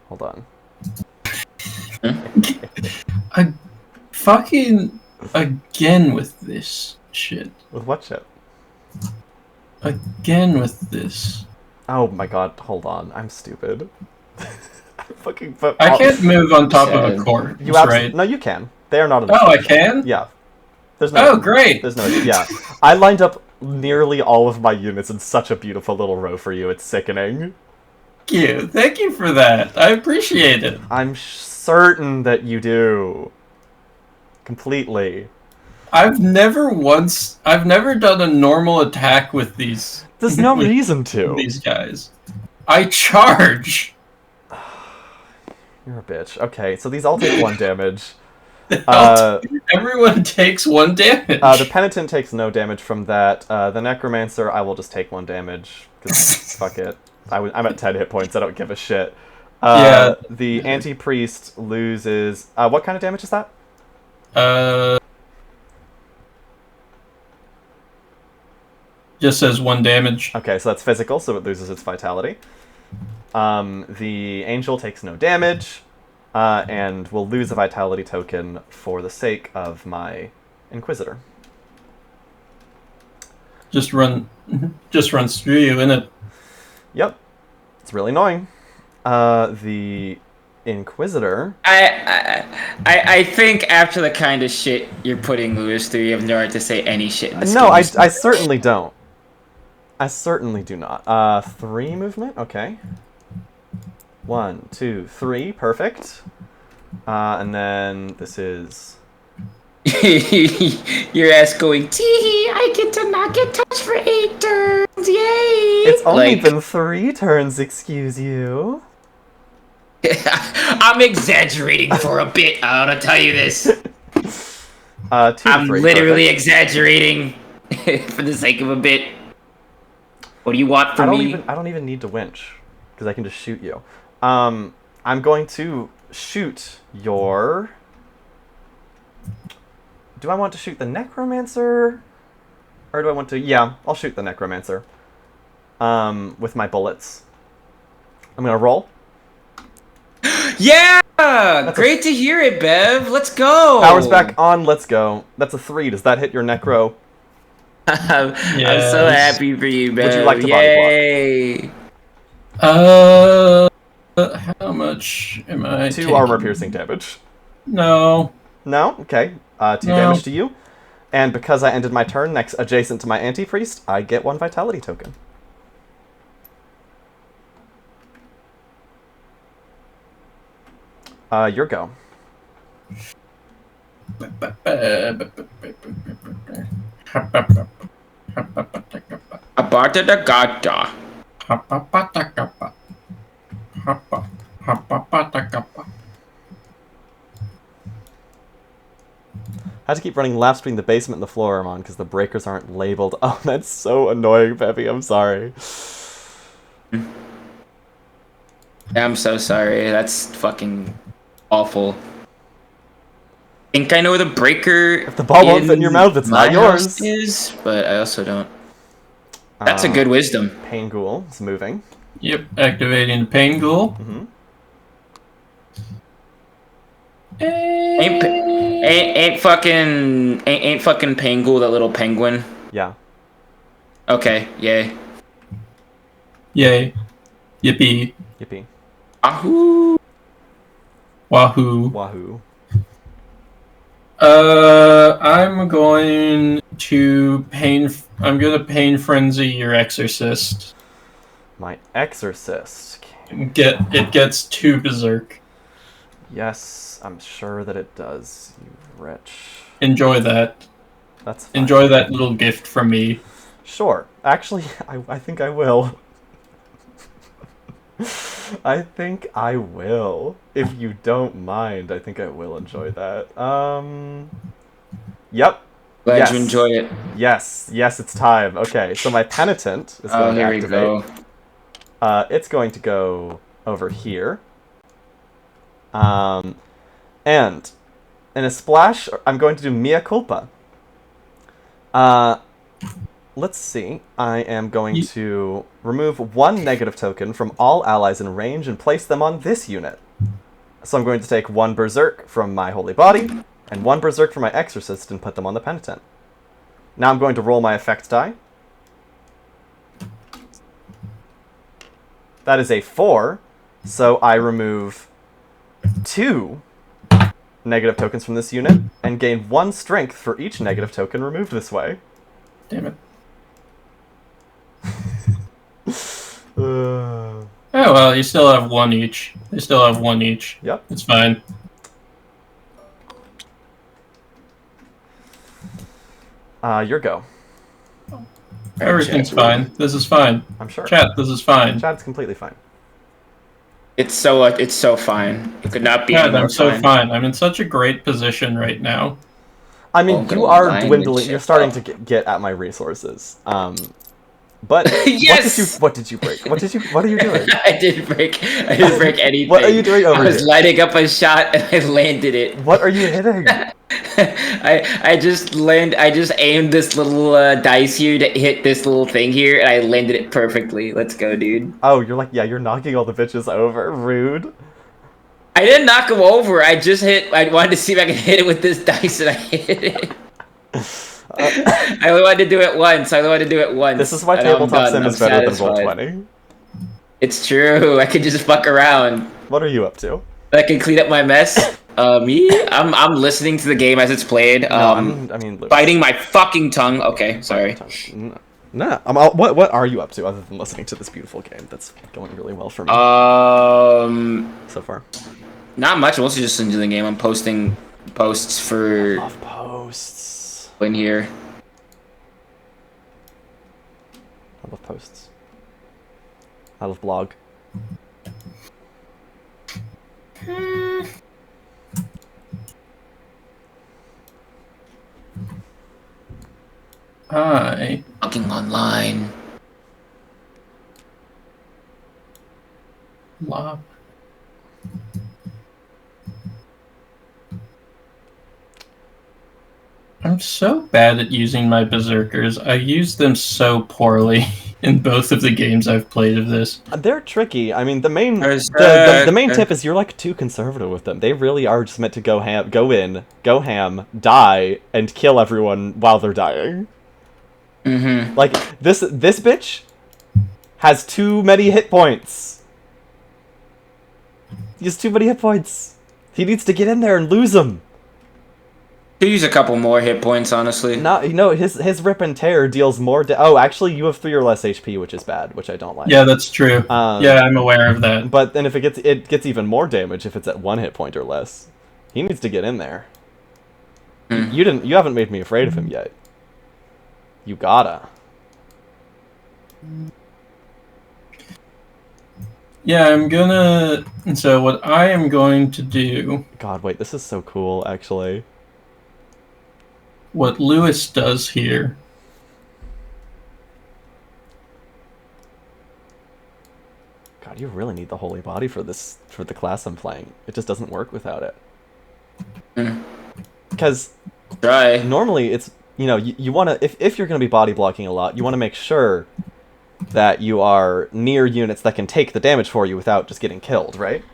Hold on. I fucking again with this shit. With what shit? Again with this. Oh my god, hold on. I'm stupid. I can't move on top of a Sad. corpse, You right? No, you can. They are not. Oh, I can? Yeah. There's no. Oh, great! There's no. Yeah. I lined up nearly all of my units in such a beautiful little row for you. It's sickening. Thank you for that. I appreciate it. I'm certain that you do. Completely. I've never done a normal attack with these. There's no with reason to. These guys. I charge. You're a bitch. Okay, so these all take 1 damage. Everyone takes 1 damage. The Penitent takes no damage from that. The Necromancer, I will just take 1 damage. Because fuck it. I'm at 10 hit points, I don't give a shit. Yeah. The Anti-Priest loses... what kind of damage is that? Just says 1 damage. Okay, so that's physical, so it loses its vitality. The Angel takes no damage, and will lose a vitality token for the sake of my Inquisitor. Just runs through you, innit? Yep. It's really annoying. The Inquisitor... I think after the kind of shit you're putting Lewis through, you have no right to say any shit in this No, game. I certainly don't. I certainly do not. 3 movement, okay. 1, 2, 3, perfect. And then this is... Your ass going, tee, I get to not get touched for 8 turns, yay! It's only been 3 turns, excuse you. I'm exaggerating for a bit, I want to tell you this. 2 I'm 3, literally perfect. exaggerating for the sake of a bit. What do you want from me? I don't even need to winch, because I can just shoot you. I'm going to shoot your... Do I want to shoot the Necromancer? Or do I want to... Yeah, I'll shoot the Necromancer. With my bullets. I'm gonna roll. Yeah! Great to hear it, Bev. Let's go! Power's back on, let's go. That's a 3. Does that hit your Necro? I'm so happy for you, Bev. Would you like to body block? How much am I 2 taking? armor piercing damage. No. No? Okay. 2 damage to you. And because I ended my turn next adjacent to my anti-priest, I get 1 vitality token. Your go. Abarta da gata. I had to keep running laps between the basement and the floor I'm on because the breakers aren't labeled. Oh, that's so annoying, Peppy. I'm sorry. I'm so sorry. That's fucking awful. I think I know where the breaker. If the ball won't fit in your mouth, it's not yours. Is, but I also don't. That's a good wisdom. Pain Ghoul is moving. Yep, activating the Pain Ghoul. Mm-hmm. Ain't fucking Pain Ghoul that little penguin? Yeah. Okay, yay. Yay. Yippee. Yippee. Ahoo! Wahoo. Wahoo. I'm going to I'm gonna Pain Frenzy your Exorcist. My Exorcist. It gets 2 Berserk. Yes, I'm sure that it does, you wretch. Enjoy that. That's fine. Enjoy that little gift from me. Sure. Actually, I think I will. I think I will. If you don't mind, I think I will enjoy that. Yep. Glad you enjoy it. Yes, it's time. Okay, so my Penitent is going to activate. Here we go. It's going to go over here. And in a splash, I'm going to do Mea Culpa. Let's see. I am going to remove 1 negative token from all allies in range and place them on this unit. So I'm going to take 1 Berserk from my Holy Body and 1 Berserk from my Exorcist and put them on the Penitent. Now I'm going to roll my effect die. That is a 4, so I remove 2 negative tokens from this unit and gain 1 strength for each negative token removed this way. Damn it. Uh, Oh well, you still have 1 each. They still have 1 each. Yep. It's fine. Your go. Everything's fine. This is fine. I'm sure. Chat, this is fine. Chat's completely fine. It's so fine. It could not be Chat, any more I'm so fine. fine. I'm in such a great position right now. I mean, Okay, you are fine, dwindling. shit. You're starting to get at my resources. But Yes! what did you break? What are you doing? I didn't break anything. What are you doing over I was here? lighting up a shot and I landed it. What are you hitting? I just aimed this little dice here to hit this little thing here and I landed it perfectly. Let's go, dude. Oh, you're knocking all the bitches over. Rude. I didn't knock him over. I wanted to see if I could hit it with this dice and I hit it. I only wanted to do it once. This is why and I'm Tabletop done. Sim I'm is better than satisfied. Roll20. It's true. I could just fuck around. What are you up to? I can clean up my mess. I'm listening to the game as it's played. No, I mean, Lewis. Biting my fucking tongue. Okay, sorry. No, what are you up to other than listening to this beautiful game that's going really well for me so far? Not much. I'm also just into the game. I'm posting posts for I love posts. in here. I love posts. I love blog. Hi. Talking online. Lob. I'm so bad at using my berserkers. I use them so poorly in both of the games I've played of this. They're tricky. I mean, the main tip is you're like too conservative with them. They really are just meant to go ham, die, and kill everyone while they're dying. Mm-hmm. Like this bitch has too many hit points. He has too many hit points. He needs to get in there and lose them. Could use a couple more hit points, honestly. His rip and tear deals more. Oh, actually, you have 3 or less HP, which is bad, which I don't like. Yeah, that's true. Yeah, I'm aware of that. But then if it gets even more damage if it's at 1 hit point or less. He needs to get in there. You haven't made me afraid of him yet. You gotta. Yeah, I'm gonna... So what I am going to do... God, wait, this is so cool, actually. What Lewis does here... God, you really need the holy body for the class I'm playing. It just doesn't work without it. Because normally it's... you want to... If you're going to be body blocking a lot, you want to make sure that you are near units that can take the damage for you without just getting killed, right?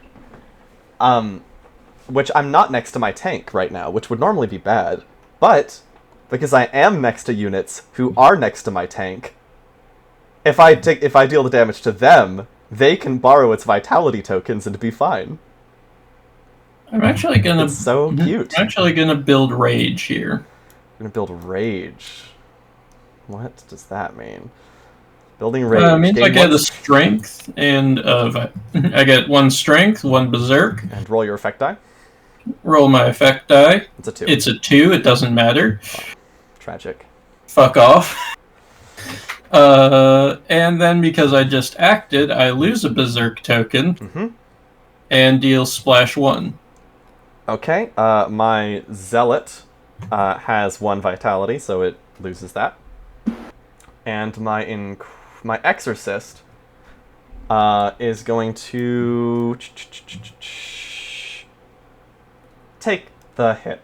Which I'm not next to my tank right now, which would normally be bad. But, because I am next to units who are next to my tank, if I deal the damage to them, they can borrow its vitality tokens and be fine. I'm actually gonna... It's so cute. I'm actually gonna build Rage here. I'm gonna build Rage. What does that mean? Building Rage. It means I get a strength, and I get 1 strength, 1 berserk. And roll your effect die. Roll my effect die. It's a 2. It's a 2, it doesn't matter. Oh, tragic. Fuck off. And then because I just acted, I lose a berserk token. And deal splash 1. Okay, my Zealot has 1 vitality, so it loses that. And my Exorcist is going to take the hit.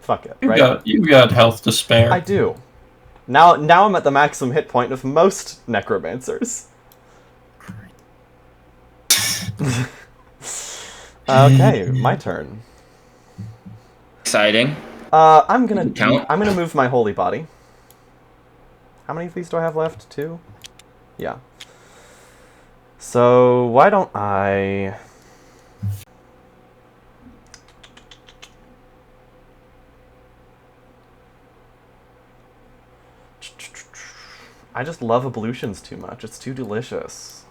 Fuck it, right? You got health to spare. I do. Now I'm at the maximum hit point of most necromancers. Okay, my turn. Exciting. I'm gonna move my holy body. How many of these do I have left? 2? Yeah. So why don't I... I just love ablutions too much. It's too delicious.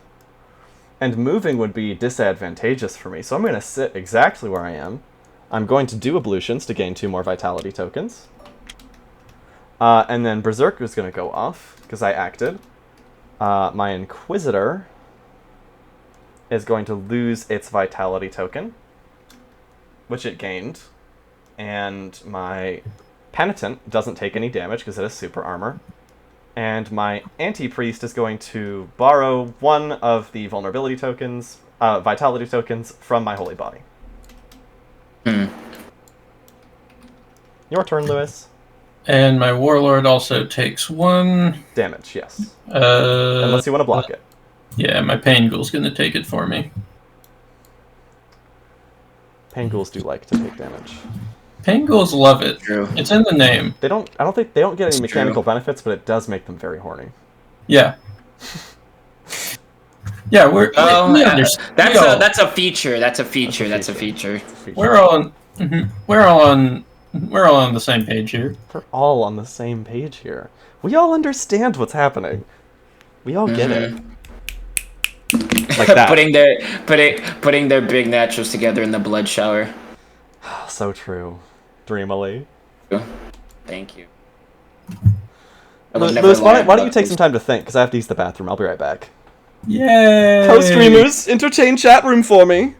And moving would be disadvantageous for me, so I'm going to sit exactly where I am. I'm going to do ablutions to gain 2 more vitality tokens. And then Berserk is going to go off, because I acted. My Inquisitor is going to lose its vitality token, which it gained. And my Penitent doesn't take any damage, because it has super armor. And my Anti-Priest is going to borrow 1 of the vulnerability tokens, vitality tokens, from my holy body. Your turn, Lewis. And my Warlord also takes 1... damage, yes. Unless you want to block it. Yeah, my Pain Ghoul's gonna take it for me. Pain Ghouls do like to take damage. Pain Ghouls love it. True. It's in the name. I don't think they don't get any It's mechanical true. benefits, but it does make them very horny. Yeah. Yeah, we understand. That's a feature. That's a feature. That's a feature. We're all on We're all on the same page here. We're all on the same page here. We all understand what's happening. We all get it. Like that. putting their big naturals together in the blood shower. So true. Dreamily. Thank you. Lewis, why don't you take some time to think? Because I have to use the bathroom. I'll be right back. Yay! Co-streamers, entertain chat room for me.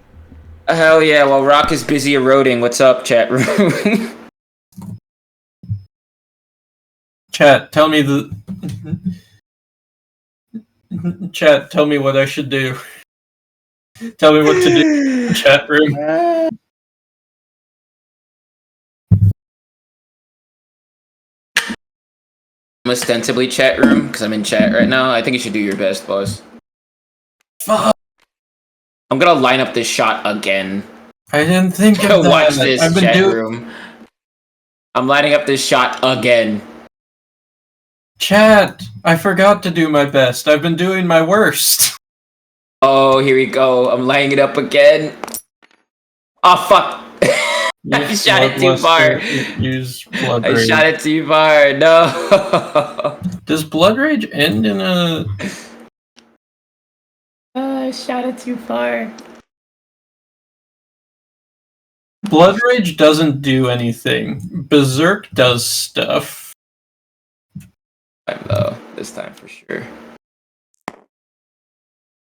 Hell yeah, while Rock is busy eroding. What's up, chat room? Chat, tell me Chat, tell me what I should do. Tell me what to do, chat room. I'm ostensibly chat room, because I'm in chat right now. I think you should do your best, boss. Fuck. I'm gonna line up this shot again. I didn't think of that. Watch this, chat room. I'm lining up this shot again. Chat, I forgot to do my best. I've been doing my worst. Oh, here we go. I'm lining it up again. Oh, fuck. I shot it too far. Use blood rage. I shot it too far. No. Does blood rage end in a... I shot it too far. Blood rage doesn't do anything. Berserk does stuff. Though, this time for sure.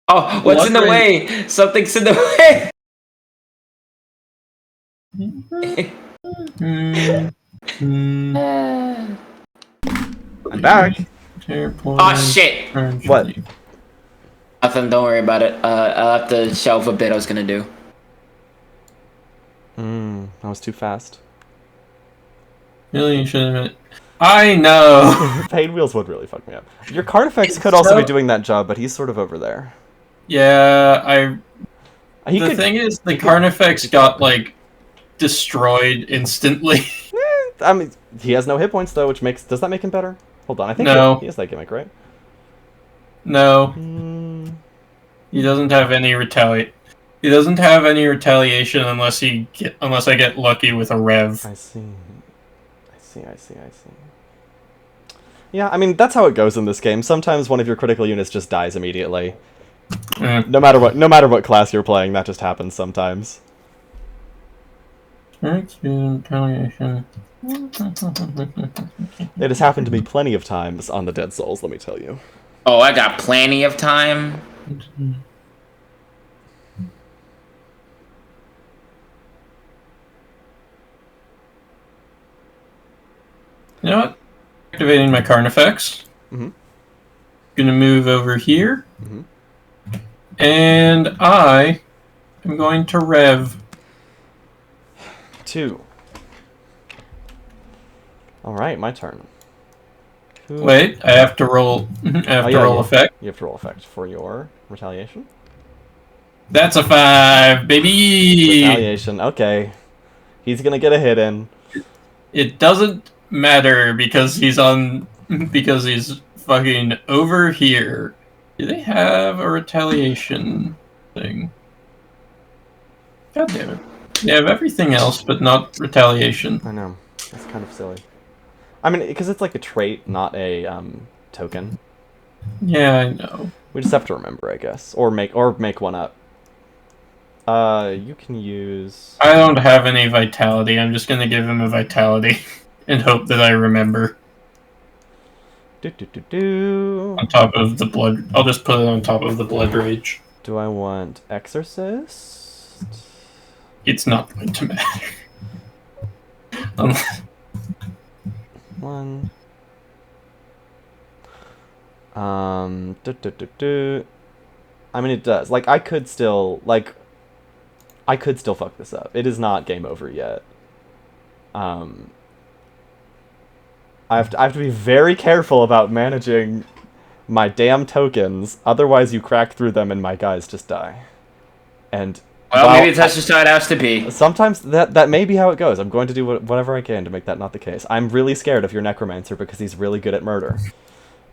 Oh, what's in the way? Something's in the way. I'm back. Oh shit! What? Nothing. Don't worry about it. I'll have to shelve a bit I was gonna do. That was too fast. Really, you should admit. I know. Pain wheels would really fuck me up. Your Carnifex could also be doing that job, but he's sort of over there. Yeah, the thing is, the Carnifex got like destroyed instantly. I mean, he has no hit points though, which makes does that make him better? Hold on, I think No. he has that gimmick, right? No, he doesn't have any retaliate. He doesn't have any retaliation unless I get lucky with a rev. I see. Yeah, I mean that's how it goes in this game. Sometimes one of your critical units just dies immediately. No matter what class you're playing, that just happens sometimes. Retaliation. It has happened to me plenty of times on the Dead Souls, let me tell you. Oh, I got plenty of time. You know what? Activating my Carnifex. Gonna move over here. And I am going to rev. 2. Alright, my turn. Wait, I have to roll. Roll effect. You have to roll effect for your retaliation. That's a 5, baby. Retaliation. Okay, he's gonna get a hit in. It doesn't matter because he's fucking over here. Do they have a retaliation thing? God damn it! They have everything else, but not retaliation. I know. That's kind of silly. I mean, because it's like a trait, not a token. Yeah, I know. We just have to remember, I guess, or make one up. You can use. I don't have any vitality. I'm just gonna give him a vitality and hope that I remember. On top of the blood, I'll just put it on top of the blood rage. Do I want exorcist? It's not going to matter. 1. I mean, it does. Like, I could still fuck this up. It is not game over yet. I have to be very careful about managing my damn tokens. Otherwise, you crack through them and my guys just die. And well, maybe that's just how it has to be. Sometimes that may be how it goes. I'm going to do whatever I can to make that not the case. I'm really scared of your Necromancer because he's really good at murder.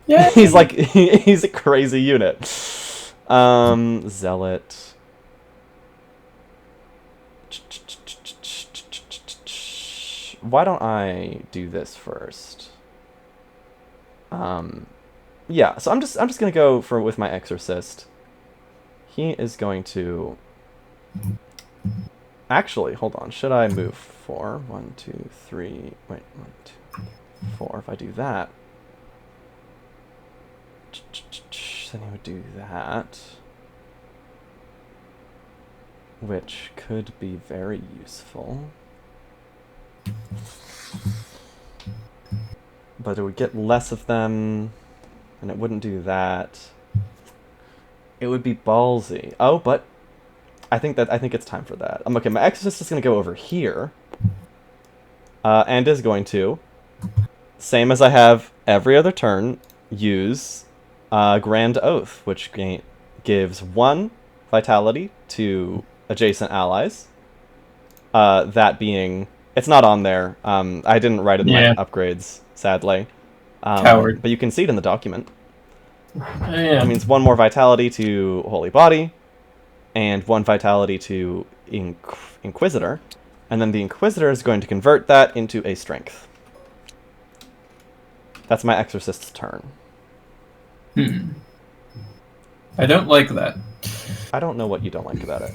Yeah. He's a crazy unit. Zealot. Why don't I do this first? Yeah, so I'm just gonna go with my Exorcist. He is going to... Actually, hold on. Should I move 4? 1, 2, 3... Wait, 1, 2, 4. If I do that... Then he would do that. Which could be very useful. But it would get less of them, and it wouldn't do that. It would be ballsy. Oh, but I think it's time for that. Okay, my Exorcist is going to go over here. And is going to, same as I have every other turn, use Grand Oath, which gives 1 vitality to adjacent allies. That being... It's not on there. I didn't write it in my upgrades, sadly. Coward. But you can see it in the document. Yeah. It means 1 more vitality to Holy Body, and 1 vitality to Inquisitor, and then the Inquisitor is going to convert that into a Strength. That's my Exorcist's turn. I don't like that. I don't know what you don't like about it.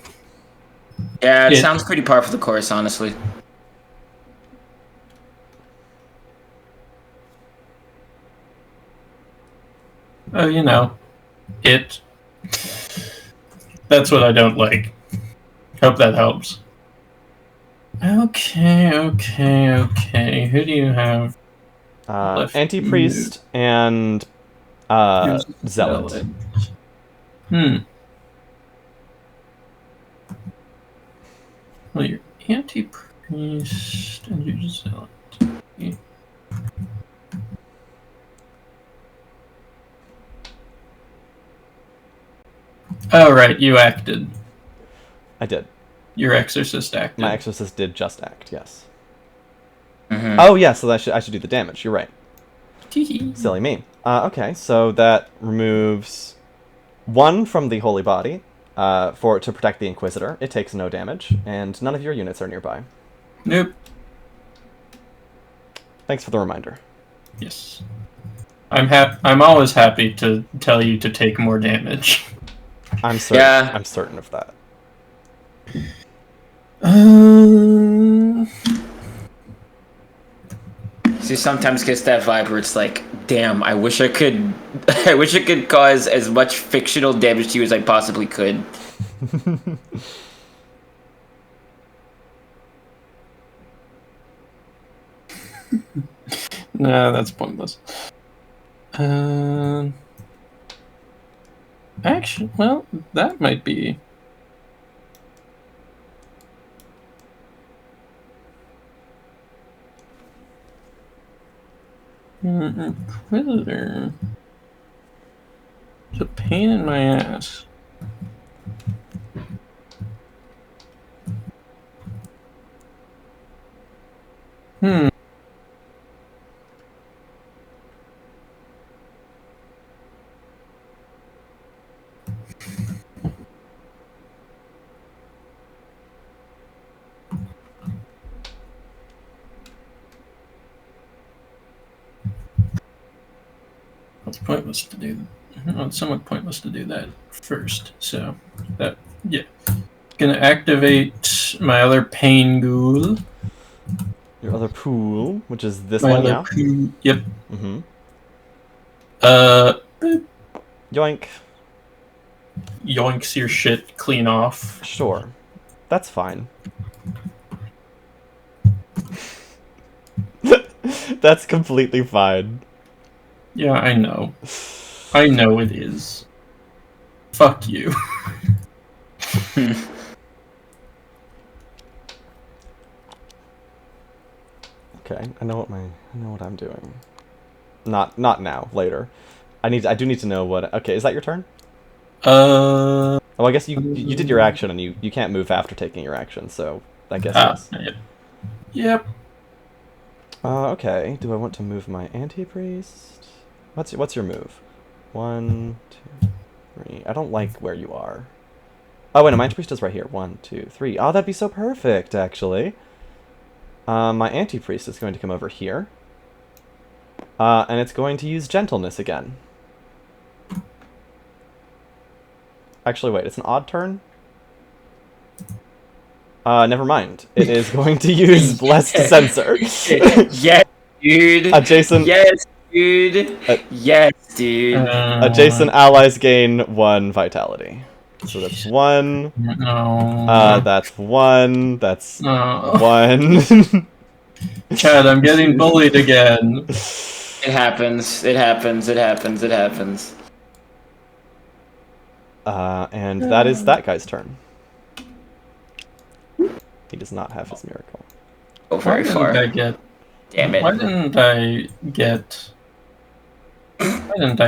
Yeah, it sounds pretty par for the course, honestly. Oh, you know, it. That's what I don't like. Hope that helps. Okay. Who do you have? Anti-Priest and Zealot. Well, you're Anti-Priest and you're Zealot. Yeah. Oh, right, you acted. I did. Your Exorcist acted. My Exorcist did just act, yes. Oh, yeah, so I should do the damage. You're right. Silly me. Okay, so that removes 1 from the Holy Body to protect the Inquisitor. It takes no damage, and none of your units are nearby. Nope. Thanks for the reminder. Yes. I'm always happy to tell you to take more damage. I'm certain. Yeah. I'm certain of that. See, sometimes gets that vibe where it's like, damn, I wish I could cause as much fictional damage to you as I possibly could. No, that's pointless. Actually, well, that might be. Inquisitor. It's a pain in my ass. It's pointless to do. Well, it's somewhat pointless to do that first. So that gonna activate my other pain ghoul. Your other pool, which is this My one other now. pool. Yep. Yoink. Yoinks your shit clean off. Sure. That's fine. That's completely fine. Yeah, I know. I know it is. Fuck you. Okay, I know what I'm doing. Not now, later. I do need to know what. Okay, is that your turn? Oh, I guess you did your action and you can't move after taking your action, so I guess yes. Yep. Okay. Do I want to move my anti-priest? What's your move? 1, 2, 3. I don't like where you are. Oh wait, no, my anti-priest is right here. 1, 2, 3. Oh, that'd be so perfect, actually. My anti-priest is going to come over here. And it's going to use gentleness again. Actually, wait, it's an odd turn? Never mind. It is going to use Blessed Censor. Yes, dude. Adjacent... Yes, dude. Yes, dude. Adjacent allies gain 1 vitality. So that's 1. No. That's 1. That's No. 1. Chad, I'm getting bullied again. It happens. It happens. It happens. It happens. And that is that guy's turn. He does not have his miracle. Go very far. Damn it. Why didn't I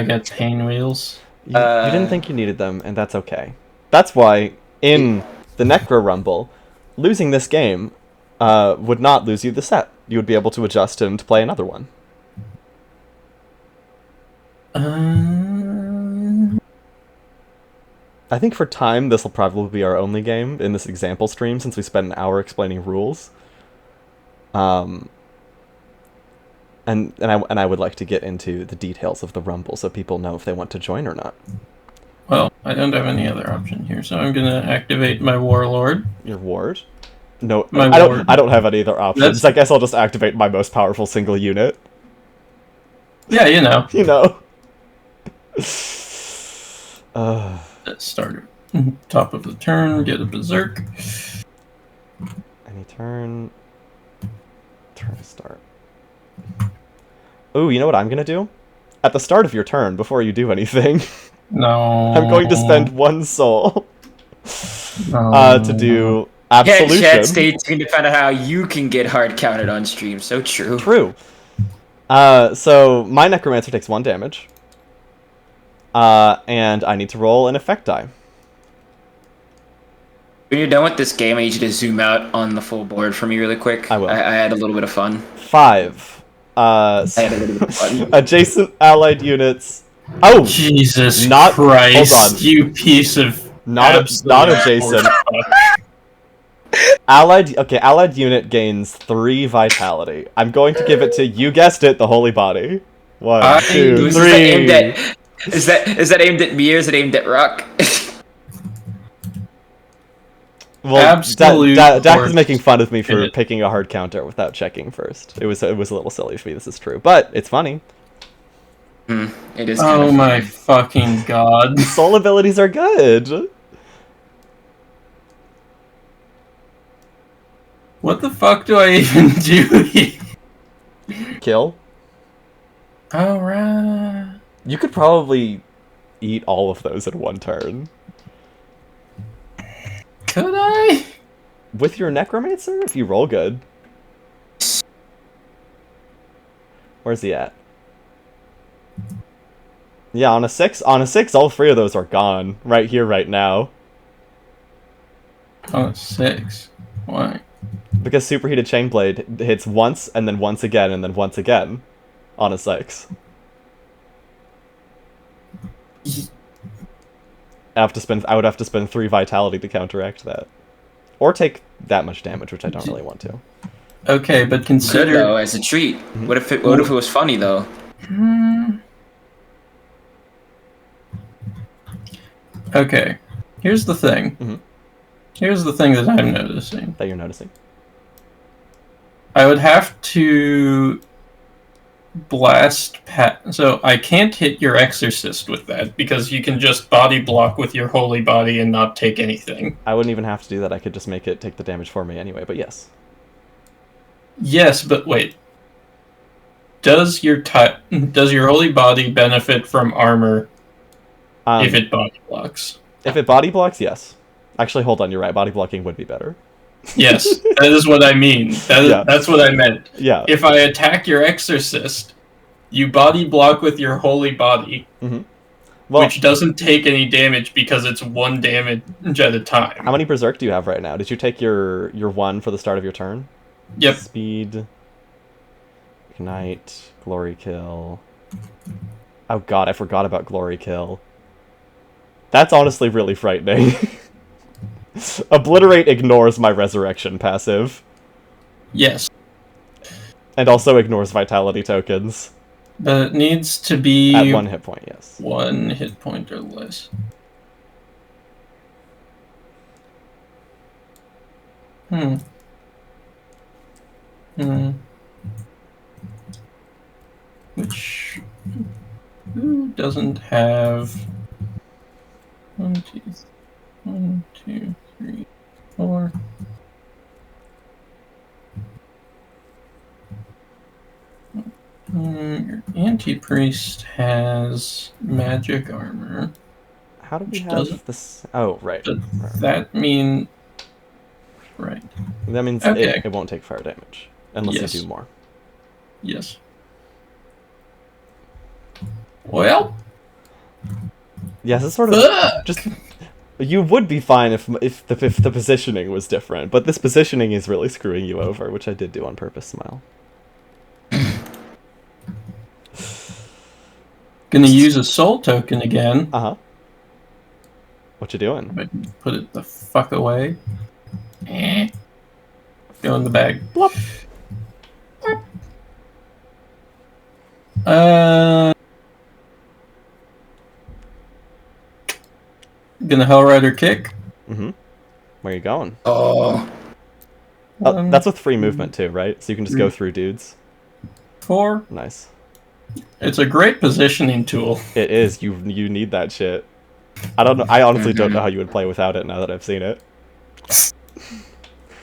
get pain wheels? You didn't think you needed them, and that's okay. That's why, in the NECRORUMBLE, losing this game would not lose you the set. You would be able to adjust him to play another one. I think for time, this will probably be our only game in this example stream, since we spent an hour explaining rules. And I would like to get into the details of the Rumble so people know if they want to join or not. Well, I don't have any other option here, so I'm gonna activate my Warlord. Your ward? No, My I ward. don't have any other options. I guess I'll just activate my most powerful single unit. Yeah, you know. You know. Let's start top of the turn, get a berserk. Any turn. Turn start. Ooh, you know what I'm gonna do? At the start of your turn, before you do anything, No. I'm going to spend 1 soul No. to do Yeah, absolution. chat, stay tuned to find out how you can get hard counted on stream. So true. True. So my necromancer takes 1 damage. And I need to roll an effect die. When you're done with this game, I need you to zoom out on the full board for me really quick. I will. I had a little bit of fun. 5. I had a little bit of fun. Adjacent allied units. Oh, Jesus Not- Christ, hold on. you piece of not absolute adjacent. bullshit. Allied unit gains 3 vitality. I'm going to give it to, you guessed it, the Holy Body. 1, 2, Is 3. that aimed at? Is that aimed at me or is it aimed at Rock? Well, Absolute Dak is corpse. making fun of me for It- picking a hard counter without checking first. It was a little silly for me, this is true. But it's funny. It is. Oh my fucking god. Soul abilities are good. What the fuck do I even do here? Kill. Alright. You could probably eat all of those in 1 turn. Could I? With your necromancer, if you roll good. Where's he at? Yeah, on a 6, all 3 of those are gone. Right here, right now. Oh, 6. Why? Because Superheated Chainblade hits once, and then once again, and then once again. On a 6. I would have to spend 3 vitality to counteract that. Or take that much damage, which I don't really want to. Okay, but Good consider... though, as a treat. What if it was funny though? Okay, here's the thing. Mhm. Here's the thing that I'm noticing. That you're noticing. I would have to blast so I can't hit your exorcist with that because you can just body block with your holy body and not take anything. I wouldn't even have to do that. I could just make it take the damage for me anyway, but yes. Yes, but wait. Does your holy body benefit from armor if it body blocks? If it body blocks, yes. Actually, hold on, you're right. Body blocking would be better. Yes, that is what I mean. That's what I meant. Yeah. If I attack your exorcist, you body block with your holy body, Well, which doesn't take any damage because it's 1 damage at a time. how many berserk do you have right now? Did you take your 1 for the start of your turn? Yep. Speed, ignite, glory kill. Oh god, I forgot about glory kill. That's honestly really frightening. Obliterate ignores my resurrection passive. Yes. And also ignores vitality tokens. But it needs to be At 1 hit point, yes. 1 hit point or less. Which... Who doesn't have... 1, 2, 3, 4... Your anti-priest has magic armor. How do we Which have doesn't- this? Oh, right. Does that mean... Right. That means Okay. it won't take fire damage. Unless Yes. you do more. Yes. Well... Yes, it's sort of... Fuck! Just... You would be fine if the positioning was different, but this positioning is really screwing you over, which I did do on purpose, Smile. Gonna use a soul token again. Uh-huh. What you doing? But put it the fuck away. Go in the bag. Blop. Gonna Hellrider kick. Mm-hmm. Where you going? Oh. That's with free movement too, right? So you can just go through dudes. 4. Nice. It's a great positioning tool. It is. You need that shit. I don't know. I honestly don't know how you would play without it now that I've seen it.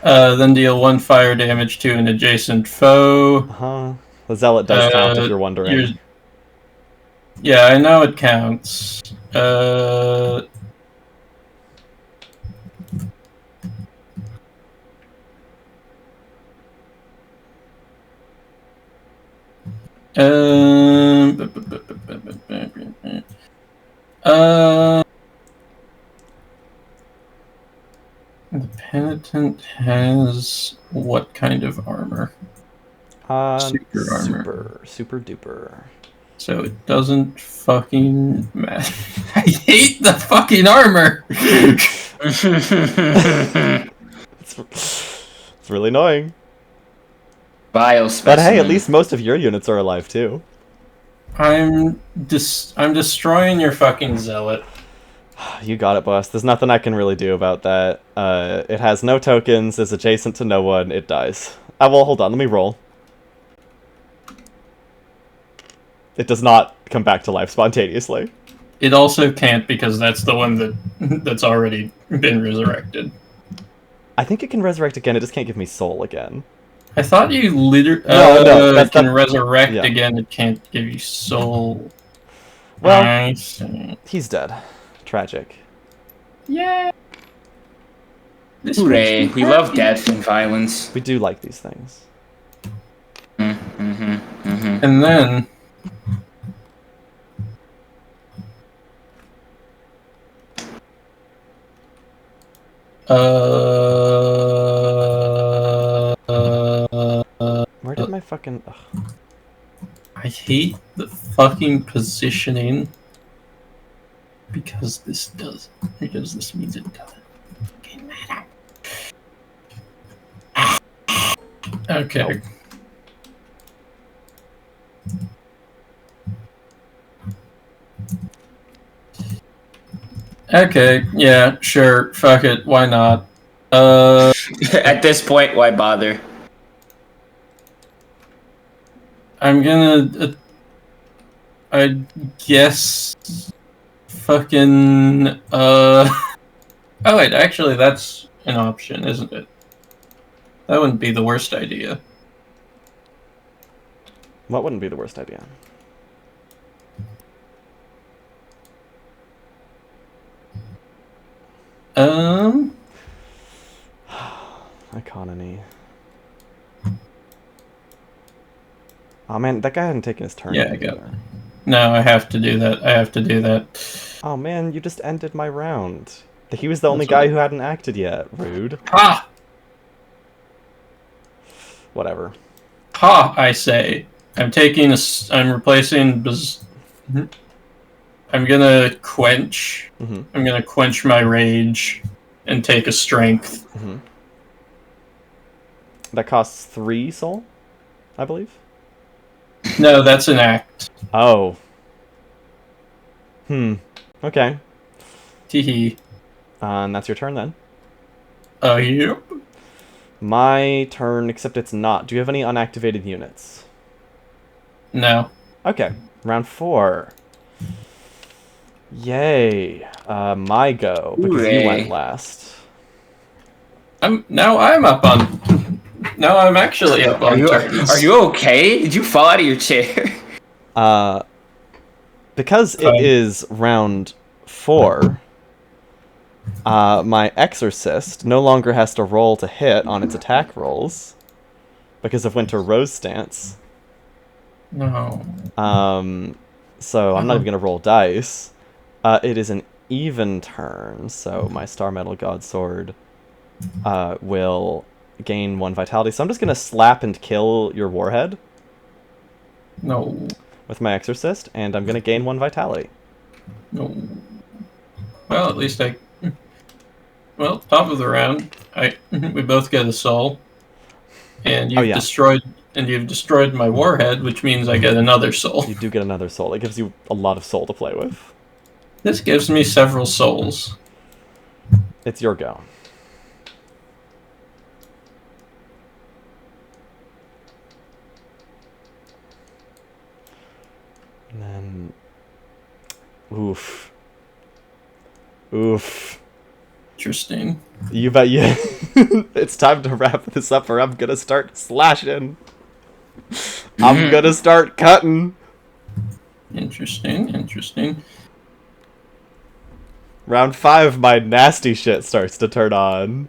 Then deal 1 fire damage to an adjacent foe. Uh-huh. The zealot does count if you're wondering. Yeah, I know it counts. The penitent has what kind of armor? Super armor. Super duper. So it doesn't fucking matter. I hate the fucking armor! It's really annoying. Vile But specimen. hey, at least most of your units are alive too. I'm destroying your fucking zealot. You got it, boss. There's nothing I can really do about that. It has no tokens, is adjacent to no one, it dies. Well, hold on, let me roll. It does not come back to life spontaneously. It also can't because that's the one that's already been resurrected. I think it can resurrect again, it just can't give me soul again. I thought you literally No, can resurrect yeah. again. It can't give you soul. Well, I see. he's dead. Tragic. Yeah. This Hooray. makes me We love happy. death and violence. We do like these things. And then Where did my fucking... Ugh. I hate the fucking positioning because this means it doesn't fucking matter. Okay. Okay, yeah, sure, fuck it, why not? At this point, why bother? I'm gonna, I guess, fucking, oh wait, actually that's an option, isn't it? That wouldn't be the worst idea. What wouldn't be the worst idea? Economy. Oh man, that guy hadn't taken his turn. Yeah, yet I got either. it. No, I have to do that. Oh man, you just ended my round. He was the only That's guy right. who hadn't acted yet. Rude. Ha! Whatever. Ha, I say. I'm replacing I'm gonna quench. Mm-hmm. I'm gonna quench my rage and take a strength. Mm-hmm. That costs 3 soul? I believe. No, that's an act. Oh. Okay. Teehee. And that's your turn then. Oh, yep. My turn, except it's not. Do you have any unactivated units? No. Okay. Round 4. Yay. My go, because you went last. I'm up on. Now I'm actually up on turns. Are you okay? Did you fall out of your chair? Because it is round 4, my Exorcist no longer has to roll to hit on its attack rolls because of Winter Rose Stance. No. So I'm not even going to roll dice. It is an even turn, so my Star Metal God Sword will gain 1 vitality. So I'm just going to slap and kill your Warhead. No. With my Exorcist, and I'm going to gain 1 vitality. No. Well, at least well, top of the round, we both get a soul, and you've destroyed my warhead, which means I get another soul. You do get another soul. It gives you a lot of soul to play with. This gives me several souls. It's your go. And then... Oof. Interesting. You bet you... It's time to wrap this up or I'm gonna start slashing. I'm gonna start cutting. Interesting. Round 5, my nasty shit starts to turn on.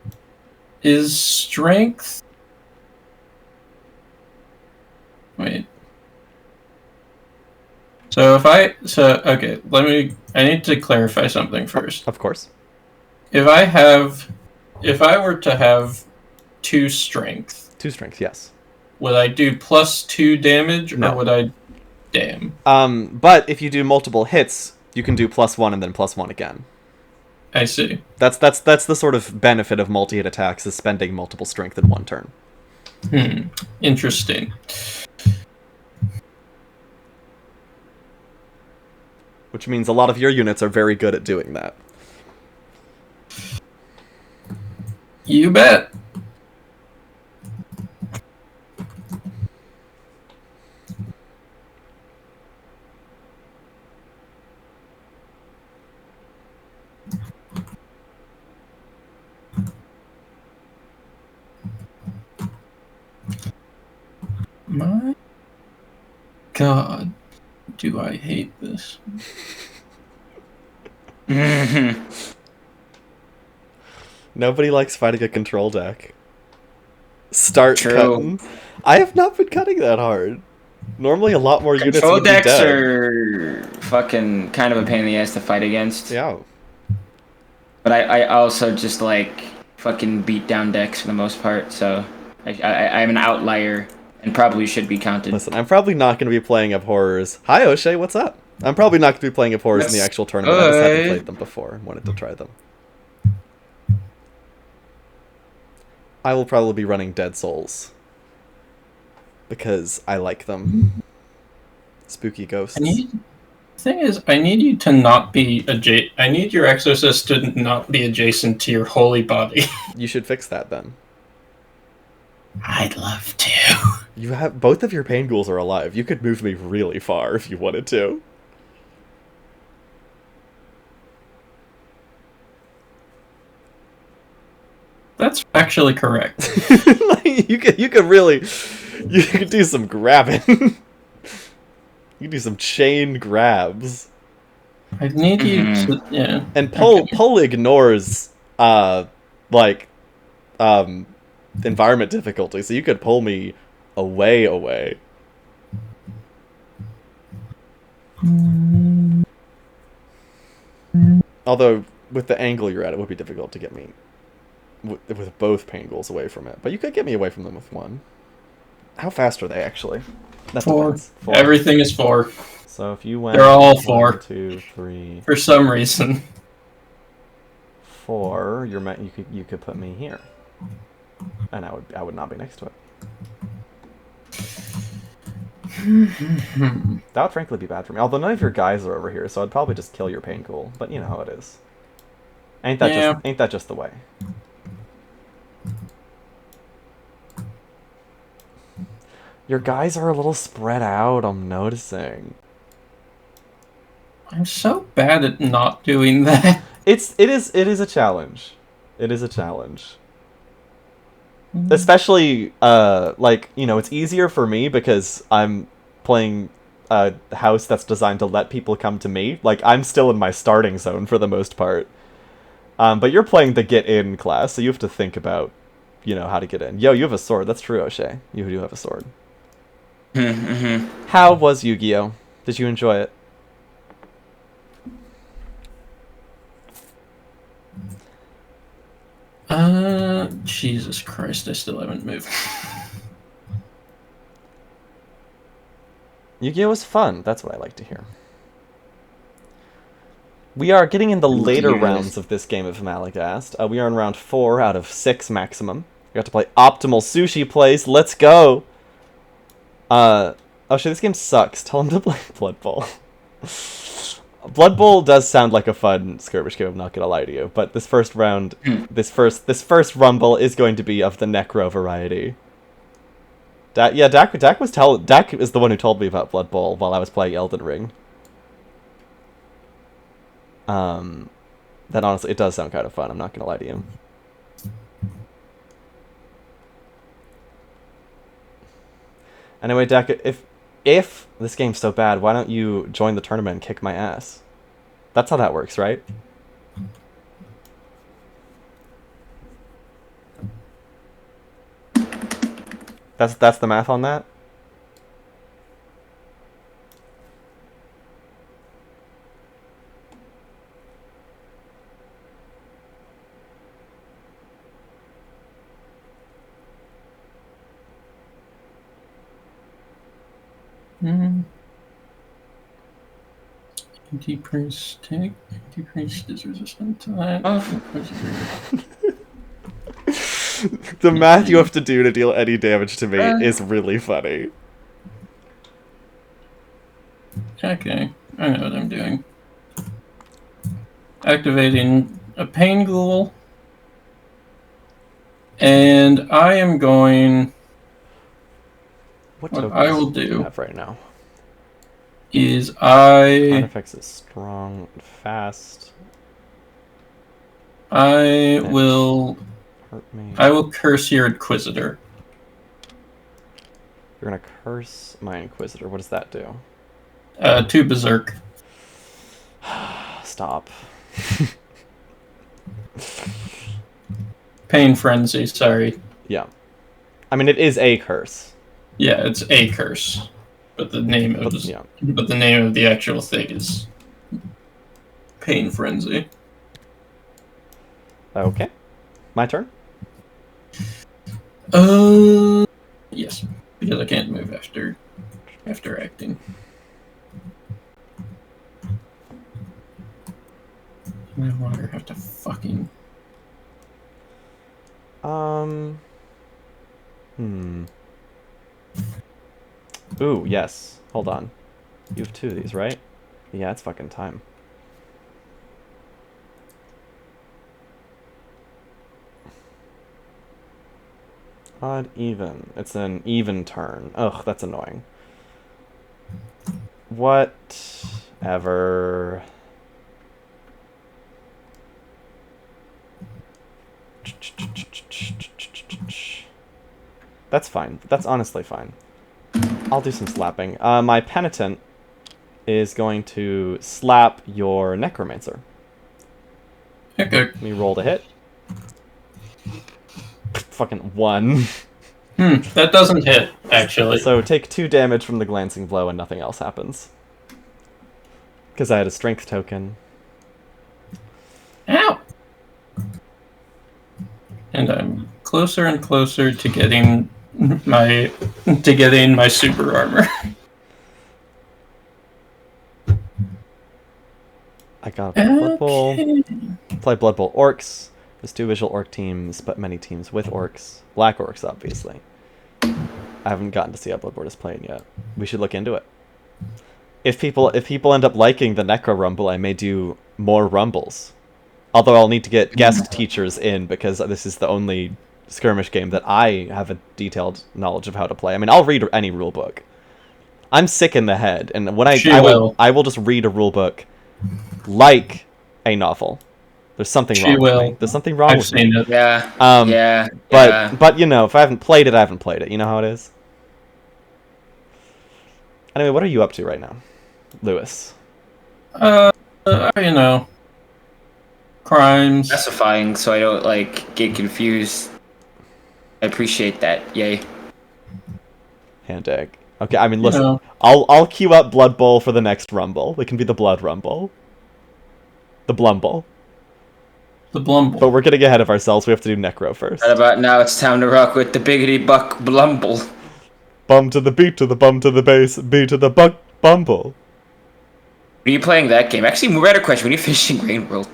Is strength... Wait. Okay, I need to clarify something first. Of course. If I were to have 2 strength... 2 strength, yes. Would I do +2 damage, No. or would I... Damn. But if you do multiple hits, you can do +1 and then +1 again. I see. That's the sort of benefit of multi-hit attacks, is spending multiple strength in one turn. Interesting. Which means a lot of your units are very good at doing that. You bet. My God, do I hate this. Nobody likes fighting a control deck. Start True. cutting. I have not been cutting that hard. Normally a lot more units Control would be decks dead. are fucking kind of a pain in the ass to fight against. Yeah. But I also just like fucking beat down decks for the most part, so I'm an outlier and probably should be counted. Listen, I'm probably not going to be playing Abhorrors. Hi, O'Shea, what's up? I'm probably not going to be playing Abhorrors in the actual tournament. I just haven't played them before and wanted to try them. I will probably be running Dead Souls. Because I like them. Spooky ghosts. The thing is, I need you to not be I need your exorcist to not be adjacent to your holy body. You should fix that then. I'd love to. You have both of your pain ghouls are alive. You could move me really far if you wanted to. That's actually correct. Like, you could do some grabbing. You could do some chain grabs. I need you to, yeah. And pull ignores environment difficulty, so you could pull me away. Although with the angle you're at, it would be difficult to get me with both pain ghouls away from it. But you could get me away from them with one. How fast are they actually? That 4. depends. 4. Everything is 4. So if you went, they're all 4. 1, 2, 3. For some reason. 4. You could put me here, and I would not be next to it. That would frankly be bad for me. Although none of your guys are over here, so I'd probably just kill your pain ghoul. But you know how it is. Ain't that just the way? Your guys are a little spread out, I'm noticing. I'm so bad at not doing that. It is a challenge. It is a challenge. Especially like, you know, it's easier for me because I'm playing a house that's designed to let people come to me. Like, I'm still in my starting zone for the most part. But you're playing the get in class, so you have to think about, you know, how to get in. Yo, you have a sword. That's true, O'Shea. You do have a sword. How was Yu-Gi-Oh? Did you enjoy it? Jesus Christ, I still haven't moved. Yu-Gi-Oh was fun. That's what I like to hear. We are getting in the later rounds of this game of Malaghast. We are in round 4 out of 6 maximum. We got to play Optimal Sushi Place. Let's go! Oh shit, this game sucks. Tell him to play Blood Bowl. Blood Bowl does sound like a fun skirmish game, I'm not gonna lie to you. But this first round, this first rumble is going to be of the Necro variety. Dak is the one who told me about Blood Bowl while I was playing Elden Ring. That honestly, it does sound kind of fun, I'm not gonna lie to you. Anyway, Dak, if this game's so bad, why don't you join the tournament and kick my ass? That's how that works, right? That's the math on that? Anti-priest tank. Anti-priest is resistant to that. The math you have to do to deal any damage to me is really funny. Okay, I know what I'm doing. Activating a pain ghoul. And I am going... What I will do have right now is Sound effects is strong and fast. I will hurt me. I will curse your Inquisitor. You're gonna curse my Inquisitor. What does that do? 2 Berserk. Stop. Pain Frenzy, sorry. Yeah. I mean, it is a curse. Yeah, it's a curse. But the name of the name of the actual thing is Pain Frenzy. Okay. My turn? Yes. Because I can't move after acting. I no longer have to fucking... Ooh, yes. Hold on. You have 2 of these, right? Yeah, it's fucking time. Odd, even. It's an even turn. Ugh, that's annoying. Whatever. That's fine. That's honestly fine. I'll do some slapping. My Penitent is going to slap your Necromancer. Okay. Let me roll to hit. Fucking 1. That doesn't hit, actually. So take 2 damage from the glancing blow and nothing else happens. Because I had a strength token. Ow! And I'm closer and closer to getting my super armor. I got a Blood Bowl. Play Blood Bowl Orcs. There's 2 visual orc teams, but many teams with orcs. Black orcs, obviously. I haven't gotten to see how Bloodborne is playing yet. We should look into it. If people end up liking the NECRORUMBLE, I may do more rumbles. Although I'll need to get guest teachers in, because this is the only skirmish game that I have a detailed knowledge of how to play. I mean, I'll read any rule book. I'm sick in the head, and when I will just read a rule book like a novel. There's something wrong with me. There's something wrong with me. It. Yeah. But you know, if I haven't played it, I haven't played it. You know how it is? Anyway, what are you up to right now, Lewis? You know, crimes. Specifying so I don't like get confused. I appreciate that. Yay. Hand egg. Okay, I mean, listen. You know. I'll queue up Blood Bowl for the next Rumble. It can be the Blood Rumble. The Blumble. The Blumble. But we're getting ahead of ourselves. We have to do Necro first. Right about now, it's time to rock with the biggity buck Blumble. Bum to the beat, to the bum to the bass, B to the buck, bumble. When are you playing that game? Actually, more better question. When are you finishing Rain World?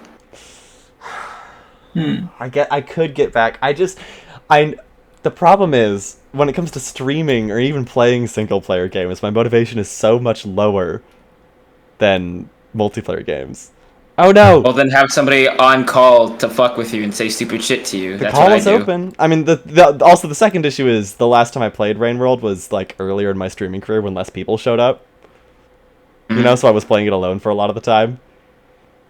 I could get back. The problem is, when it comes to streaming or even playing single player games, my motivation is so much lower than multiplayer games. Oh no! Well, then have somebody on call to fuck with you and say stupid shit to you. The call is open. I mean, also the second issue is the last time I played Rain World was like earlier in my streaming career when less people showed up. You know, so I was playing it alone for a lot of the time.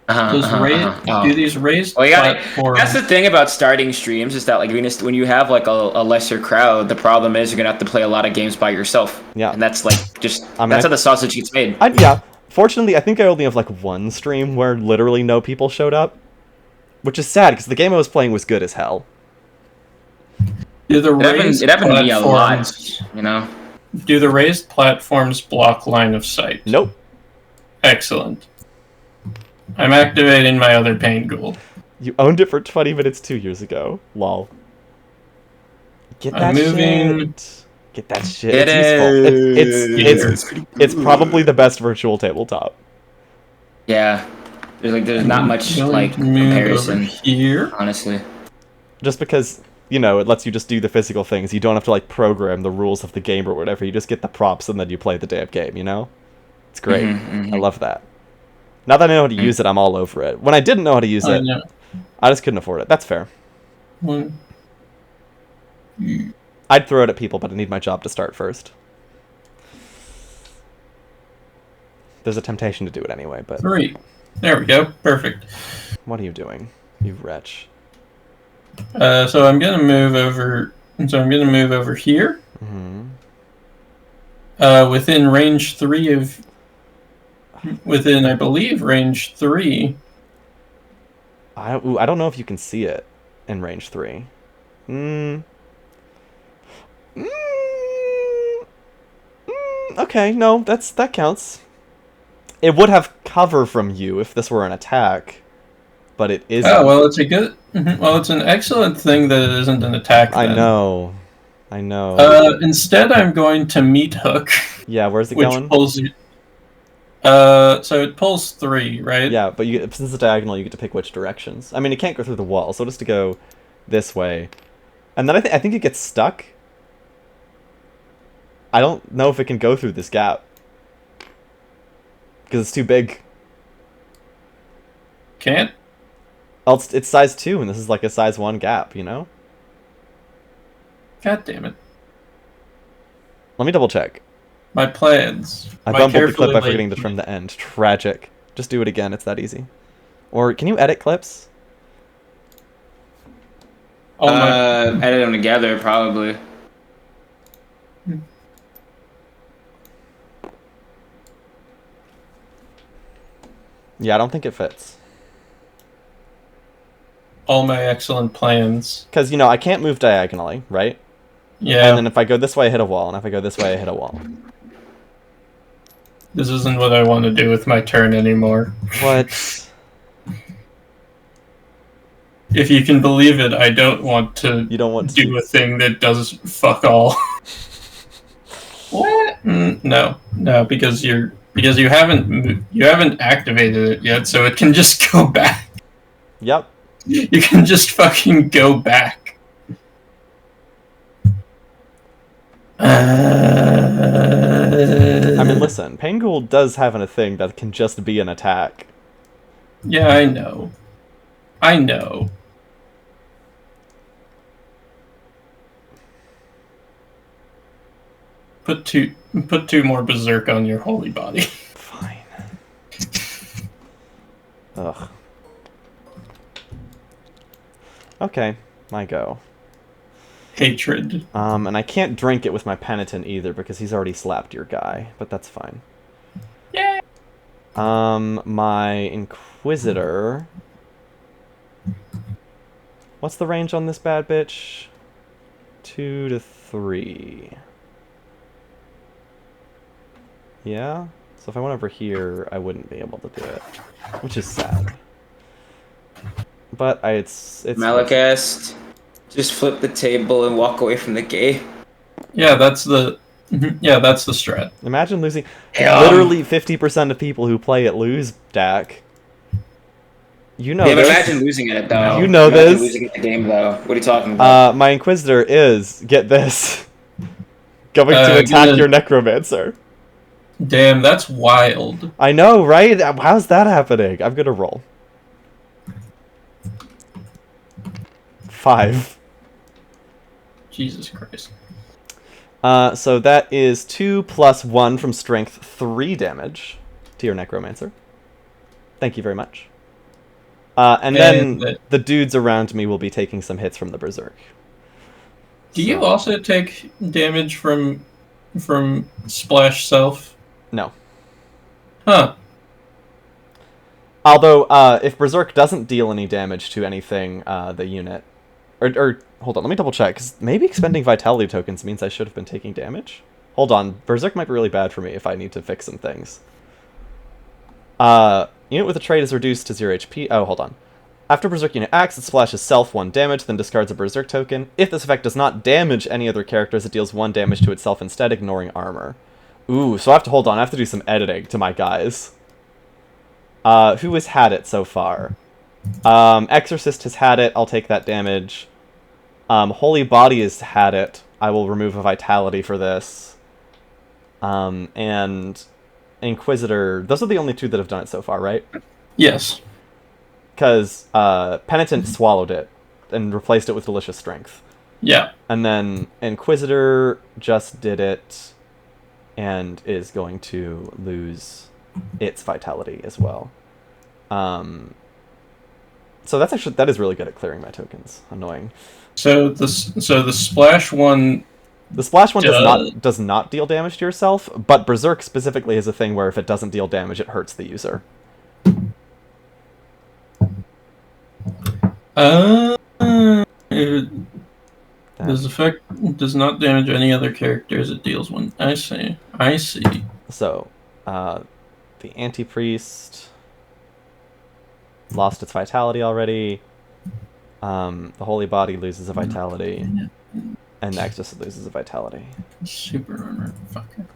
Do these raised platforms... That's the thing about starting streams, is that like when you have like a lesser crowd, the problem is you're gonna have to play a lot of games by yourself. Yeah. And that's like that's how the sausage gets made. Yeah. Fortunately, I think I only have like one stream where literally no people showed up, which is sad because the game I was playing was good as hell. Do the raised it happened to me a lot, you know. Do the raised platforms block line of sight? Nope. Excellent. I'm activating my other pain goal. You owned it for 20 minutes 2 years ago. Lol. Get that shit. Get that shit. It's useful. It's probably the best virtual tabletop. Yeah. There's not much like comparison here, honestly. Just because, you know, it lets you just do the physical things. You don't have to like program the rules of the game or whatever. You just get the props and then you play the damn game, you know? It's great. I love that. Now that I know how to use it, I'm all over it. When I didn't know how to use it, I just couldn't afford it. That's fair. I'd throw it at people, but I need my job to start first. There's a temptation to do it anyway, but... 3. There we go. Perfect. What are you doing, you wretch? So I'm gonna move over... So I'm gonna move over here. Within range 3 of... Within, I believe, range 3. I don't know if you can see it in range 3. Okay, no, that counts. It would have cover from you if this were an attack, but it isn't. Oh, well, it's a good... Well, it's an excellent thing that it isn't an attack, then. I know. Instead, I'm going to meat hook. Yeah, where's it which going? Pulls... so it pulls 3, right? Yeah, but since it's diagonal, you get to pick which directions. I mean, it can't go through the wall, so it has to go this way. And then I think it gets stuck. I don't know if it can go through this gap. Because it's too big. Can't? Well, it's size 2, and this is like a size 1 gap, you know? God damn it. Let me double check. My plans. I bumbled the clip by forgetting to trim the end. Tragic. Just do it again, it's that easy. Or, can you edit clips? Edit them together, probably. Yeah, I don't think it fits. All my excellent plans. Because, you know, I can't move diagonally, right? Yeah. And then if I go this way, I hit a wall, and if I go this way, I hit a wall. This isn't what I want to do with my turn anymore. What? If you can believe it, I don't want to do a thing that does fuck all. What? No, because you haven't activated it yet, so it can just go back. Yep. You can just fucking go back. I mean, listen, Pangul does have a thing that can just be an attack. Yeah, I know. I know. Put two more berserk on your holy body. Fine. Ugh. Okay, my go. Hatred. And I can't drink it with my penitent either because he's already slapped your guy, but that's fine. Yeah. My Inquisitor. What's the range on this bad bitch? 2 to 3. Yeah? So if I went over here, I wouldn't be able to do it. Which is sad. But it's Malaghast, just flip the table and walk away from the game. Yeah, that's the strat. Imagine losing. Yeah. Literally 50% of people who play it lose, Dak. You know Yeah, but this. imagine losing it though. You know Imagine this. losing it the game though. What are you talking about? My Inquisitor is, get this, going to attack gonna- your Necromancer. Damn, that's wild. I know, right? How's that happening? I'm gonna roll. 5. Jesus Christ. So that is 2 plus 1 from strength, 3 damage to your Necromancer. Thank you very much. And then the dudes around me will be taking some hits from the Berserk. Do you also take damage from Splash Self? No. Huh. Although, if Berserk doesn't deal any damage to anything, the unit... Or, hold on, let me double check, because maybe expending Vitality tokens means I should have been taking damage? Hold on, Berserk might be really bad for me if I need to fix some things. Unit with a trait is reduced to 0 HP. Oh, hold on. After Berserk unit acts, it splashes self 1 damage, then discards a Berserk token. If this effect does not damage any other characters, it deals 1 damage to itself instead, ignoring armor. Ooh, so I have to, hold on, I have to do some editing to my guys. Who has had it so far? Exorcist has had it, I'll take that damage. Holy Body has had it, I will remove a Vitality for this. And Inquisitor, those are the only 2 that have done it so far, right? Yes. Because Penitent swallowed it and replaced it with Delicious Strength. Yeah. And then Inquisitor just did it and is going to lose its Vitality as well. So that is really good at clearing my tokens. Annoying. So the splash one. The splash one does not deal damage to yourself, but Berserk specifically has a thing where if it doesn't deal damage, it hurts the user. This effect does not damage any other characters. It deals one. I see. So, the Anti-Priest lost its vitality already. The Holy Body loses a vitality. And the Exorcist loses a vitality. Super armor. Fucker.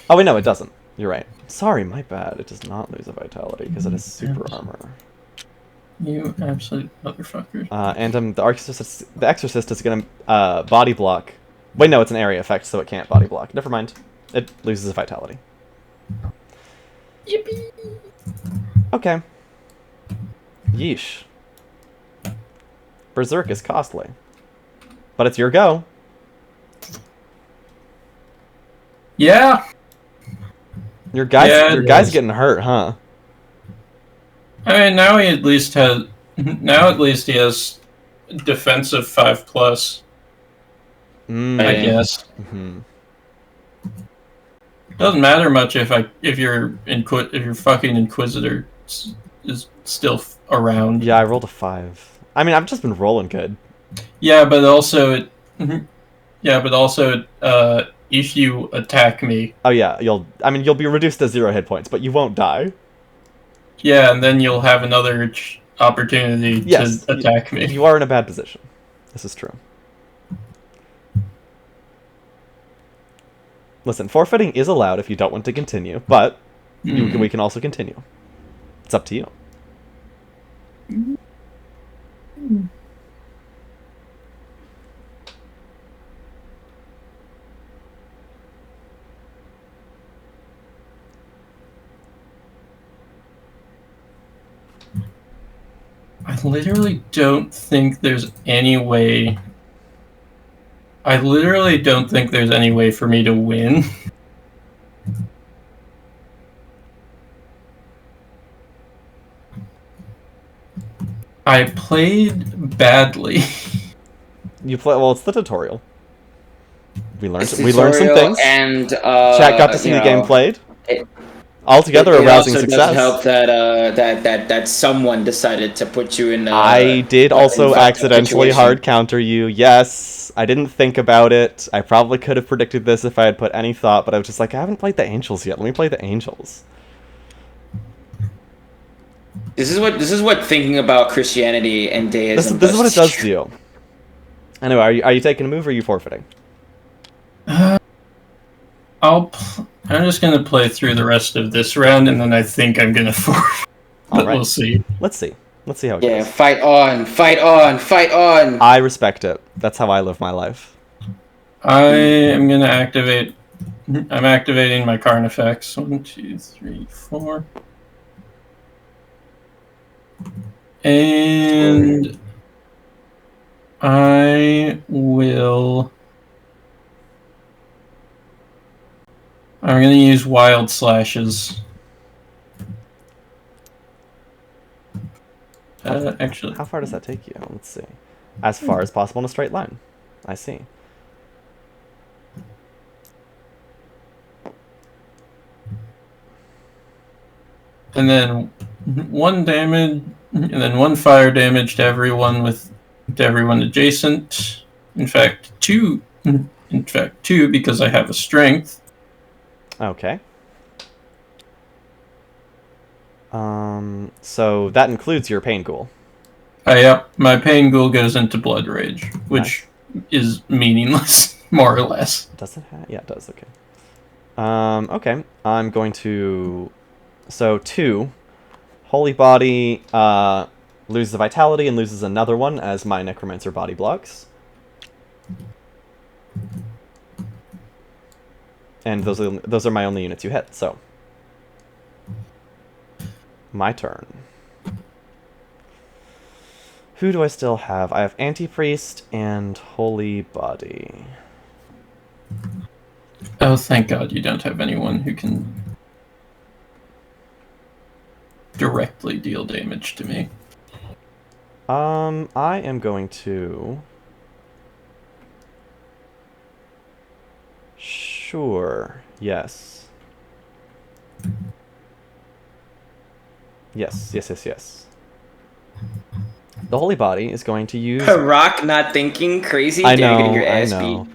Oh, wait, no, it doesn't. You're right. Sorry, my bad. It does not lose a vitality because it is super armor. You absolute motherfucker. And the Exorcist is going to body block. Wait, no, it's an area effect, so it can't body block. Never mind. It loses a vitality. Yippee! Okay. Yeesh. Berserk is costly. But it's your go. Yeah. Your guy's getting hurt, huh? I mean, now he at least has defensive 5+. I guess. Mm-hmm. Doesn't matter much if your fucking Inquisitor is still around. Yeah, I rolled a 5. I mean, I've just been rolling good. Yeah, but also if you attack me. Oh yeah, you'll be reduced to 0 hit points, but you won't die. Yeah, and then you'll have another opportunity to attack me. You are in a bad position. This is true. Listen, forfeiting is allowed if you don't want to continue, but we can also continue. It's up to you. literally don't think there's any way. I literally don't think there's any way for me to win. I played badly. You play well. It's the tutorial. We learned some Tutorial things. And Chat got to see the game played. Altogether, a it rousing also success. does help that someone decided to put you in. I did also accidentally hard counter you. Yes, I didn't think about it. I probably could have predicted this if I had put any thought, but I was just like, I haven't played the Angels yet. Let me play the Angels. This is what thinking about Christianity and deism. This is what it does to you. Anyway, are you taking a move or are you forfeiting? I'm just gonna play through the rest of this round, and then I think I'm gonna forfeit. But we'll see. Let's see how it goes. Yeah, fight on, fight on, fight on. I respect it. That's how I live my life. I am gonna activate. I'm activating my Carnifex. 1, 2, 3, 4. And I'm going to use Wild Slashes. Actually, how far does that take you? Let's see. As far as possible in a straight line. I see. And then 1 damage, and then 1 fire damage to everyone adjacent. In fact, 2 because I have a strength. Okay. So that includes your pain ghoul. Yep, my pain ghoul goes into Blood Rage, which is meaningless, more or less. Does it have? Yeah, it does. Okay. Okay. I'm going to. So 2, Holy Body loses a vitality and loses another one as my Necromancer body blocks. And those are my only units you hit, so. My turn. Who do I still have? I have Anti-Priest and Holy Body. Oh, thank God you don't have anyone who can directly deal damage to me. I am going to... Sure. Yes. Yes. The Holy Body is going to use... Rock not thinking crazy. I know, getting your ass I know.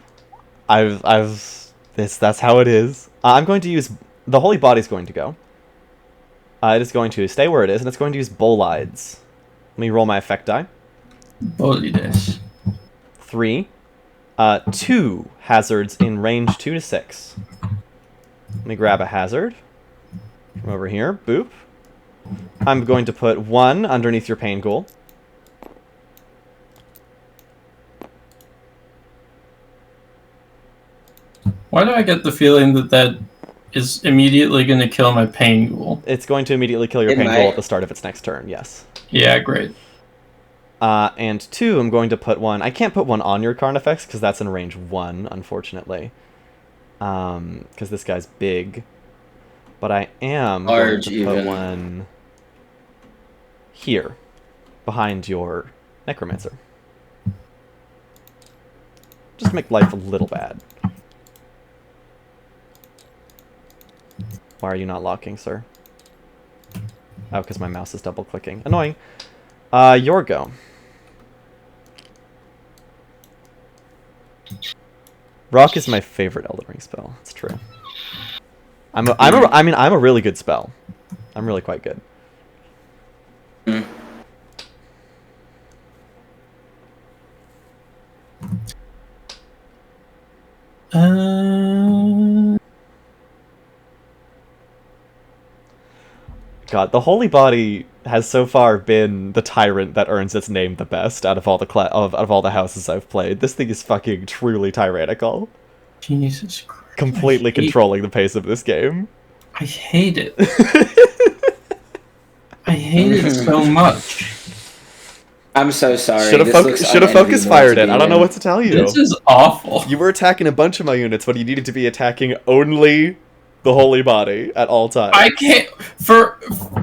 beat. That's how it is. I'm going to use... The Holy Body is going to go. It is going to stay where it is, and it's going to use Bolides. Let me roll my effect die. Bolides. 3. 2 hazards in range 2 to 6. Let me grab a hazard from over here. Boop. I'm going to put 1 underneath your pain ghoul. Why do I get the feeling that is immediately going to kill my pain ghoul? It's going to immediately kill your pain ghoul at the start of its next turn, yes. Yeah, great. And 2, I'm going to put 1... I can't put 1 on your Carnifex, because that's in range 1, unfortunately. Because this guy's big. But I am going to put 1 here, behind your Necromancer. Just make life a little bad. Why are you not locking, sir? Oh, because my mouse is double-clicking. Annoying. Your go. Rock is my favorite Elden Ring spell. It's true. I'm a really good spell. I'm really quite good. God, the Holy Body has so far been the tyrant that earns its name the best out of all the out of all the houses I've played. This thing is fucking truly tyrannical. Jesus Christ. Completely controlling the pace of this game. I hate it. I hate it so much. I'm so sorry. Should have focus fired it. I don't know what to tell you. This is awful. You were attacking a bunch of my units, but you needed to be attacking only the holy body at all times. I can't.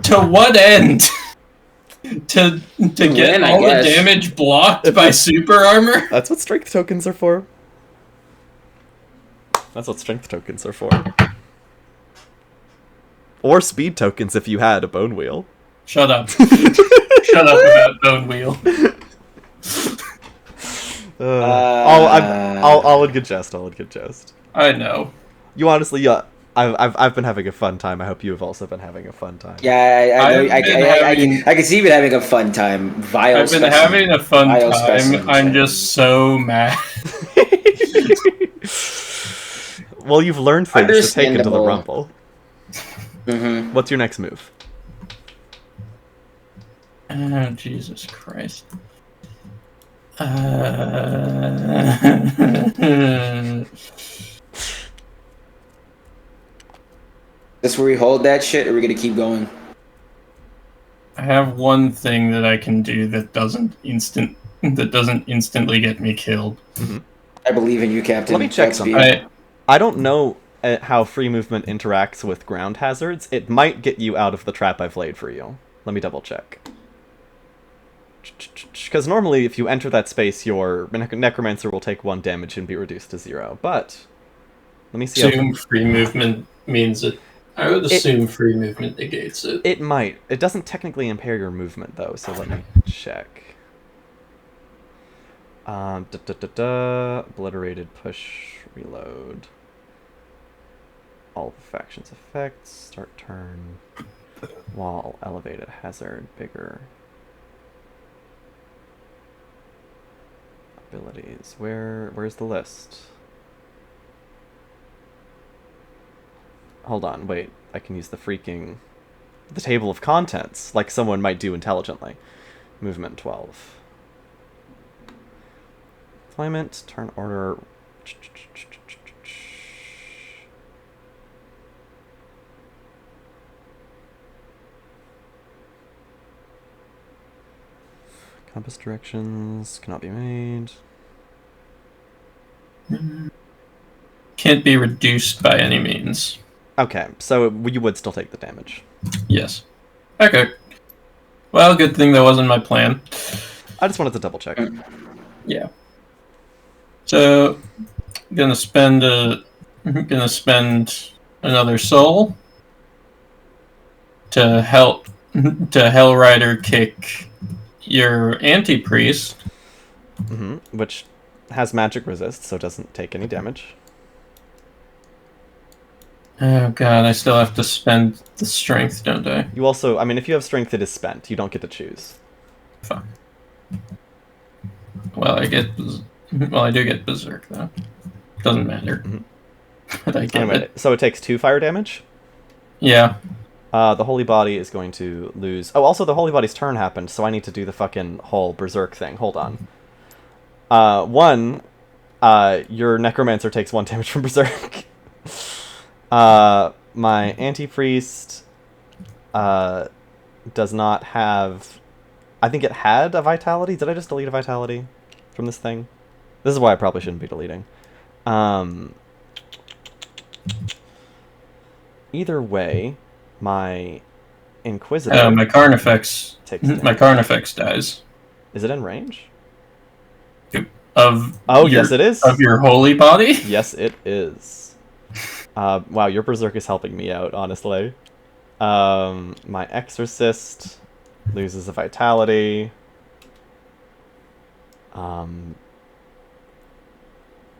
To what end? to get all the damage blocked by super armor? That's what strength tokens are for. That's what strength tokens are for. Or speed tokens if you had a bone wheel. Shut up. Shut up about bone wheel. All in good jest. All in good jest. I know. You honestly, I've been having a fun time. I hope you have also been having a fun time. Yeah, I can see you been having a fun time. I've been having a fun time. I'm just so mad. Well, you've learned things to take into the Rumble. Mm-hmm. What's your next move? Oh, Jesus Christ. This where we hold that shit, or are we gonna keep going? I have one thing that I can do that doesn't instantly get me killed. Mm-hmm. I believe in you, Captain. Let me check something. I don't know how free movement interacts with ground hazards. It might get you out of the trap I've laid for you. Let me double check. Because normally if you enter that space, your necromancer will take 1 damage and be reduced to 0. But let me see. Assume free movement means it. I would assume free movement negates it. It might. It doesn't technically impair your movement though, so let me check. Obliterated, push, reload. All the factions effects, start turn, wall, elevated, hazard, bigger. Abilities, where's the list? Hold on, wait, I can use the table of contents, like someone might do intelligently. Movement 12. Deployment, turn order. Compass directions cannot be made. Can't be reduced by any means. Okay, so you would still take the damage. Yes. Okay. Well, good thing that wasn't my plan. I just wanted to double check. Yeah. So, gonna spend another soul to help Hellrider kick your anti-priest. Mm-hmm. Which has magic resist, so it doesn't take any damage. Oh god, I still have to spend the strength, don't I? You also, I mean, if you have strength, it is spent. You don't get to choose. Fuck. Well, I do get berserk though. Doesn't matter. Mm-hmm. But I get anyway, it. so it takes 2 fire damage. Yeah. The Holy Body is going to lose... Oh, also the Holy Body's turn happened, so I need to do the fucking whole berserk thing. Hold on. Your Necromancer takes 1 damage from berserk. My Anti-Priest does not have... I think it had a Vitality. Did I just delete a Vitality from this thing? This is why I probably shouldn't be deleting. Either way... My Inquisitor... my Carnifex dies. Is it in range? Yes it is. Of your holy body? Yes it is. Wow, your Berserk is helping me out, honestly. My Exorcist loses a Vitality. And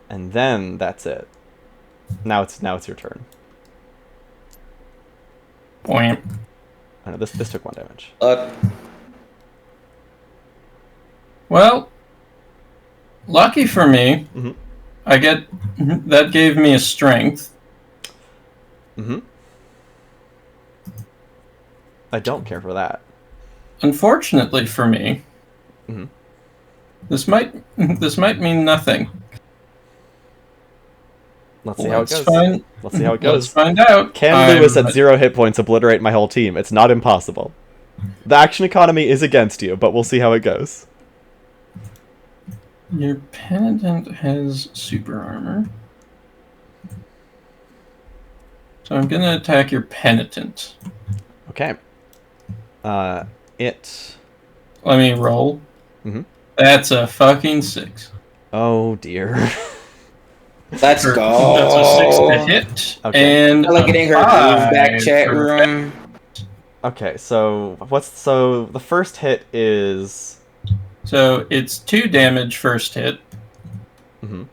then that's it. Now it's your turn. Point. I know this took 1 damage. Well, lucky for me, mm-hmm. That gave me a strength. Mm-hmm. I don't care for that. Unfortunately for me, mm-hmm. this might mean nothing. Let's see how it goes. Let's see how it Let's goes. find out. Can Lewis at 0 hit points obliterate my whole team? It's not impossible. The action economy is against you, but we'll see how it goes. Your penitent has super armor. So I'm gonna attack your penitent. Okay. It. Let me roll. Mhm. That's a fucking 6. Oh dear. Let's That's go. a 6 to hit. Okay. And I like a getting her groove back, 5 chat for room. Okay, so the first hit is. So it's 2 damage first hit. Mm-hmm.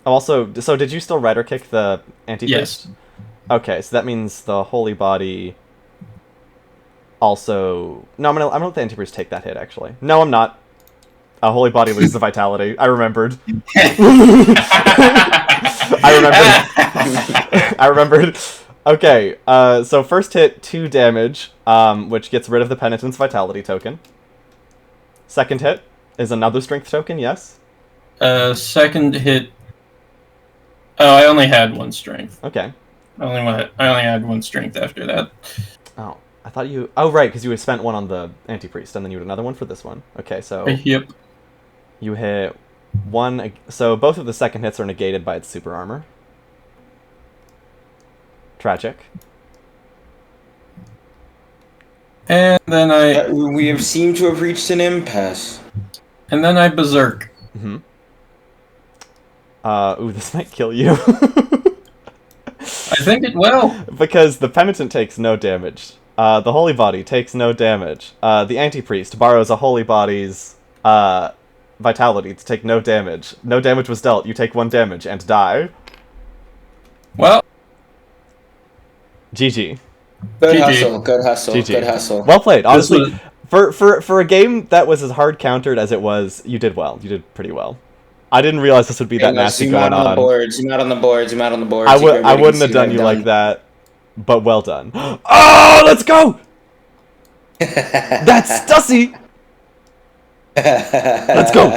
Also, so did you still rider kick the anti-priest? Yes. Okay, so that means the holy body. Also, no, I'm gonna let the anti-priest take that hit. Actually, no, I'm not. A holy body loses the vitality. I remembered. I remembered. Okay, so first hit, 2 damage, which gets rid of the penitent's vitality token. Second hit is another strength token, yes? Second hit. Oh, I only had 1 strength. Okay. I only had 1 strength after that. Oh, I thought you... Oh, right, because you had spent 1 on the anti-priest, and then you had another one for this one. Okay, so... Yep. You hit 1... So both of the second hits are negated by its super armor. Tragic. And then We have seemed to have reached an impasse. And then I berserk. Mm-hmm. Ooh, this might kill you. I think it will. Because the penitent takes no damage. The holy body takes no damage. The anti-priest borrows a holy body's vitality to take no damage. No damage was dealt. You take 1 damage and die. Well, GG. Good GG. hustle. Good hustle. GG. Good hustle. Well played. Honestly, was- for a game that was as hard countered as it was, you did well. You did pretty well. I didn't realize this would be that nasty Zoom out going on the on. board. Zoom out on the board. Zoom out on the board. I wouldn't have done you like that, but well done. Oh, let's go! That's Stussy! Let's go!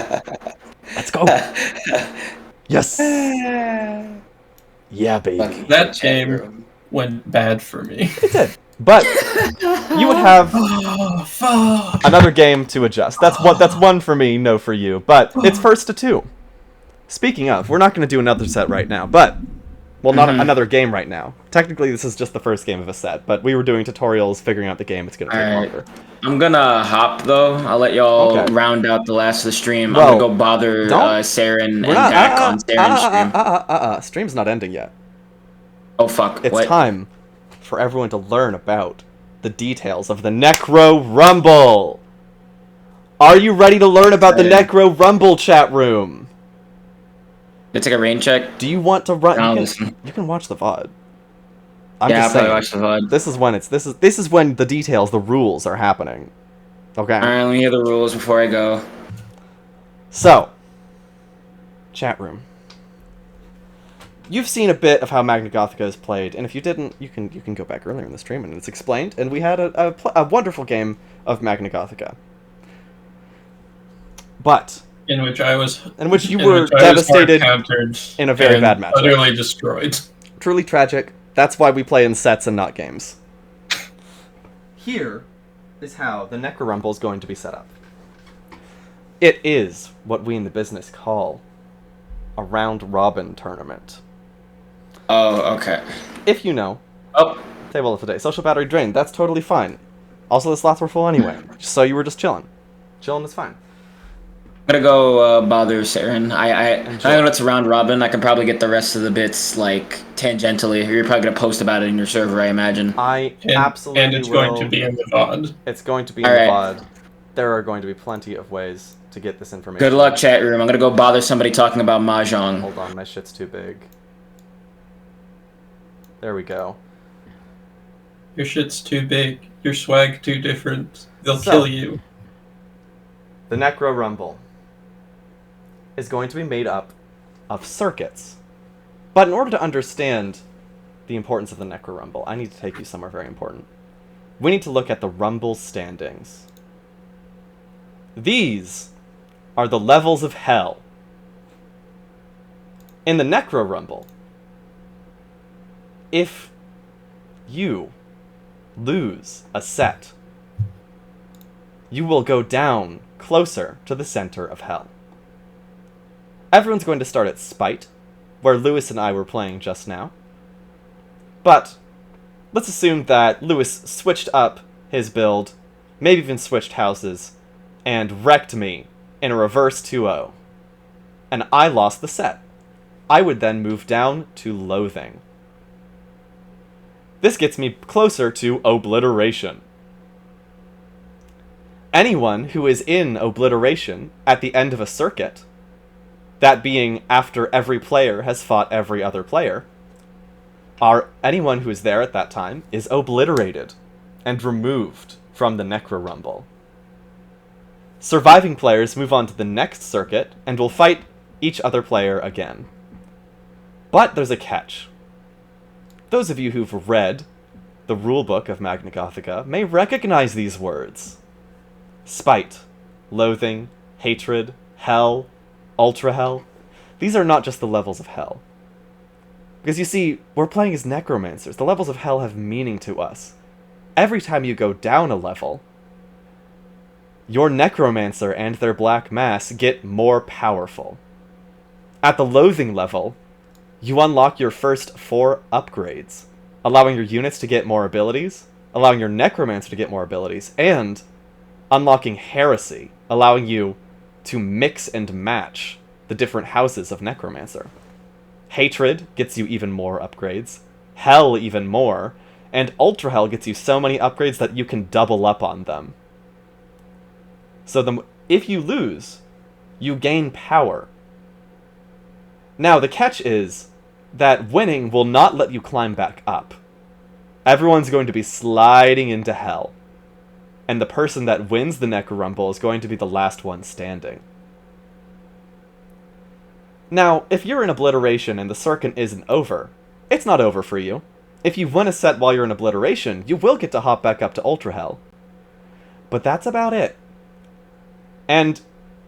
Let's go! Yes! Yeah, baby. That game went bad for me. It did. But you would have Oh, fuck. another game to adjust. That's 1 for me, no for you. But it's first to 2. Speaking of, we're not going to do another set right now, but... Well, not another game right now. Technically, this is just the first game of a set, but we were doing tutorials, figuring out the game. It's going to take longer. I'm gonna hop, though. I'll let y'all Okay. round out the last of the stream. Well, I'm gonna go bother Saren and Dak on Saren's stream. Stream's not ending yet. Oh, fuck. It's what? time for everyone to learn about the details of the NECRORUMBLE. Are you ready to learn about the NECRORUMBLE, chat room? Let's take a rain check. Do you want to run? I'll You listen. can watch the VOD. I'm Yeah, I'll just probably saying. watch the VOD. This is when the details, the rules are happening. Okay. Alright, let me hear the rules before I go. So, chat room. You've seen a bit of how MAGNAGOTHICA is played, and if you didn't, you can go back earlier in the stream and it's explained. And we had a wonderful game of MAGNAGOTHICA. But In which I was. in which you in were which I was devastated hard-countered in a very and bad matchup. Utterly destroyed. Truly tragic. That's why we play in sets and not games. Here is how the NECRORUMBLE is going to be set up. It is what we in the business call a round-robin tournament. Oh, okay. If you know, Oh, table of the day, social battery drained, that's totally fine. Also, the slots were full anyway, so you were just chilling. Chilling is fine. I'm gonna go bother Saren. I Enjoy. know it's a round robin. I can probably get the rest of the bits, like, tangentially. You're probably gonna post about it in your server, I imagine. I and, absolutely and it's will. going to be in the VOD. It's going to be in Alright. the VOD. There are going to be plenty of ways to get this information. Good luck, chat room. I'm gonna go bother somebody talking about Mahjong. Hold on, my shit's too big. There we go. Your shit's too big. Your swag too different. They'll So- kill you. The NECRORUMBLE is going to be made up of circuits. But in order to understand the importance of the NECRORUMBLE, I need to take you somewhere very important. We need to look at the Rumble standings. These are the levels of hell. In the NECRORUMBLE, if you lose a set, you will go down closer to the center of hell. Everyone's going to start at Spite, where Lewis and I were playing just now. But let's assume that Lewis switched up his build, maybe even switched houses, and wrecked me in a reverse 2-0. And I lost the set. I would then move down to Loathing. This gets me closer to Obliteration. Anyone who is in Obliteration at the end of a circuit, that being after every player has fought every other player, anyone who is there at that time is obliterated and removed from the NECRORUMBLE. Surviving players move on to the next circuit and will fight each other player again. But there's a catch. Those of you who've read the rulebook of MAGNAGOTHICA may recognize these words. Spite, loathing, hatred, hell, ultra hell. These are not just the levels of hell. Because you see, we're playing as necromancers. The levels of hell have meaning to us. Every time you go down a level, your necromancer and their black mass get more powerful. At the loathing level, you unlock your first 4 upgrades, allowing your units to get more abilities, allowing your necromancer to get more abilities, and unlocking heresy, allowing you to mix and match the different houses of necromancer. Hatred gets you even more upgrades, hell even more, and ultra hell gets you so many upgrades that you can double up on them. So if you lose, you gain power. Now, the catch is that winning will not let you climb back up. Everyone's going to be sliding into hell. And the person that wins the NECRORUMBLE is going to be the last one standing. Now, if you're in Obliteration and the circuit isn't over, it's not over for you. If you win a set while you're in Obliteration, you will get to hop back up to Ultra Hell. But that's about it. And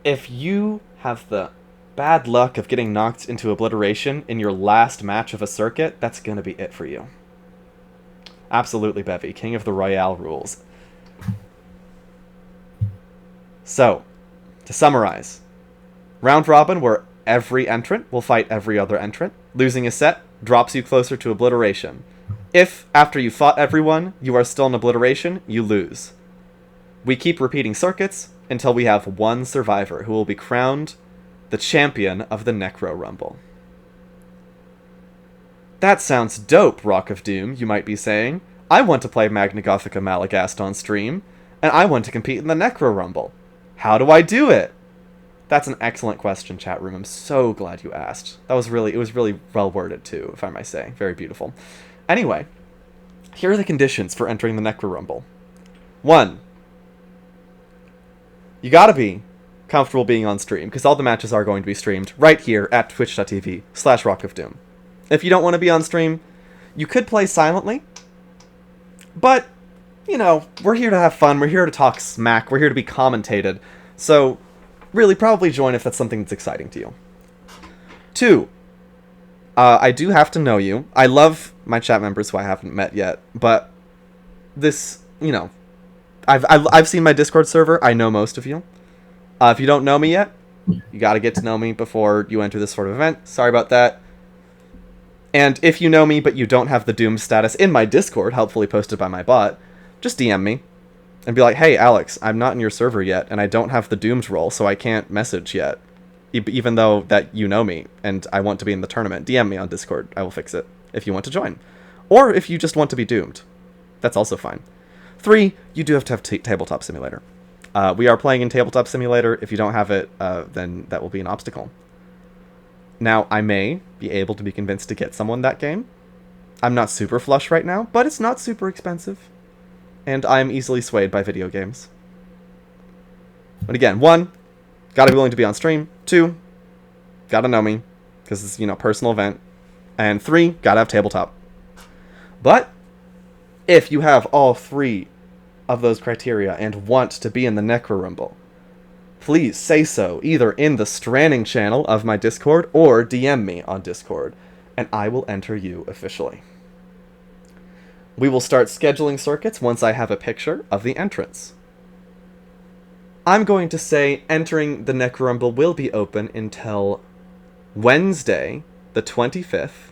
if you have the bad luck of getting knocked into Obliteration in your last match of a circuit, that's gonna be it for you. Absolutely, Bevy. King of the Royale rules. So, to summarize, round robin where every entrant will fight every other entrant. Losing a set drops you closer to Obliteration. If, after you fought everyone, you are still in Obliteration, you lose. We keep repeating circuits until we have one survivor who will be crowned the champion of the NECRORUMBLE. That sounds dope, Rock of Doom, you might be saying. I want to play MAGNAGOTHICA Maleghast on stream, and I want to compete in the NECRORUMBLE. How do I do it? That's an excellent question, chat room. I'm so glad you asked. It was really well worded too, if I might say. Very beautiful. Anyway, here are the conditions for entering the NECRORUMBLE. 1. You gotta be comfortable being on stream, because all the matches are going to be streamed right here at twitch.tv/rockofdoom. If you don't want to be on stream, you could play silently, but, you know, we're here to have fun, we're here to talk smack, we're here to be commentated, so really probably join if that's something that's exciting to you. 2, I do have to know you. I love my chat members who I haven't met yet, but this, you know, I've seen my Discord server, I know most of you. If you don't know me yet, you gotta get to know me before you enter this sort of event. Sorry about that. And if you know me but you don't have the Doom status in my Discord, helpfully posted by my bot, just DM me and be like, hey, Alex, I'm not in your server yet, and I don't have the Dooms role, so I can't message yet. Even though that you know me, and I want to be in the tournament. DM me on Discord. I will fix it if you want to join. Or if you just want to be doomed. That's also fine. 3, you do have to have Tabletop Simulator. We are playing in Tabletop Simulator. If you don't have it, then that will be an obstacle. Now, I may be able to be convinced to get someone that game. I'm not super flush right now, but it's not super expensive. And I'm easily swayed by video games. But again, 1, gotta be willing to be on stream. 2, gotta know me, because it's, you know, personal event. And 3, gotta have tabletop. But if you have all 3 of those criteria and want to be in the NECRORUMBLE, please say so either in the Stranning channel of my Discord or DM me on Discord, and I will enter you officially. We will start scheduling circuits once I have a picture of the entrance. I'm going to say entering the NECRORUMBLE will be open until Wednesday, the 25th,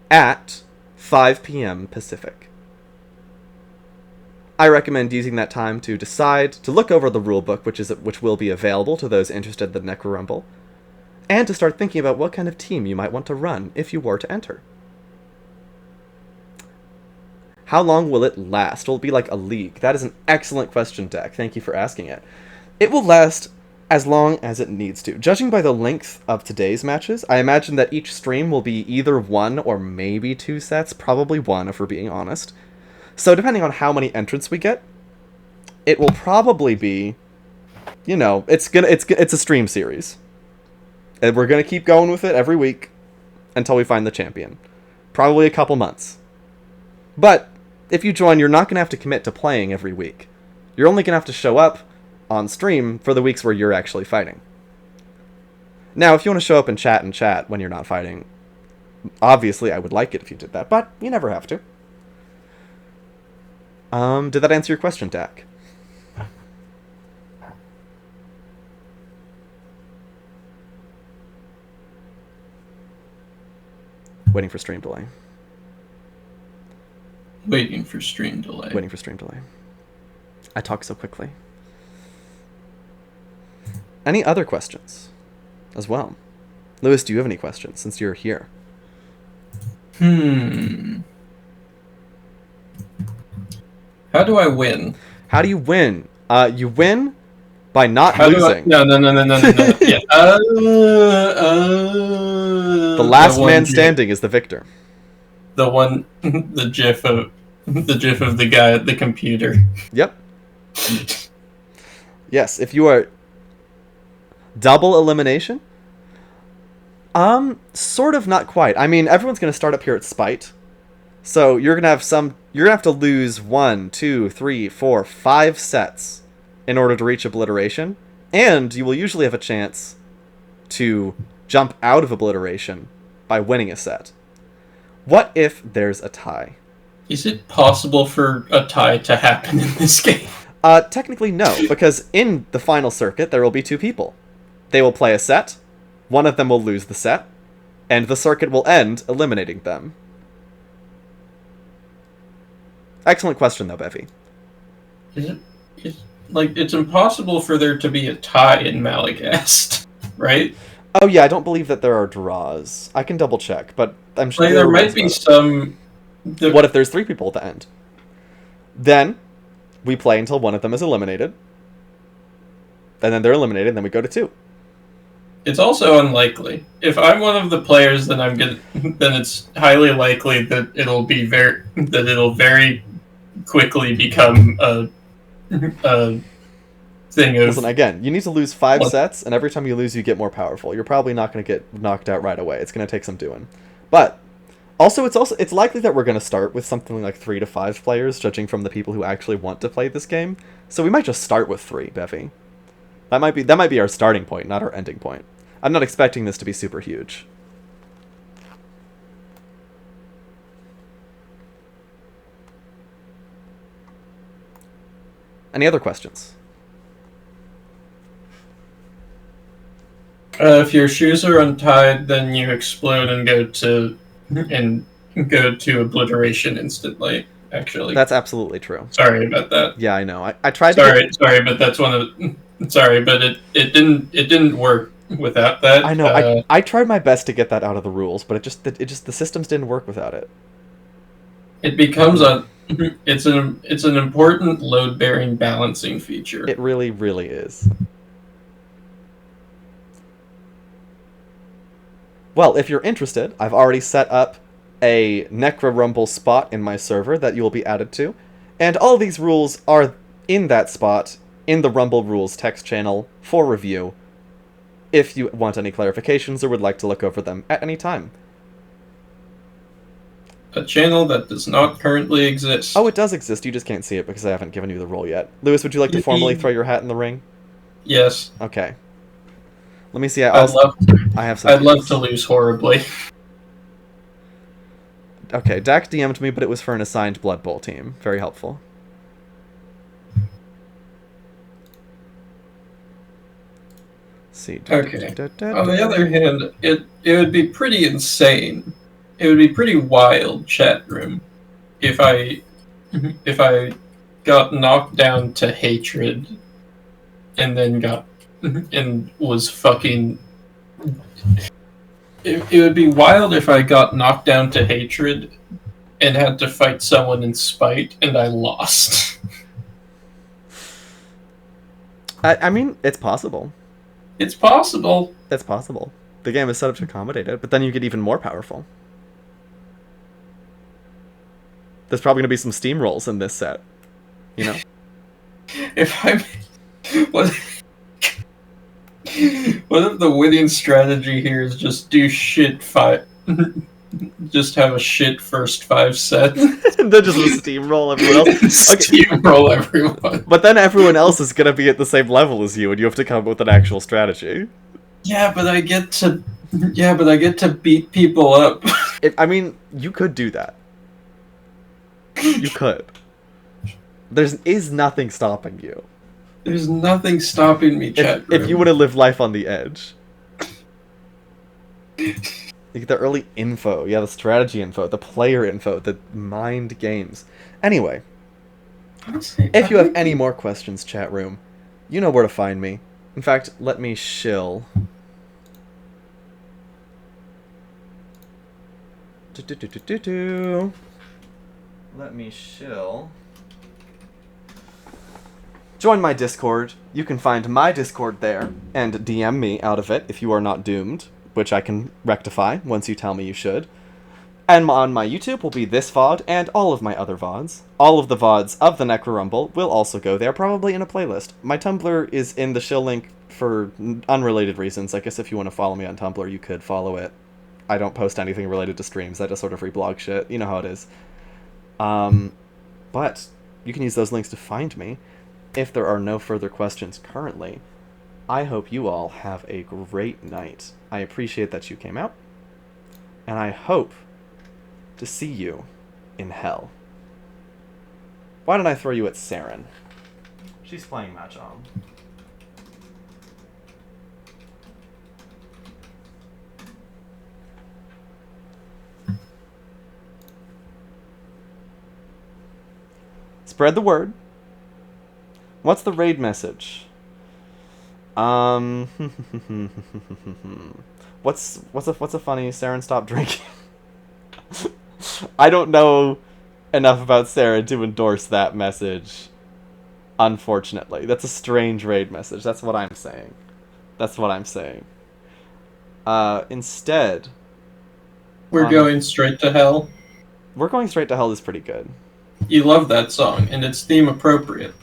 at 5 p.m. Pacific. I recommend using that time to decide to look over the rulebook, which will be available to those interested in the NECRORUMBLE, and to start thinking about what kind of team you might want to run if you were to enter. How long will it last? Will it be like a league? That is an excellent question, Dak. Thank you for asking it. It will last as long as it needs to. Judging by the length of today's matches, I imagine that each stream will be either 1 or maybe 2 sets, probably 1 if we're being honest. So depending on how many entrants we get, it will probably be, you know, it's a stream series. And we're going to keep going with it every week until we find the champion. Probably a couple months. But if you join, you're not going to have to commit to playing every week. You're only going to have to show up on stream for the weeks where you're actually fighting. Now, if you want to show up and chat when you're not fighting, obviously I would like it if you did that, but you never have to. Did that answer your question, Dak? Waiting for stream delay. Waiting for stream delay. Waiting for stream delay. I talk so quickly. Any other questions as well? Lewis, do you have any questions since you're here? How do I win? How do you win? You win by not How losing. No. Yeah. The last man standing is the victor. The gif of the guy at the computer. Yep. Yes, if you are double elimination, sort of, not quite. I mean, everyone's gonna start up here at spite, so you're gonna have to lose 1, 2, 3, 4, 5 sets in order to reach obliteration, and you will usually have a chance to jump out of obliteration by winning a set. What if there's a tie? Is it possible for a tie to happen in this game? Technically no, because in the final circuit there will be 2 people. They will play a set, one of them will lose the set, and the circuit will end eliminating them. Excellent question though, Bevy. It's impossible for there to be a tie in Malaghast, right? Oh yeah, I don't believe that there are draws. I can double check, but I'm sure there might be some. What if there's 3 people at the end? Then we play until one of them is eliminated, and then they're eliminated, and then we go to 2. It's also unlikely. If I'm one of the players, then then it's highly likely that it'll very quickly become a thing of. Listen, again, you need to lose 5 sets, and every time you lose, you get more powerful. You're probably not going to get knocked out right away. It's going to take some doing, but it's likely that we're going to start with something like 3 to 5 players, judging from the people who actually want to play this game. So we might just start with 3, Bevy. That might be our starting point, not our ending point. I'm not expecting this to be super huge. Any other questions? If your shoes are untied, then you explode and go to obliteration instantly. Actually, that's absolutely true. Sorry about that. Yeah, I know. I tried. Sorry, but that's one of. Sorry, but it didn't work without that. I know. I tried my best to get that out of the rules, but the systems didn't work without it. It becomes it's an important load-bearing balancing feature. It really, really is. Well, if you're interested, I've already set up a NECRORUMBLE spot in my server that you will be added to, and all these rules are in that spot in the Rumble Rules text channel for review if you want any clarifications or would like to look over them at any time. A channel that does not currently exist. Oh, it does exist, you just can't see it because I haven't given you the role yet. Lewis, would you like to formally throw your hat in the ring? Yes. Okay. Let me see. I'd love to lose horribly. Okay, Dak DM'd me, but it was for an assigned Blood Bowl team. Very helpful. See. Okay. On the other hand, it would be pretty insane. It would be pretty wild, chat room, if I got knocked down to hatred and then and was fucking. It would be wild if I got knocked down to hatred and had to fight someone in spite and I lost. I mean, it's possible. It's possible. It's possible. The game is set up to accommodate it, but then you get even more powerful. There's probably going to be some steamrolls in this set. You know? If I'm... What if the winning strategy here is just do shit just have a shit first 5 sets? And then just steamroll everyone else? Okay. Steamroll everyone. But then everyone else is going to be at the same level as you, and you have to come up with an actual strategy. Yeah, but I get to beat people up. I mean, you could do that. You could. There is nothing stopping you. There's nothing stopping me, chat room. If you want to live life on the edge. You get the early info, the strategy info, the player info, the mind games. Anyway, if you have any more questions, chat room, you know where to find me. In fact, let me shill. Let me shill. Join my Discord. You can find my Discord there, and DM me out of it if you are not doomed, which I can rectify once you tell me you should. And on my YouTube will be this VOD and all of my other VODs. All of the VODs of the NECRORUMBLE will also go there, probably in a playlist. My Tumblr is in the shill link for unrelated reasons. I guess if you want to follow me on Tumblr, you could follow it. I don't post anything related to streams. I just sort of reblog shit. You know how it is. But you can use those links to find me. If there are no further questions currently, I hope you all have a great night. I appreciate that you came out, and I hope to see you in hell. Why don't I throw you at Saren? She's playing Mahjong. Spread the word. What's the raid message? What's a funny Saren stop drinking? I don't know enough about Saren to endorse that message. Unfortunately, that's a strange raid message. That's what I'm saying. Instead, we're going straight to hell. We're going straight to hell is pretty good. You love that song, and it's theme appropriate.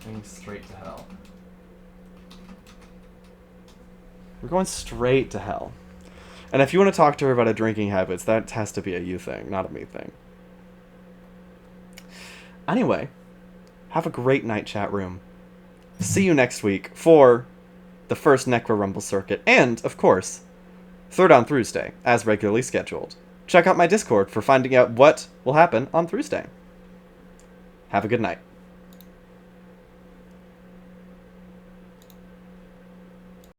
Going straight to hell. We're going straight to hell. And if you want to talk to her about her drinking habits, that has to be a you thing, not a me thing. Anyway, have a great night, chat room. See you next week for the first NECRORUMBLE circuit, and, of course, Third on Thursday, as regularly scheduled. Check out my Discord for finding out what will happen on Thursday. Have a good night.